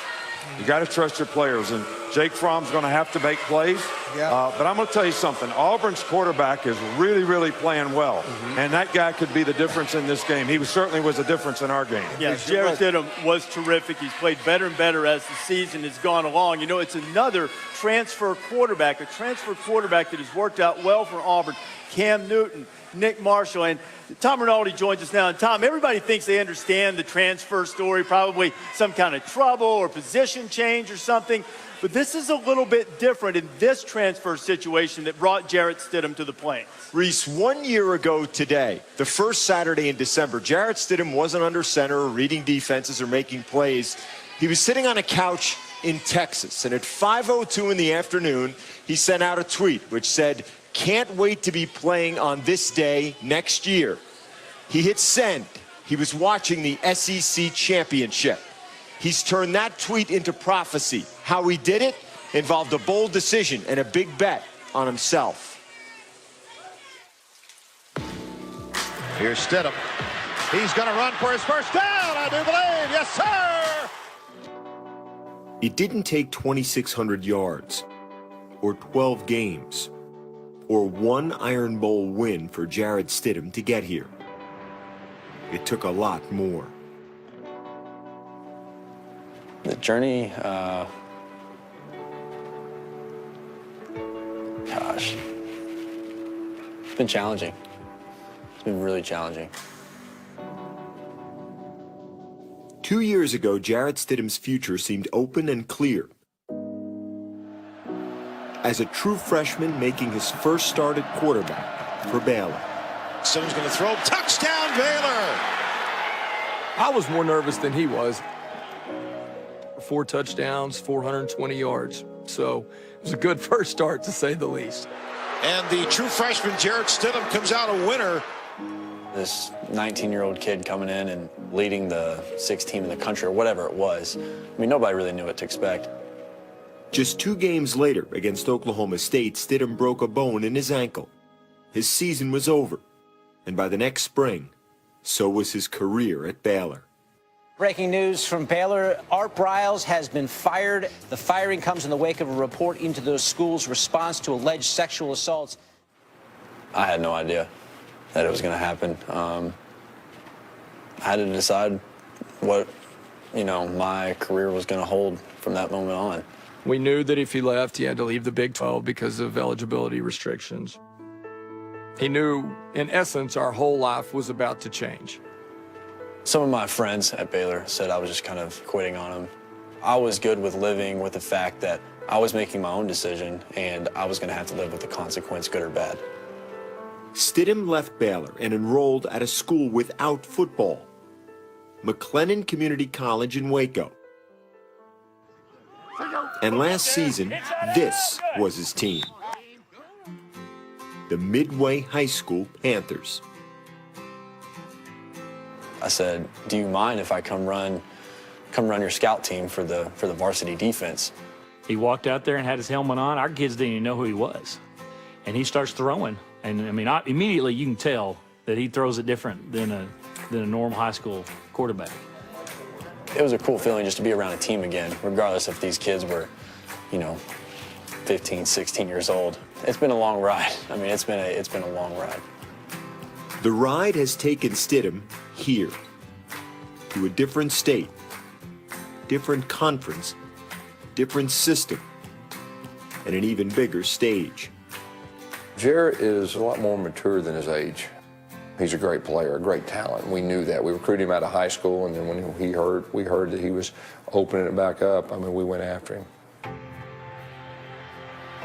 [SPEAKER 6] You got to trust your players, and Jake Fromm's going to have to make plays. But I'm going to tell you something. Auburn's quarterback is really, really playing well, and that guy could be the difference in this game. He certainly was a difference in our game.
[SPEAKER 2] Yeah, Jarrett Stidham was terrific. He's played better and better as the season has gone along. You know, it's another transfer quarterback, a transfer quarterback that has worked out well for Auburn. Cam Newton, Nick Marshall, and Tom Rinaldi joins us now. And Tom, everybody thinks they understand the transfer story, probably some kind of trouble or position change or something. But this is a little bit different in this transfer situation that brought Jarrett Stidham to the Plains.
[SPEAKER 1] Reese, 1 year ago today, the first Saturday in December, Jarrett Stidham wasn't under center or reading defenses or making plays. He was sitting on a couch in Texas. And at 5:02 in the afternoon, he sent out a tweet which said, "Can't wait to be playing on this day next year." He hit send. He was watching the SEC championship. He's turned that tweet into prophecy. How he did it involved a bold decision and a big bet on himself.
[SPEAKER 11] Here's Stidham. He's going to run for his first down, I do believe. Yes, sir!
[SPEAKER 1] It didn't take 2,600 yards or 12 games or one Iron Bowl win for Jarrett Stidham to get here. It took a lot more.
[SPEAKER 19] The journey, gosh, it's been challenging. It's been really challenging.
[SPEAKER 1] 2 years ago, Jarrett Stidham's future seemed open and clear. As a true freshman making his first start at quarterback for Baylor.
[SPEAKER 11] Stidham's going to throw. Touchdown, Baylor!
[SPEAKER 18] I was more nervous than he was. 4 touchdowns, 420 yards. So it was a good first start, to say the least.
[SPEAKER 11] And the true freshman, Jarrett Stidham, comes out a winner.
[SPEAKER 19] This 19-year-old kid coming in and leading the 6th team in the country, or whatever it was. I mean, nobody really knew what to expect.
[SPEAKER 1] Just 2 games later, against Oklahoma State, Stidham broke a bone in his ankle. His season was over. And by the next spring, so was his career at Baylor.
[SPEAKER 20] Breaking news from Baylor. Art Briles has been fired. The firing comes in the wake of a report into those schools' response to alleged sexual assaults.
[SPEAKER 19] I had no idea that it was going to happen. I had to decide what, my career was going to hold from that moment on.
[SPEAKER 18] We knew that if he left, he had to leave the Big 12 because of eligibility restrictions. He knew, in essence, our whole life was about to change.
[SPEAKER 19] Some of my friends at Baylor said I was just kind of quitting on him. I was good with living with the fact that I was making my own decision and I was going to have to live with the consequence, good or bad.
[SPEAKER 1] Stidham left Baylor and enrolled at a school without football, McLennan Community College in Waco. And last season, this was his team, the Midway High School Panthers.
[SPEAKER 19] I said, do you mind if I come run your scout team for the varsity defense?
[SPEAKER 7] He walked out there and had his helmet on. Our kids didn't even know who he was. And he starts throwing. And I mean, immediately you can tell that he throws it different than a normal high school quarterback.
[SPEAKER 19] It was a cool feeling just to be around a team again, regardless if these kids were, 15, 16 years old. It's been a long ride. I mean, it's been a long ride.
[SPEAKER 1] The ride has taken Stidham here, to a different state, different conference, different system, and an even bigger stage.
[SPEAKER 16] Jarrett is a lot more mature than his age. He's a great player, a great talent. We knew that. We recruited him out of high school, and then when we heard that he was opening it back up, I mean, we went after him.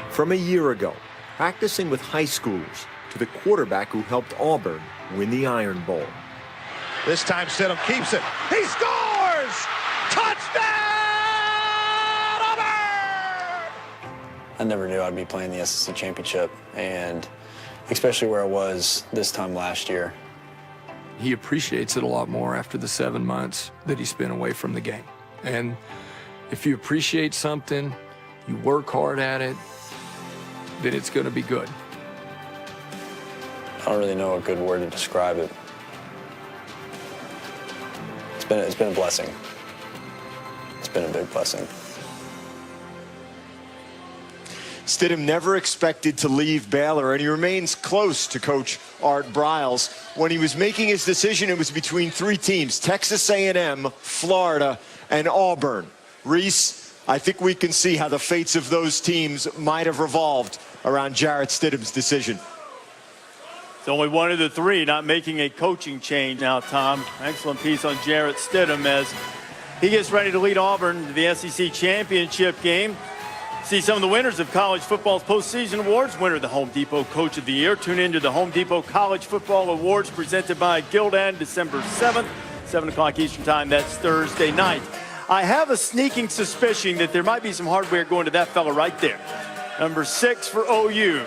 [SPEAKER 1] From a year ago, practicing with high schoolers to the quarterback who helped Auburn win the Iron Bowl.
[SPEAKER 11] This time Stidham keeps it. He scores! Touchdown, Auburn!
[SPEAKER 19] I never knew I'd be playing the SEC championship, and especially where I was this time last year.
[SPEAKER 18] He appreciates it a lot more after the 7 months that he spent away from the game. And if you appreciate something, you work hard at it, then it's going to be good.
[SPEAKER 19] I don't really know a good word to describe it. It's been a blessing. It's been a big blessing.
[SPEAKER 1] Stidham never expected to leave Baylor, and he remains close to Coach Art Briles. When he was making his decision, it was between three teams, Texas A&M, Florida, and Auburn. Reese, I think we can see how the fates of those teams might have revolved around Jarrett Stidham's decision.
[SPEAKER 2] It's only one of the three not making a coaching change now, Tom. Excellent piece on Jarrett Stidham as he gets ready to lead Auburn to the SEC championship game. See some of the winners of college football's postseason awards. Winner of the Home Depot Coach of the Year. Tune into the Home Depot College Football Awards presented by Gildan, December 7th, 7 o'clock Eastern Time. That's Thursday night. I have a sneaking suspicion that there might be some hardware going to that fella right there. Number 6 for OU.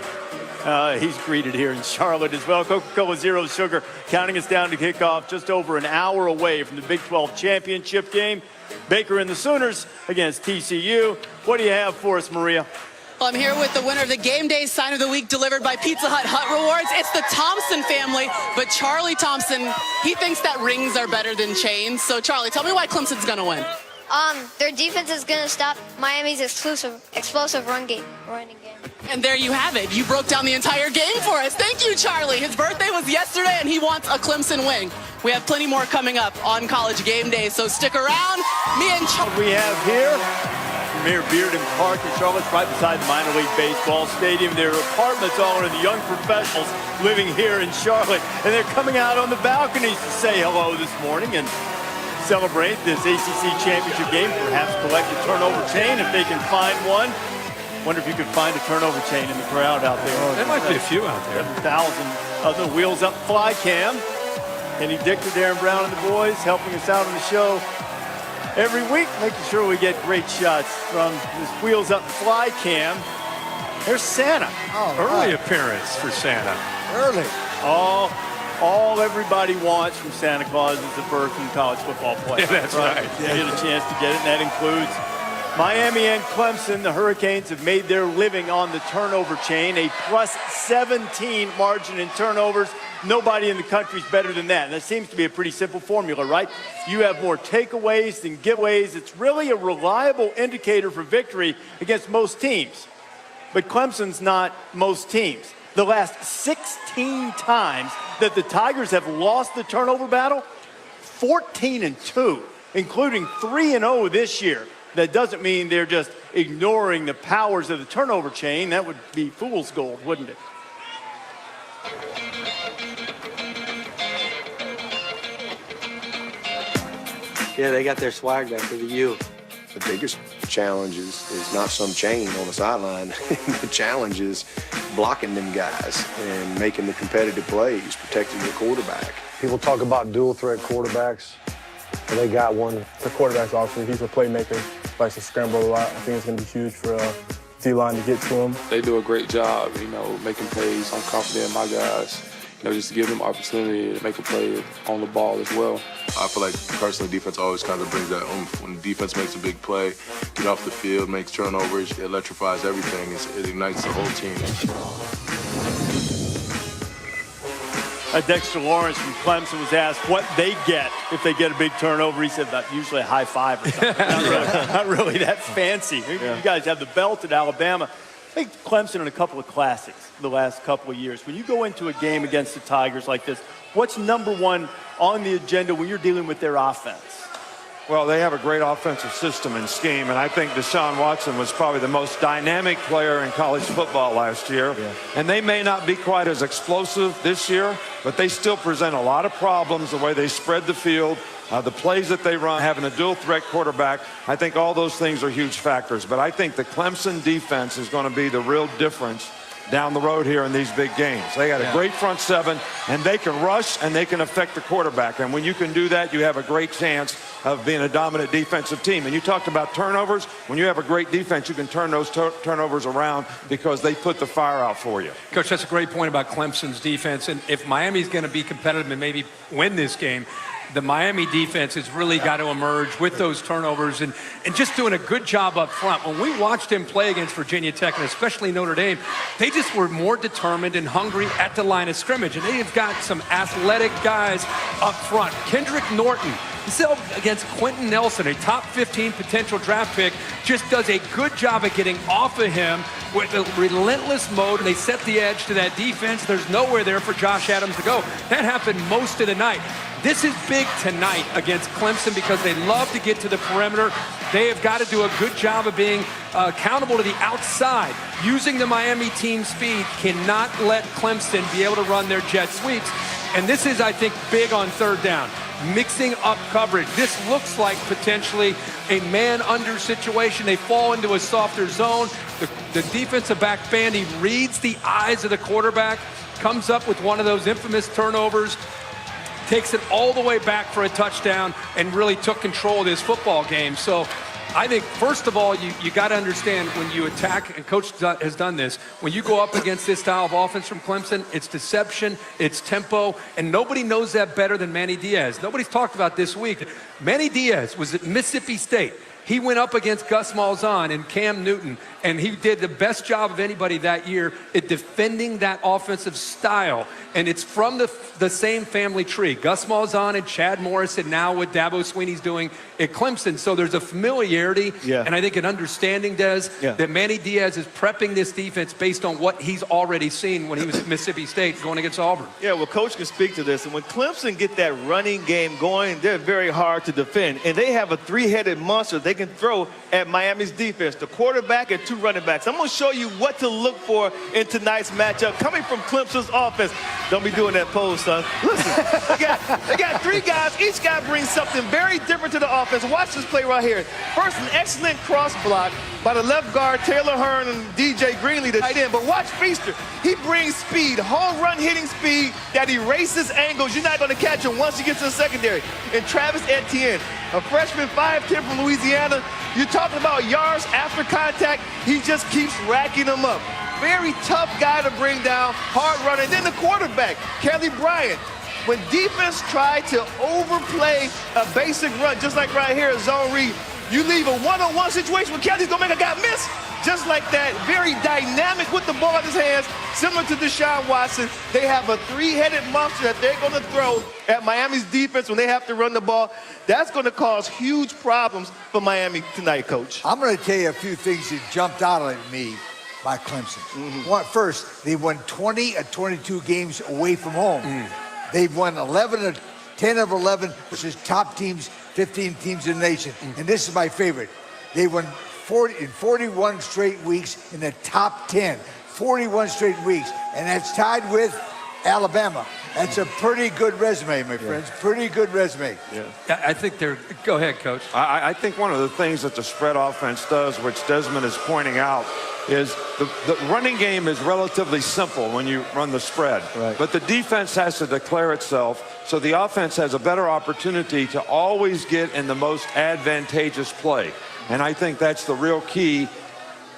[SPEAKER 2] He's greeted here in Charlotte as well. Coca-Cola Zero Sugar counting us down to kickoff, just over an hour away from the Big 12 championship game. Baker and the Sooners against TCU. What do you have for us, Maria?
[SPEAKER 8] Well, I'm here with the winner of the Game Day Sign of the Week delivered by Pizza Hut Rewards. It's the Thompson family, but Charlie Thompson, he thinks that rings are better than chains. So, Charlie, tell me why Clemson's going to win.
[SPEAKER 9] Their defense is going to stop Miami's explosive running game.
[SPEAKER 8] And there you have it. You broke down the entire game for us. Thank you, Charlie. His birthday was yesterday, and he wants a Clemson wing. We have plenty more coming up on College Game Day, so stick around. Me and Charlie.
[SPEAKER 2] We have here Premier Bearden Park in Charlotte, right beside the minor league baseball stadium. There are apartments all around the young professionals living here in Charlotte, and they're coming out on the balconies to say hello this morning and celebrate this ACC championship game, perhaps collect a turnover chain if they can find one. Wonder if you could find a turnover chain in the crowd out there.
[SPEAKER 5] There might be a few out there.
[SPEAKER 2] 7,000 other Wheels Up Fly Cam. Kenny Dichter, Darren Brown, and the boys helping us out on the show every week, making sure we get great shots from this Wheels Up Fly Cam. There's Santa.
[SPEAKER 5] Early appearance for Santa.
[SPEAKER 3] Early.
[SPEAKER 2] All everybody wants from Santa Claus is a berth in college football play.
[SPEAKER 5] Yeah, that's right.
[SPEAKER 2] Get a chance to get it, and that includes Miami and Clemson. The Hurricanes have made their living on the turnover chain, a plus 17 margin in turnovers. Nobody in the country is better than that. And that seems to be a pretty simple formula, right? You have more takeaways than giveaways. It's really a reliable indicator for victory against most teams. But Clemson's not most teams. The last 16 times that the Tigers have lost the turnover battle, 14-2, including 3-0 this year. That doesn't mean they're just ignoring the powers of the turnover chain. That would be fool's gold, wouldn't it?
[SPEAKER 13] Yeah, they got their swag back to the U.
[SPEAKER 17] The biggest challenge is not some chain on the sideline. The challenge is blocking them guys and making the competitive plays, protecting your quarterback.
[SPEAKER 14] People talk about dual threat quarterbacks. And they got one. The quarterback's obviously, he's a playmaker, likes to scramble a lot. I think it's going to be huge for D-line to get to him.
[SPEAKER 32] They do a great job, making plays. I'm confident in my guys, just to give them opportunity to make a play on the ball as well. I feel like personally defense always kind of brings that oomph. When the defense makes a big play, get off the field, makes turnovers, it electrifies everything. It ignites the whole team.
[SPEAKER 2] Dexter Lawrence from Clemson was asked what they get if they get a big turnover. He said that usually a high five or something. not really that fancy. Yeah. You guys have the belt at Alabama. I think Clemson in a couple of classics the last couple of years. When you go into a game against the Tigers like this, what's number one on the agenda when you're dealing with their offense?
[SPEAKER 6] Well, they have a great offensive system and scheme, and I think Deshaun Watson was probably the most dynamic player in college football last year. Yeah. And they may not be quite as explosive this year, but they still present a lot of problems the way they spread the field, the plays that they run, having a dual threat quarterback. I think all those things are huge factors. But I think the Clemson defense is going to be the real difference down the road here in these big games. They got a great front seven, and they can rush and they can affect the quarterback. And when you can do that, you have a great chance of being a dominant defensive team. And you talked about turnovers. When you have a great defense, you can turn those turnovers around because they put the fire out for you.
[SPEAKER 5] Coach, that's a great point about Clemson's defense. And if Miami's going to be competitive and maybe win this game, the Miami defense has really got to emerge with those turnovers and just doing a good job up front. When we watched him play against Virginia Tech and especially Notre Dame, they just were more determined and hungry at the line of scrimmage. And they've got some athletic guys up front. Kendrick Norton, he's up against Quentin Nelson, a top 15 potential draft pick, just does a good job of getting off of him with a relentless mode, and they set the edge to that defense. There's nowhere there for Josh Adams to go. That happened most of the night. This is big tonight against Clemson because they love to get to the perimeter. They have got to do a good job of being accountable to the outside. Using the Miami team speed, cannot let Clemson be able to run their jet sweeps. And this is, I think, big on third down. Mixing up coverage. This looks like potentially a man-under situation. They fall into a softer zone. The defensive back Bandy reads the eyes of the quarterback, comes up with one of those infamous turnovers, takes it all the way back for a touchdown, and really took control of this football game. So I think, first of all, you got to understand when you attack, and Coach has done this, when you go up against this style of offense from Clemson, it's deception, it's tempo, and nobody knows that better than Manny Diaz. Nobody's talked about this week. Manny Diaz was at Mississippi State. He went up against Gus Malzahn and Cam Newton, and he did the best job of anybody that year at defending that offensive style. And it's from the same family tree. Gus Malzahn and Chad Morris, and now what Dabo Swinney's doing at Clemson. So there's a familiarity and I think an understanding, Des, that Manny Diaz is prepping this defense based on what he's already seen when he was at Mississippi State going against Auburn.
[SPEAKER 4] Yeah, well, Coach can speak to this. And when Clemson get that running game going, they're very hard to defend. And they have a three-headed monster they can throw at Miami's defense, the quarterback and two running backs. I'm going to show you what to look for in tonight's matchup coming from Clemson's offense. Don't be doing that pose, son. Listen, they got three guys. Each guy brings something very different to the offense. Watch this play right here. First, an excellent cross block by the left guard, Taylor Hearn and DJ Greenlee, the tight end. But watch Feaster. He brings speed, home run hitting speed that erases angles. You're not going to catch him once he gets to the secondary. And Travis Etienne, a freshman 5'10" from Louisiana. You're talking about yards after contact. He just keeps racking them up. Very tough guy to bring down, hard runner. And then the quarterback, Kelly Bryant. When defense tried to overplay a basic run, just like right here, a zone read, you leave a one-on-one situation where Kelly's going to make a guy miss. Just like that, very dynamic with the ball in his hands, similar to Deshaun Watson. They have a three-headed monster that they're going to throw at Miami's defense when they have to run the ball. That's going to cause huge problems for Miami tonight, Coach.
[SPEAKER 3] I'm going to tell you a few things that jumped out at me by Clemson. First, they won 20 of 22 games away from home. They've won 10 of 11 versus top teams, 15 teams in the nation. And this is my favorite. They won 41 straight weeks in the top 10. 41 straight weeks, and that's tied with Alabama. That's a pretty good resume, my friends. Pretty good resume.
[SPEAKER 5] Yeah. I think they're. Go ahead, Coach.
[SPEAKER 6] I think one of the things that the spread offense does, which Desmond is pointing out, is the running game is relatively simple when you run the spread.
[SPEAKER 4] Right.
[SPEAKER 6] But the defense has to declare itself, so the offense has a better opportunity to always get in the most advantageous play. And I think that's the real key,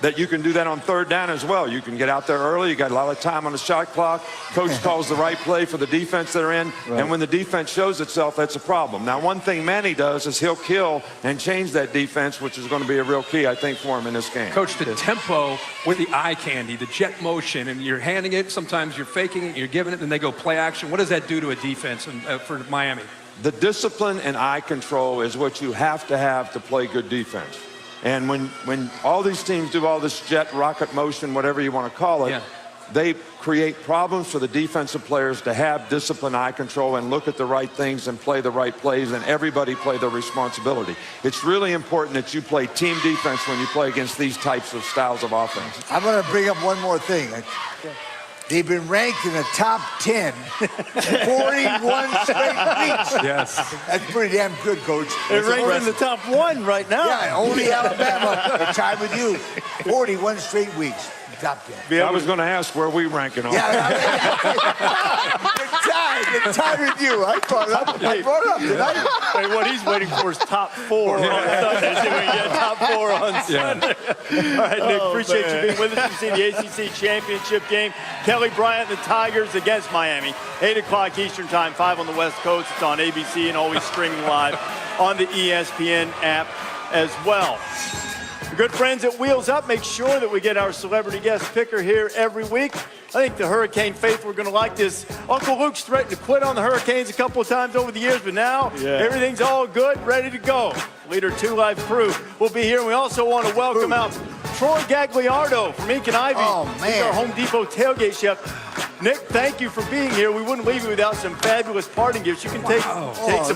[SPEAKER 6] that you can do that on third down as well. You can get out there early. You got a lot of time on the shot clock. Coach calls the right play for the defense they're in. Right. And when the defense shows itself, that's a problem. Now, one thing Manny does is he'll kill and change that defense, which is going to be a real key, I think, for him in this game.
[SPEAKER 5] Coach, the tempo with the eye candy, the jet motion, and you're handing it. Sometimes you're faking it, you're giving it, and they go play action. What does that do to a defense for Miami?
[SPEAKER 6] The discipline and eye control is what you have to play good defense. And when all these teams do all this jet rocket motion, whatever you want to call it, they create problems for the defensive players to have discipline, eye control, and look at the right things and play the right plays, and everybody play their responsibility. It's really important that you play team defense when you play against these types of styles of offense.
[SPEAKER 3] I'm going to bring up one more thing. They've been ranked in the top 10 41 straight weeks.
[SPEAKER 5] Yes.
[SPEAKER 3] That's pretty damn good, Coach.
[SPEAKER 4] They're ranked in the top 1 right now.
[SPEAKER 3] Yeah, only Alabama. They're tied with you. 41 straight weeks. Top 10.
[SPEAKER 6] I was going to ask where we ranking on.
[SPEAKER 3] Yeah, they're tied with you. I brought it up tonight.
[SPEAKER 2] Hey, what he's waiting for is top 4 on Sunday. See if we can get top 4 on Sunday. All right, Nick, appreciate you being with us. You see the ACC championship game. Kelly Bryant and the Tigers against Miami. 8 o'clock Eastern time, 5 on the West Coast. It's on ABC and always streaming live on the ESPN app as well. Good friends at Wheels Up, make sure that we get our celebrity guest picker here every week. I think the Hurricane faithful are going to like this. Uncle Luke's threatened to quit on the Hurricanes a couple of times over the years, but now everything's all good, ready to go. Leader 2 Live crew will be here. And we also want to welcome out Troy Gagliardo from Ink and Ivy.
[SPEAKER 3] Oh, man.
[SPEAKER 2] He's our Home Depot tailgate chef. Nick, thank you for being here. We wouldn't leave you without some fabulous parting gifts. You can take some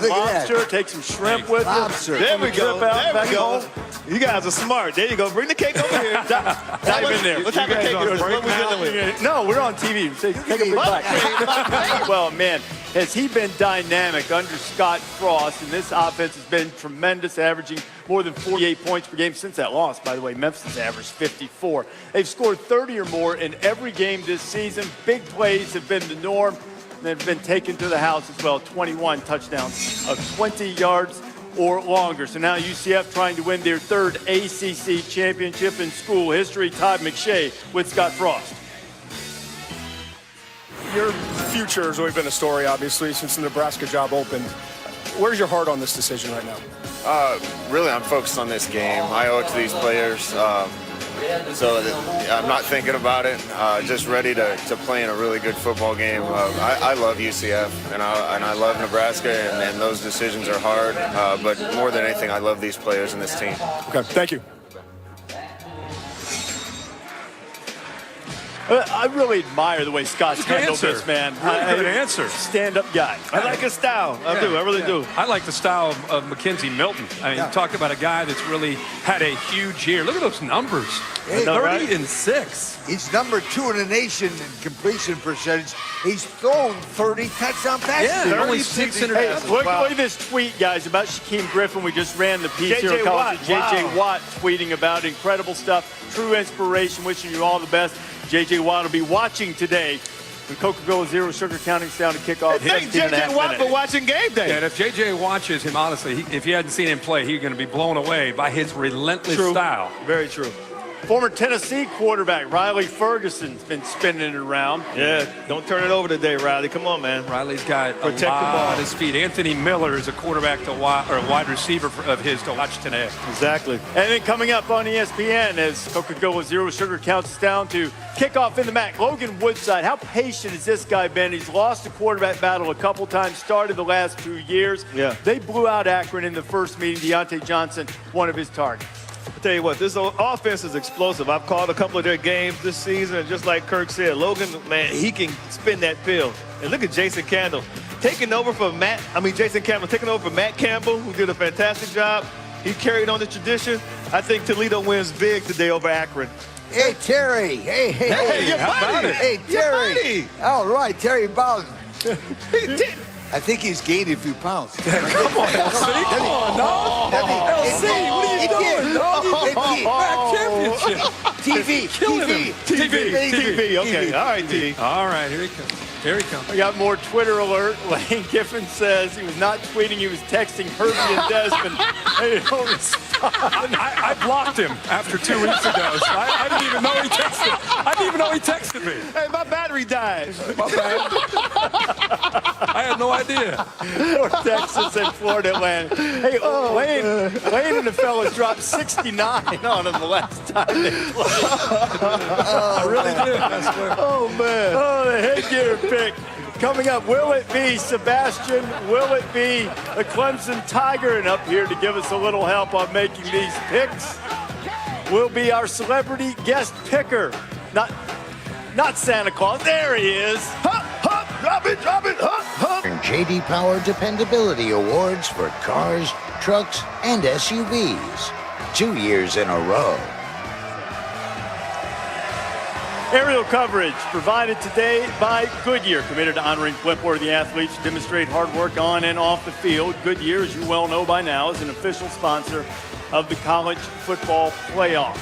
[SPEAKER 2] lobster, take some shrimp with you.
[SPEAKER 4] There we go. There we go.
[SPEAKER 2] Home.
[SPEAKER 4] You guys are smart. There you go. Bring the cake over here.
[SPEAKER 2] Dive in there.
[SPEAKER 4] What type of cake is what we dealing with?
[SPEAKER 2] No, we're on TV. Take a big bite. Well, man, has he been dynamic under Scott Frost, and this offense has been tremendous, averaging more than 48 points per game since that loss. By the way, Memphis has averaged 54. They've scored 30 or more in every game this season. Big plays have been the norm. They've been taken to the house as well. 21 touchdowns of 20 yards or longer. So now UCF trying to win their 3rd ACC championship in school history. Todd McShay with Scott Frost.
[SPEAKER 15] Your future has always been a story, obviously, since the Nebraska job opened. Where's your heart on this decision right now?
[SPEAKER 21] Really, I'm focused on this game. I owe it to these players, so I'm not thinking about it. Just ready to play in a really good football game. I love UCF, and I love Nebraska, and those decisions are hard. But more than anything, I love these players and this team.
[SPEAKER 15] Okay, thank you.
[SPEAKER 2] I really admire the way Scott's handled this, man.
[SPEAKER 5] Really good answer.
[SPEAKER 2] Stand-up guy.
[SPEAKER 4] I like his style. I do. I really do.
[SPEAKER 5] I like the style of McKenzie Milton. I mean, talk about a guy that's really had a huge year. Look at those numbers.
[SPEAKER 3] Hey,
[SPEAKER 5] 30 and 6.
[SPEAKER 3] He's number 2 in the nation in completion percentage. He's thrown 30 touchdown passes.
[SPEAKER 5] Yeah, only 6 interceptions.
[SPEAKER 2] Hey, look at this tweet, guys, about Shaquem Griffin. We just ran the piece here at college. J.J. Watt tweeting about incredible stuff. True inspiration. Wishing you all the best. J.J. Watt will be watching today when Coca-Cola Zero Sugar counting's down to kick off.
[SPEAKER 4] Thank J.J. Watt for watching Game Day.
[SPEAKER 5] Yeah, and if J.J. watches him, honestly, if he hadn't seen him play, he's going to be blown away by his relentless style.
[SPEAKER 2] Very true. Former Tennessee quarterback Riley Ferguson's been spinning it around.
[SPEAKER 4] Yeah, don't turn it over today, Riley. Come on, man.
[SPEAKER 5] Riley's got a lot on his feet. Anthony Miller is a quarterback to or a wide receiver of his to watch today.
[SPEAKER 2] Exactly. And then coming up on ESPN as Coca-Cola Zero Sugar counts us down to kickoff in the MAC. Logan Woodside, how patient has this guy been? He's lost the quarterback battle a couple times, started the last 2 years.
[SPEAKER 4] Yeah.
[SPEAKER 2] They blew out Akron in the first meeting. Deontay Johnson, one of his targets.
[SPEAKER 4] I tell you what, this offense is explosive. I've called a couple of their games this season, and just like Kirk said, Logan, man, he can spin that field. And look at Jason Campbell taking over for Matt Campbell taking over for Matt Campbell, who did a fantastic job. He carried on the tradition. I think Toledo wins big today over Akron.
[SPEAKER 3] Hey, Terry. Hey,
[SPEAKER 4] how about it?
[SPEAKER 3] Hey, Terry. All right, Terry Bowden. I think he's gained a few pounds.
[SPEAKER 5] Come on, LC. Come on, no. LC, what are you doing, dog? Championship.
[SPEAKER 4] TV. Okay. All right, T.
[SPEAKER 5] All right, here he comes. Here he comes.
[SPEAKER 2] We got more Twitter alert. Lane Kiffin says he was not tweeting, he was texting Herbie and Desmond. They don't respond.
[SPEAKER 5] I blocked him after 2 weeks ago, so I didn't even know he texted. I didn't even know he texted me.
[SPEAKER 4] Hey, my battery died.
[SPEAKER 5] My bad. I had no idea.
[SPEAKER 2] North Texas and Florida Atlantic. Hey, Lane and the fellas dropped 69 on them the last time they played.
[SPEAKER 5] I really did. I swear.
[SPEAKER 2] Oh, man. Oh, the headgear pick. Coming up, will it be Sebastian? Will it be the Clemson Tiger? And up here to give us a little help on making these picks will be our celebrity guest picker. Not Santa Claus. There he is. Hup, hup, drop it, hup, hup.
[SPEAKER 10] J.D. Power Dependability Awards for cars, trucks, and SUVs. 2 years in a row.
[SPEAKER 2] Aerial coverage provided today by Goodyear, committed to honoring flip-worthy athletes who demonstrate hard work on and off the field. Goodyear, as you well know by now, is an official sponsor of the college football playoff.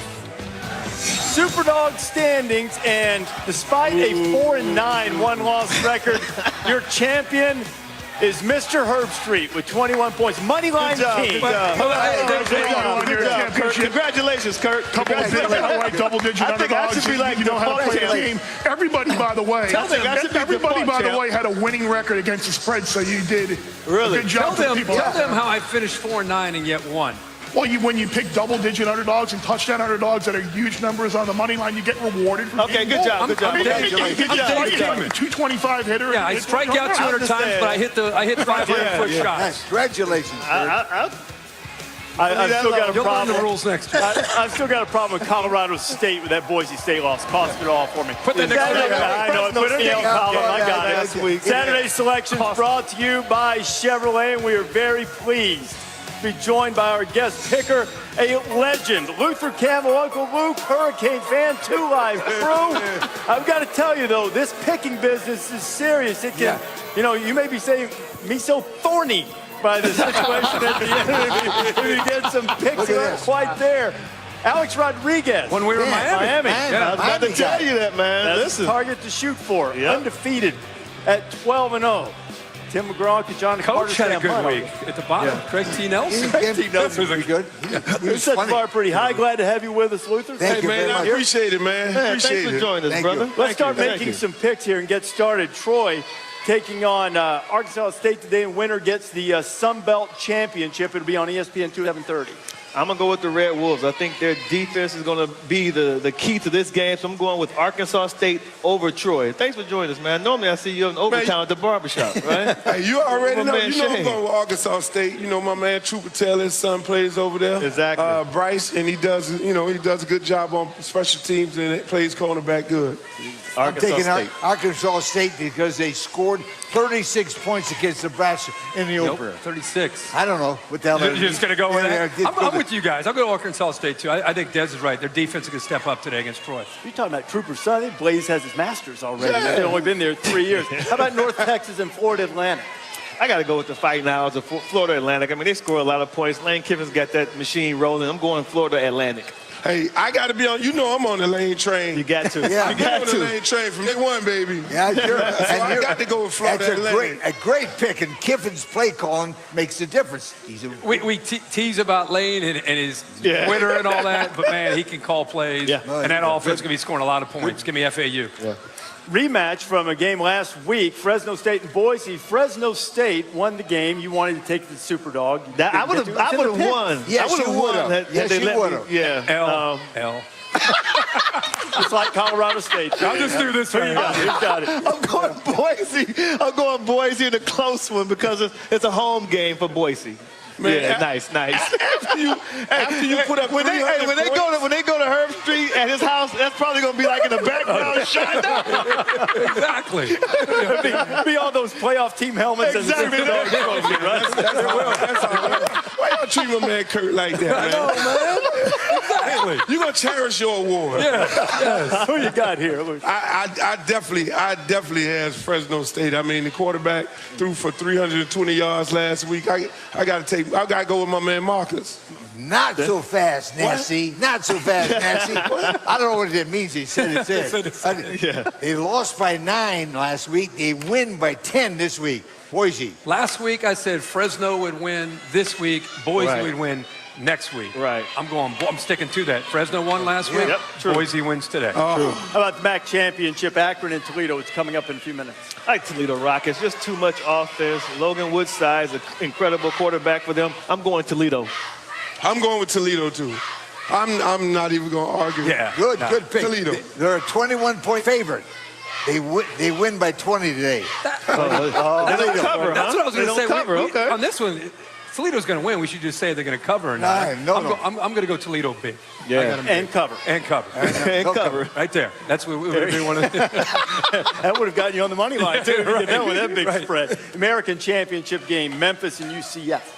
[SPEAKER 2] Superdog standings, and despite a 4-9 one-loss record, your champion is Mr. Herbstreit with 21 points. Moneyline King.
[SPEAKER 4] Good job, Kurt. Congratulations, Kurt.
[SPEAKER 11] Double-digit underdogs.
[SPEAKER 4] I should be like,
[SPEAKER 11] you know how to play a game. Everybody, by the way, had a winning record against the spread, so you did a good job.
[SPEAKER 5] Tell them how I finished 4-9 and yet won.
[SPEAKER 11] Well, when you pick double-digit underdogs and touchdown underdogs that are huge numbers on the money line, you get rewarded.
[SPEAKER 4] Okay, good job. Good job.
[SPEAKER 11] 225 hitter.
[SPEAKER 5] Yeah, I strike out 200 times, but I hit 500-foot shots.
[SPEAKER 3] Congratulations, Kurt.
[SPEAKER 2] I've still got a problem.
[SPEAKER 5] Learn the rules next year.
[SPEAKER 2] I've still got a problem with Colorado State with that Boise State loss. Cost it all for me.
[SPEAKER 5] Put that next week.
[SPEAKER 2] I know. Put it in the column. I got it. Saturday selection brought to you by Chevrolet, and we are very pleased to be joined by our guest picker, a legend, Luther Campbell, Uncle Luke, Hurricane fan, 2 Live crew. I've got to tell you, though, this picking business is serious. It can, you may be saying me so thorny by the situation at the end. If you get some picks that aren't quite there. Alex Rodriguez.
[SPEAKER 5] When we were in Miami.
[SPEAKER 4] I was about to tell you that, man.
[SPEAKER 2] That's a target to shoot for. Undefeated at 12-0. Tim McGraw, John Carter.
[SPEAKER 5] Coach had a good week at the bottom. Craig T. Nelson.
[SPEAKER 3] Craig T. Nelson was good.
[SPEAKER 2] We set the bar pretty high. Glad to have you with us, Luther.
[SPEAKER 3] Thank you, man.
[SPEAKER 4] I appreciate it, man. Thanks for joining us, brother.
[SPEAKER 2] Let's start making some picks here and get started. Troy taking on Arkansas State today, and winner gets the Sun Belt Championship. It'll be on ESPN 2 at 7:30.
[SPEAKER 4] I'm going to go with the Red Wolves. I think their defense is going to be the key to this game, so I'm going with Arkansas State over Troy. Thanks for joining us, man. Normally I see you in overtime at the barbershop, right?
[SPEAKER 6] Hey, you already know. You know I'm going with Arkansas State. You know my man Trooper Taylor, his son plays over there.
[SPEAKER 4] Exactly.
[SPEAKER 6] Bryce, and he does a good job on special teams and plays cornerback good.
[SPEAKER 3] I'm taking Arkansas State because they scored 36 points against Nebraska in the opener.
[SPEAKER 5] 36.
[SPEAKER 3] I don't know what the hell.
[SPEAKER 5] You're just going to go with that? I'm with you guys. I'll go to Arkansas State, too. I think Des is right. Their defense is going to step up today against Troy.
[SPEAKER 2] You're talking about Trooper Sonny. Blaze has his master's already. Yeah. They've only been there 3 years. How about North Texas and Florida Atlantic?
[SPEAKER 4] I got to go with the Fighting Owls of Florida Atlantic. I mean, they score a lot of points. Lane Kiffin's got that machine rolling. I'm going Florida Atlantic.
[SPEAKER 6] Hey, I got to be on. You know I'm on the Lane train.
[SPEAKER 4] You got to.
[SPEAKER 3] Yeah,
[SPEAKER 6] you got to. On the Lane train from day one, baby.
[SPEAKER 3] Yeah, sure.
[SPEAKER 6] So I got to go with Florida Atlantic.
[SPEAKER 3] A great pick, and Kiffin's play calling makes a difference.
[SPEAKER 5] We tease about Lane and his Twitter and all that, but man, he can call plays.
[SPEAKER 2] Yeah.
[SPEAKER 5] And that offense going to be scoring a lot of points. Give me FAU.
[SPEAKER 2] Yeah. Rematch from a game last week, Fresno State and Boise. Fresno State won the game. You wanted to take the Superdog.
[SPEAKER 4] I would have won.
[SPEAKER 3] Yes,
[SPEAKER 4] I would have won.
[SPEAKER 3] Yes, you would have.
[SPEAKER 4] Yeah.
[SPEAKER 5] L.
[SPEAKER 2] It's like Colorado State.
[SPEAKER 5] I'll just do this for you.
[SPEAKER 2] You've got it.
[SPEAKER 4] I'm going Boise. I'm going Boise in a close one because it's a home game for Boise. Man, yeah, nice.
[SPEAKER 6] After you put up
[SPEAKER 4] when they go to Herbstreit at his house, that's probably gonna be like in the background shot.
[SPEAKER 5] Exactly.
[SPEAKER 2] Be all those playoff team helmets.
[SPEAKER 4] Exactly.
[SPEAKER 6] That's all.
[SPEAKER 12] Why y'all treat my man Kurt like that, man?
[SPEAKER 5] I know, man. Exactly.
[SPEAKER 12] You're going to cherish your award.
[SPEAKER 5] Yeah. Yes.
[SPEAKER 2] Who you got here, Luke?
[SPEAKER 12] I definitely has Fresno State. I mean, the quarterback threw for 320 yards last week. I got to go with my man Marcus.
[SPEAKER 3] Not so fast, Nancy. What? Not so fast, Nancy. I don't know what it means. He said it's it.
[SPEAKER 2] Yeah.
[SPEAKER 3] They lost by 9 last week. They win by 10 this week. Boise.
[SPEAKER 5] Last week I said Fresno would win. This week Boise would win. Next week.
[SPEAKER 2] Right.
[SPEAKER 5] I'm sticking to that. Fresno won last week.
[SPEAKER 2] Yep, true.
[SPEAKER 5] Boise wins today.
[SPEAKER 2] True. How about the MAC championship? Akron and Toledo. It's coming up in a few minutes. I like Toledo Rockets. Just too much offense. Logan Woodside is an incredible quarterback for them. I'm going Toledo.
[SPEAKER 12] I'm going with Toledo, too. I'm not even going to argue.
[SPEAKER 5] Yeah.
[SPEAKER 3] Good pick.
[SPEAKER 12] Toledo.
[SPEAKER 3] They're a 21-point favorite. They win by 20 today.
[SPEAKER 2] They don't cover,
[SPEAKER 5] That's what I was going to say.
[SPEAKER 2] Cover. Okay.
[SPEAKER 5] On this one, Toledo's going to win. We should just say they're going to cover or not.
[SPEAKER 3] No.
[SPEAKER 5] I'm going to go Toledo big.
[SPEAKER 2] Yeah. And cover.
[SPEAKER 5] And cover.
[SPEAKER 2] And cover.
[SPEAKER 5] Right there. That's what we would do.
[SPEAKER 2] That would have gotten you on the money line, too.
[SPEAKER 5] Right.
[SPEAKER 2] With that big spread. American championship game, Memphis and UCF.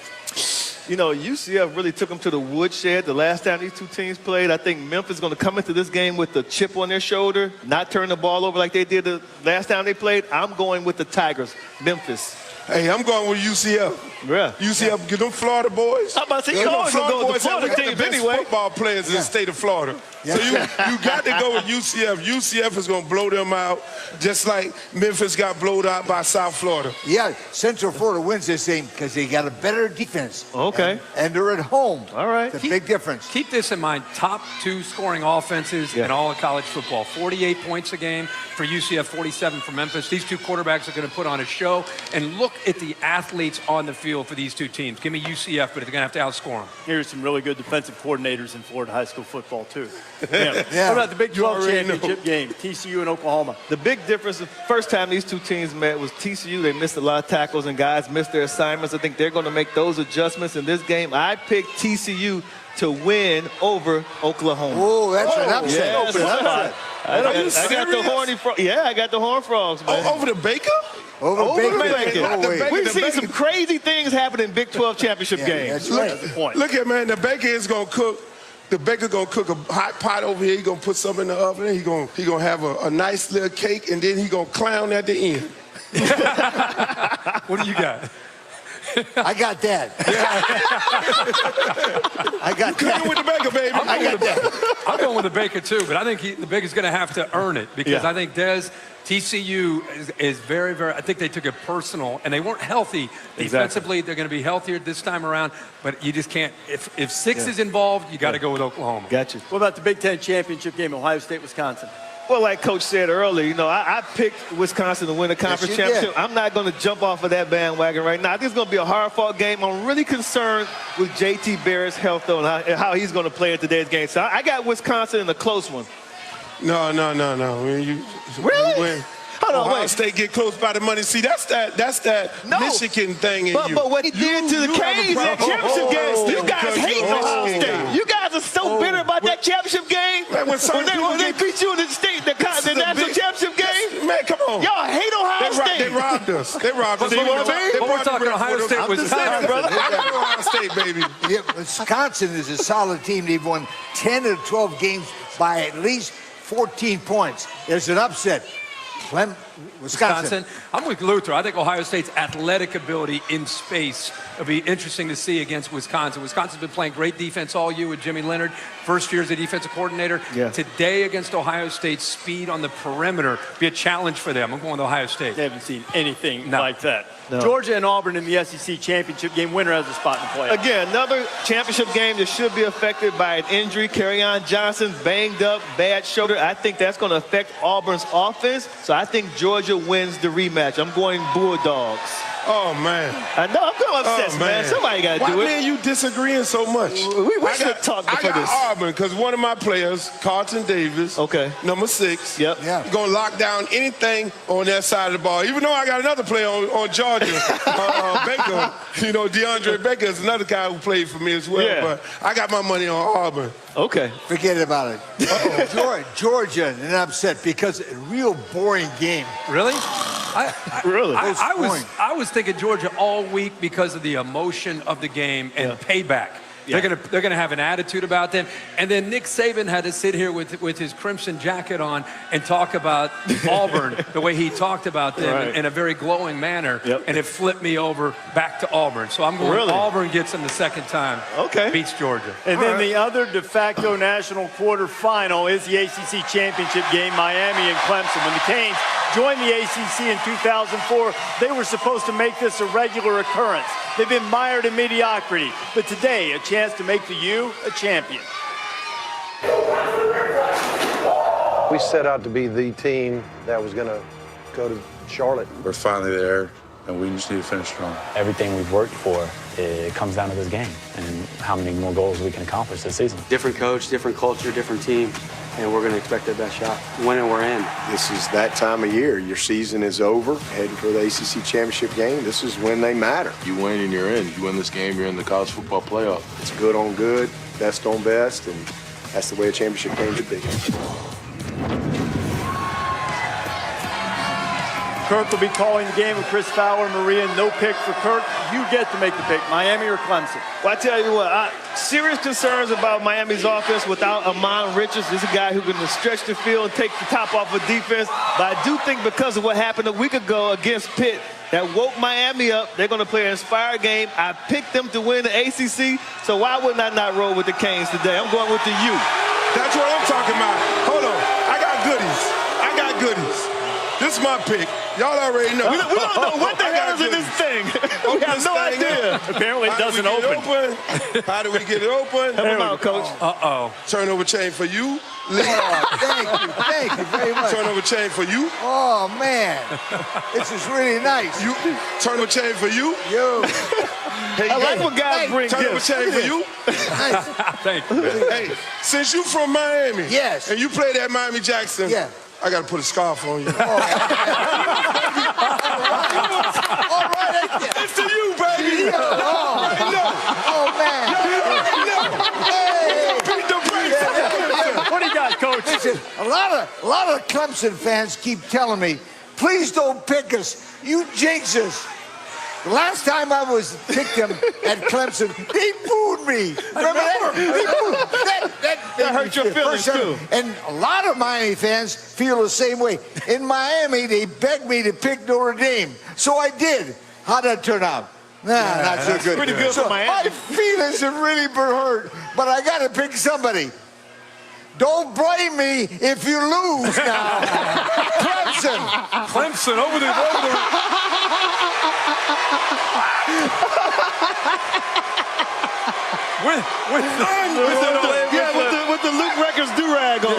[SPEAKER 2] You know, UCF really took them to the woodshed the last time these two teams played. I think Memphis is going to come into this game with the chip on their shoulder, not turn the ball over like they did the last time they played. I'm going with the Tigers, Memphis.
[SPEAKER 12] Hey, I'm going with UCF.
[SPEAKER 2] Yeah.
[SPEAKER 12] UCF, get them Florida boys.
[SPEAKER 2] How about you always going to go with the Florida
[SPEAKER 12] have
[SPEAKER 2] team
[SPEAKER 12] the best
[SPEAKER 2] anyway?
[SPEAKER 12] football players in the state of Florida. So you got to go with UCF. UCF is going to blow them out, just like Memphis got blowed out by South Florida.
[SPEAKER 3] Yeah, Central Florida wins this game because they got a better defense.
[SPEAKER 2] Okay.
[SPEAKER 3] And they're at home.
[SPEAKER 2] All right.
[SPEAKER 3] It's a big difference.
[SPEAKER 5] Keep this in mind. Top 2 scoring offenses in all of college football. 48 points a game for UCF, 47 for Memphis. These two quarterbacks are going to put on a show. And look at the athletes on the field for these two teams. Give me UCF, but they're going to have to outscore them.
[SPEAKER 2] Here's some really good defensive coordinators in Florida high school football, too. What about the Big 12 championship game, TCU and Oklahoma? The big difference, the first time these two teams met was TCU. They missed a lot of tackles and guys missed their assignments. I think they're going to make those adjustments in this game. I picked TCU to win over Oklahoma.
[SPEAKER 3] Oh, that's an upset.
[SPEAKER 2] Yes, I got the horny frogs. Yeah, I got the Horned Frogs, man.
[SPEAKER 12] Over the Baker?
[SPEAKER 3] Over Baker.
[SPEAKER 2] We've seen some crazy things happen in Big 12 championship games.
[SPEAKER 12] That's
[SPEAKER 2] the point.
[SPEAKER 12] Look at, man, the Baker is going to cook. The Baker going to cook a hot pot over here. He going to put something in the oven. He going to have a nice little cake, and then he going to clown at the end.
[SPEAKER 5] What do you got?
[SPEAKER 3] I got that. I got that.
[SPEAKER 12] With the Baker, baby.
[SPEAKER 3] I got that.
[SPEAKER 5] I'm going with the Baker, too, but I think the Baker's going to have to earn it because I think TCU is very, very, I think they took it personal, and they weren't healthy. Defensively, they're going to be healthier this time around, but you just can't, if 6 is involved, you got to go with Oklahoma.
[SPEAKER 2] Gotcha. What about the Big 10 championship game, Ohio State, Wisconsin? Well, like Coach said earlier, you know, I picked Wisconsin to win the conference championship. I'm not going to jump off of that bandwagon right now. I think it's going to be a hard-fought game. I'm really concerned with J.T. Barrett's health, though, and how he's going to play in today's game. So I got Wisconsin in a close one.
[SPEAKER 12] No.
[SPEAKER 2] Really?
[SPEAKER 12] Ohio State get close by the money. See, that's that Michigan thing in you.
[SPEAKER 2] But what he did to the Canes in that championship game, you guys hate Ohio State. You guys are so bitter about that championship game.
[SPEAKER 12] Man, when
[SPEAKER 2] they beat you in the national championship game.
[SPEAKER 12] Man, come on.
[SPEAKER 2] Y'all hate Ohio State.
[SPEAKER 12] They robbed us. They robbed us.
[SPEAKER 5] But we're talking Ohio State, Wisconsin.
[SPEAKER 12] Brother. I got Ohio State, baby.
[SPEAKER 3] Yeah, Wisconsin is a solid team. They've won 10 of 12 games by at least 14 points. There's an upset. Wisconsin.
[SPEAKER 5] I'm with Luther. I think Ohio State's athletic ability in space will be interesting to see against Wisconsin. Wisconsin's been playing great defense all year with Jimmy Leonard, first year as a defensive coordinator.
[SPEAKER 2] Yeah.
[SPEAKER 5] Today against Ohio State's speed on the perimeter be a challenge for them. I'm going to Ohio State.
[SPEAKER 2] They haven't seen anything like that. No. Georgia and Auburn in the SEC championship game. Winner has a spot in play. Again, another championship game that should be affected by an injury. Kerryon Johnson banged up, bad shoulder. I think that's going to affect Auburn's offense. So I think Georgia wins the rematch. I'm going Bulldogs.
[SPEAKER 12] Oh, man.
[SPEAKER 2] I know. I'm going obsessed, man. Somebody got to do it.
[SPEAKER 12] Why, man, you disagreeing so much?
[SPEAKER 2] We should have talked before this.
[SPEAKER 12] I got Auburn because one of my players, Carlton Davis, number 6, going to lock down anything on that side of the ball. Even though I got another player on Georgia, Baker. You know, DeAndre Baker is another guy who played for me as well.
[SPEAKER 2] Yeah.
[SPEAKER 12] But I got my money on Auburn.
[SPEAKER 2] Okay.
[SPEAKER 3] Forget about it. Georgia, an upset because a real boring game.
[SPEAKER 5] Really? I was thinking Georgia all week because of the emotion of the game and payback. Yeah. They're gonna have an attitude about them. And then Nick Saban had to sit here with his crimson jacket on and talk about Auburn the way he talked about them in a very glowing manner. Yep. And it flipped me over back to Auburn. So I'm going Auburn gets them the second time. Okay. Beats Georgia.
[SPEAKER 2] And then the other de facto national quarterfinal is the ACC championship game, Miami and Clemson. When the Canes joined the ACC in 2004, they were supposed to make this a regular occurrence. They've been mired in mediocrity. But today, a chance to make the U a champion.
[SPEAKER 7] We set out to be the team that was going to go to Charlotte.
[SPEAKER 20] We're finally there, and we just need to finish strong.
[SPEAKER 22] Everything we've worked for, it comes down to this game and how many more goals we can accomplish this season.
[SPEAKER 13] Different coach, different culture, different team, and we're going to expect our best shot. Win and we're in.
[SPEAKER 17] This is that time of year. Your season is over, heading for the ACC championship game. This is when they matter.
[SPEAKER 32] You win and you're in. You win this game, you're in the college football playoff.
[SPEAKER 17] It's good on good, best on best, and that's the way a championship game should be.
[SPEAKER 2] Kirk will be calling the game with Chris Fowler, Maria. No pick for Kirk. You get to make the pick, Miami or Clemson.
[SPEAKER 4] Well, I tell you what, serious concerns about Miami's offense without Amon Richards. This is a guy who can stretch the field and take the top off of defense. But I do think because of what happened a week ago against Pitt, that woke Miami up. They're going to play an inspired game. I picked them to win the ACC, so why wouldn't I not roll with the Canes today? I'm going with the U.
[SPEAKER 12] That's what I'm talking about. Hold on. I got goodies. This is my pick. Y'all already know.
[SPEAKER 4] We don't know what the hell is in this thing. We have no idea.
[SPEAKER 2] Apparently it doesn't open.
[SPEAKER 12] How do we get it open?
[SPEAKER 4] Help him out, Coach.
[SPEAKER 12] Uh-oh. Turnover chain for you.
[SPEAKER 3] Thank you very much.
[SPEAKER 12] Turnover chain for you.
[SPEAKER 3] Oh, man. This is really nice.
[SPEAKER 12] You turnover chain for you.
[SPEAKER 3] Yo.
[SPEAKER 12] Hey,
[SPEAKER 4] I like what guys bring
[SPEAKER 12] turnover
[SPEAKER 4] gifts.
[SPEAKER 12] chain for you.
[SPEAKER 5] Thank you.
[SPEAKER 12] Hey, since you from Miami.
[SPEAKER 3] Yes.
[SPEAKER 12] And you played at Miami Jackson.
[SPEAKER 3] Yeah.
[SPEAKER 12] I got to put a scarf on you.
[SPEAKER 3] All right.
[SPEAKER 12] It's to you, baby.
[SPEAKER 3] Oh, man.
[SPEAKER 2] What do you got, Coach?
[SPEAKER 3] Listen, a lot of Clemson fans keep telling me, please don't pick us. You jinx us. The last time I was picked them at Clemson, they booed me. Remember that? That
[SPEAKER 4] hurt your feelings, too.
[SPEAKER 3] And a lot of Miami fans feel the same way. In Miami, they begged me to pick Notre Dame. So I did. How'd that turn out? Not so good.
[SPEAKER 4] Pretty good for Miami.
[SPEAKER 3] My feelings have really been hurt, but I got to pick somebody. Don't blame me if you lose now.
[SPEAKER 5] Clemson over the
[SPEAKER 4] with the Luke Records do-rag on.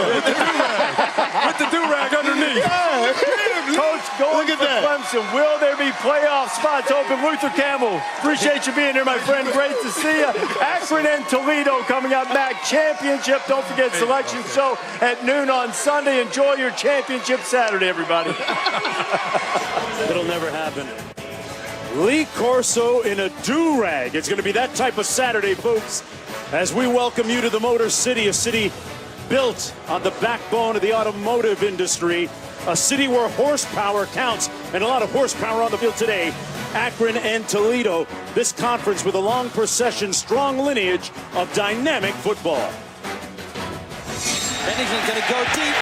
[SPEAKER 5] with the do-rag underneath.
[SPEAKER 2] Coach, going for Clemson. Will there be playoff spots open? Luther Campbell, appreciate you being here, my friend. Great to see you. Akron and Toledo coming up. MAC Championship. Don't forget selection show at noon on Sunday. Enjoy your championship Saturday, everybody.
[SPEAKER 23] It'll never happen. Lee Corso in a do-rag. It's going to be that type of Saturday, folks, as we welcome you to the Motor City, a city built on the backbone of the automotive industry, a city where horsepower counts, and a lot of horsepower on the field today. Akron and Toledo, this conference with a long procession, strong lineage of dynamic football.
[SPEAKER 24] Bennington's going to go deep.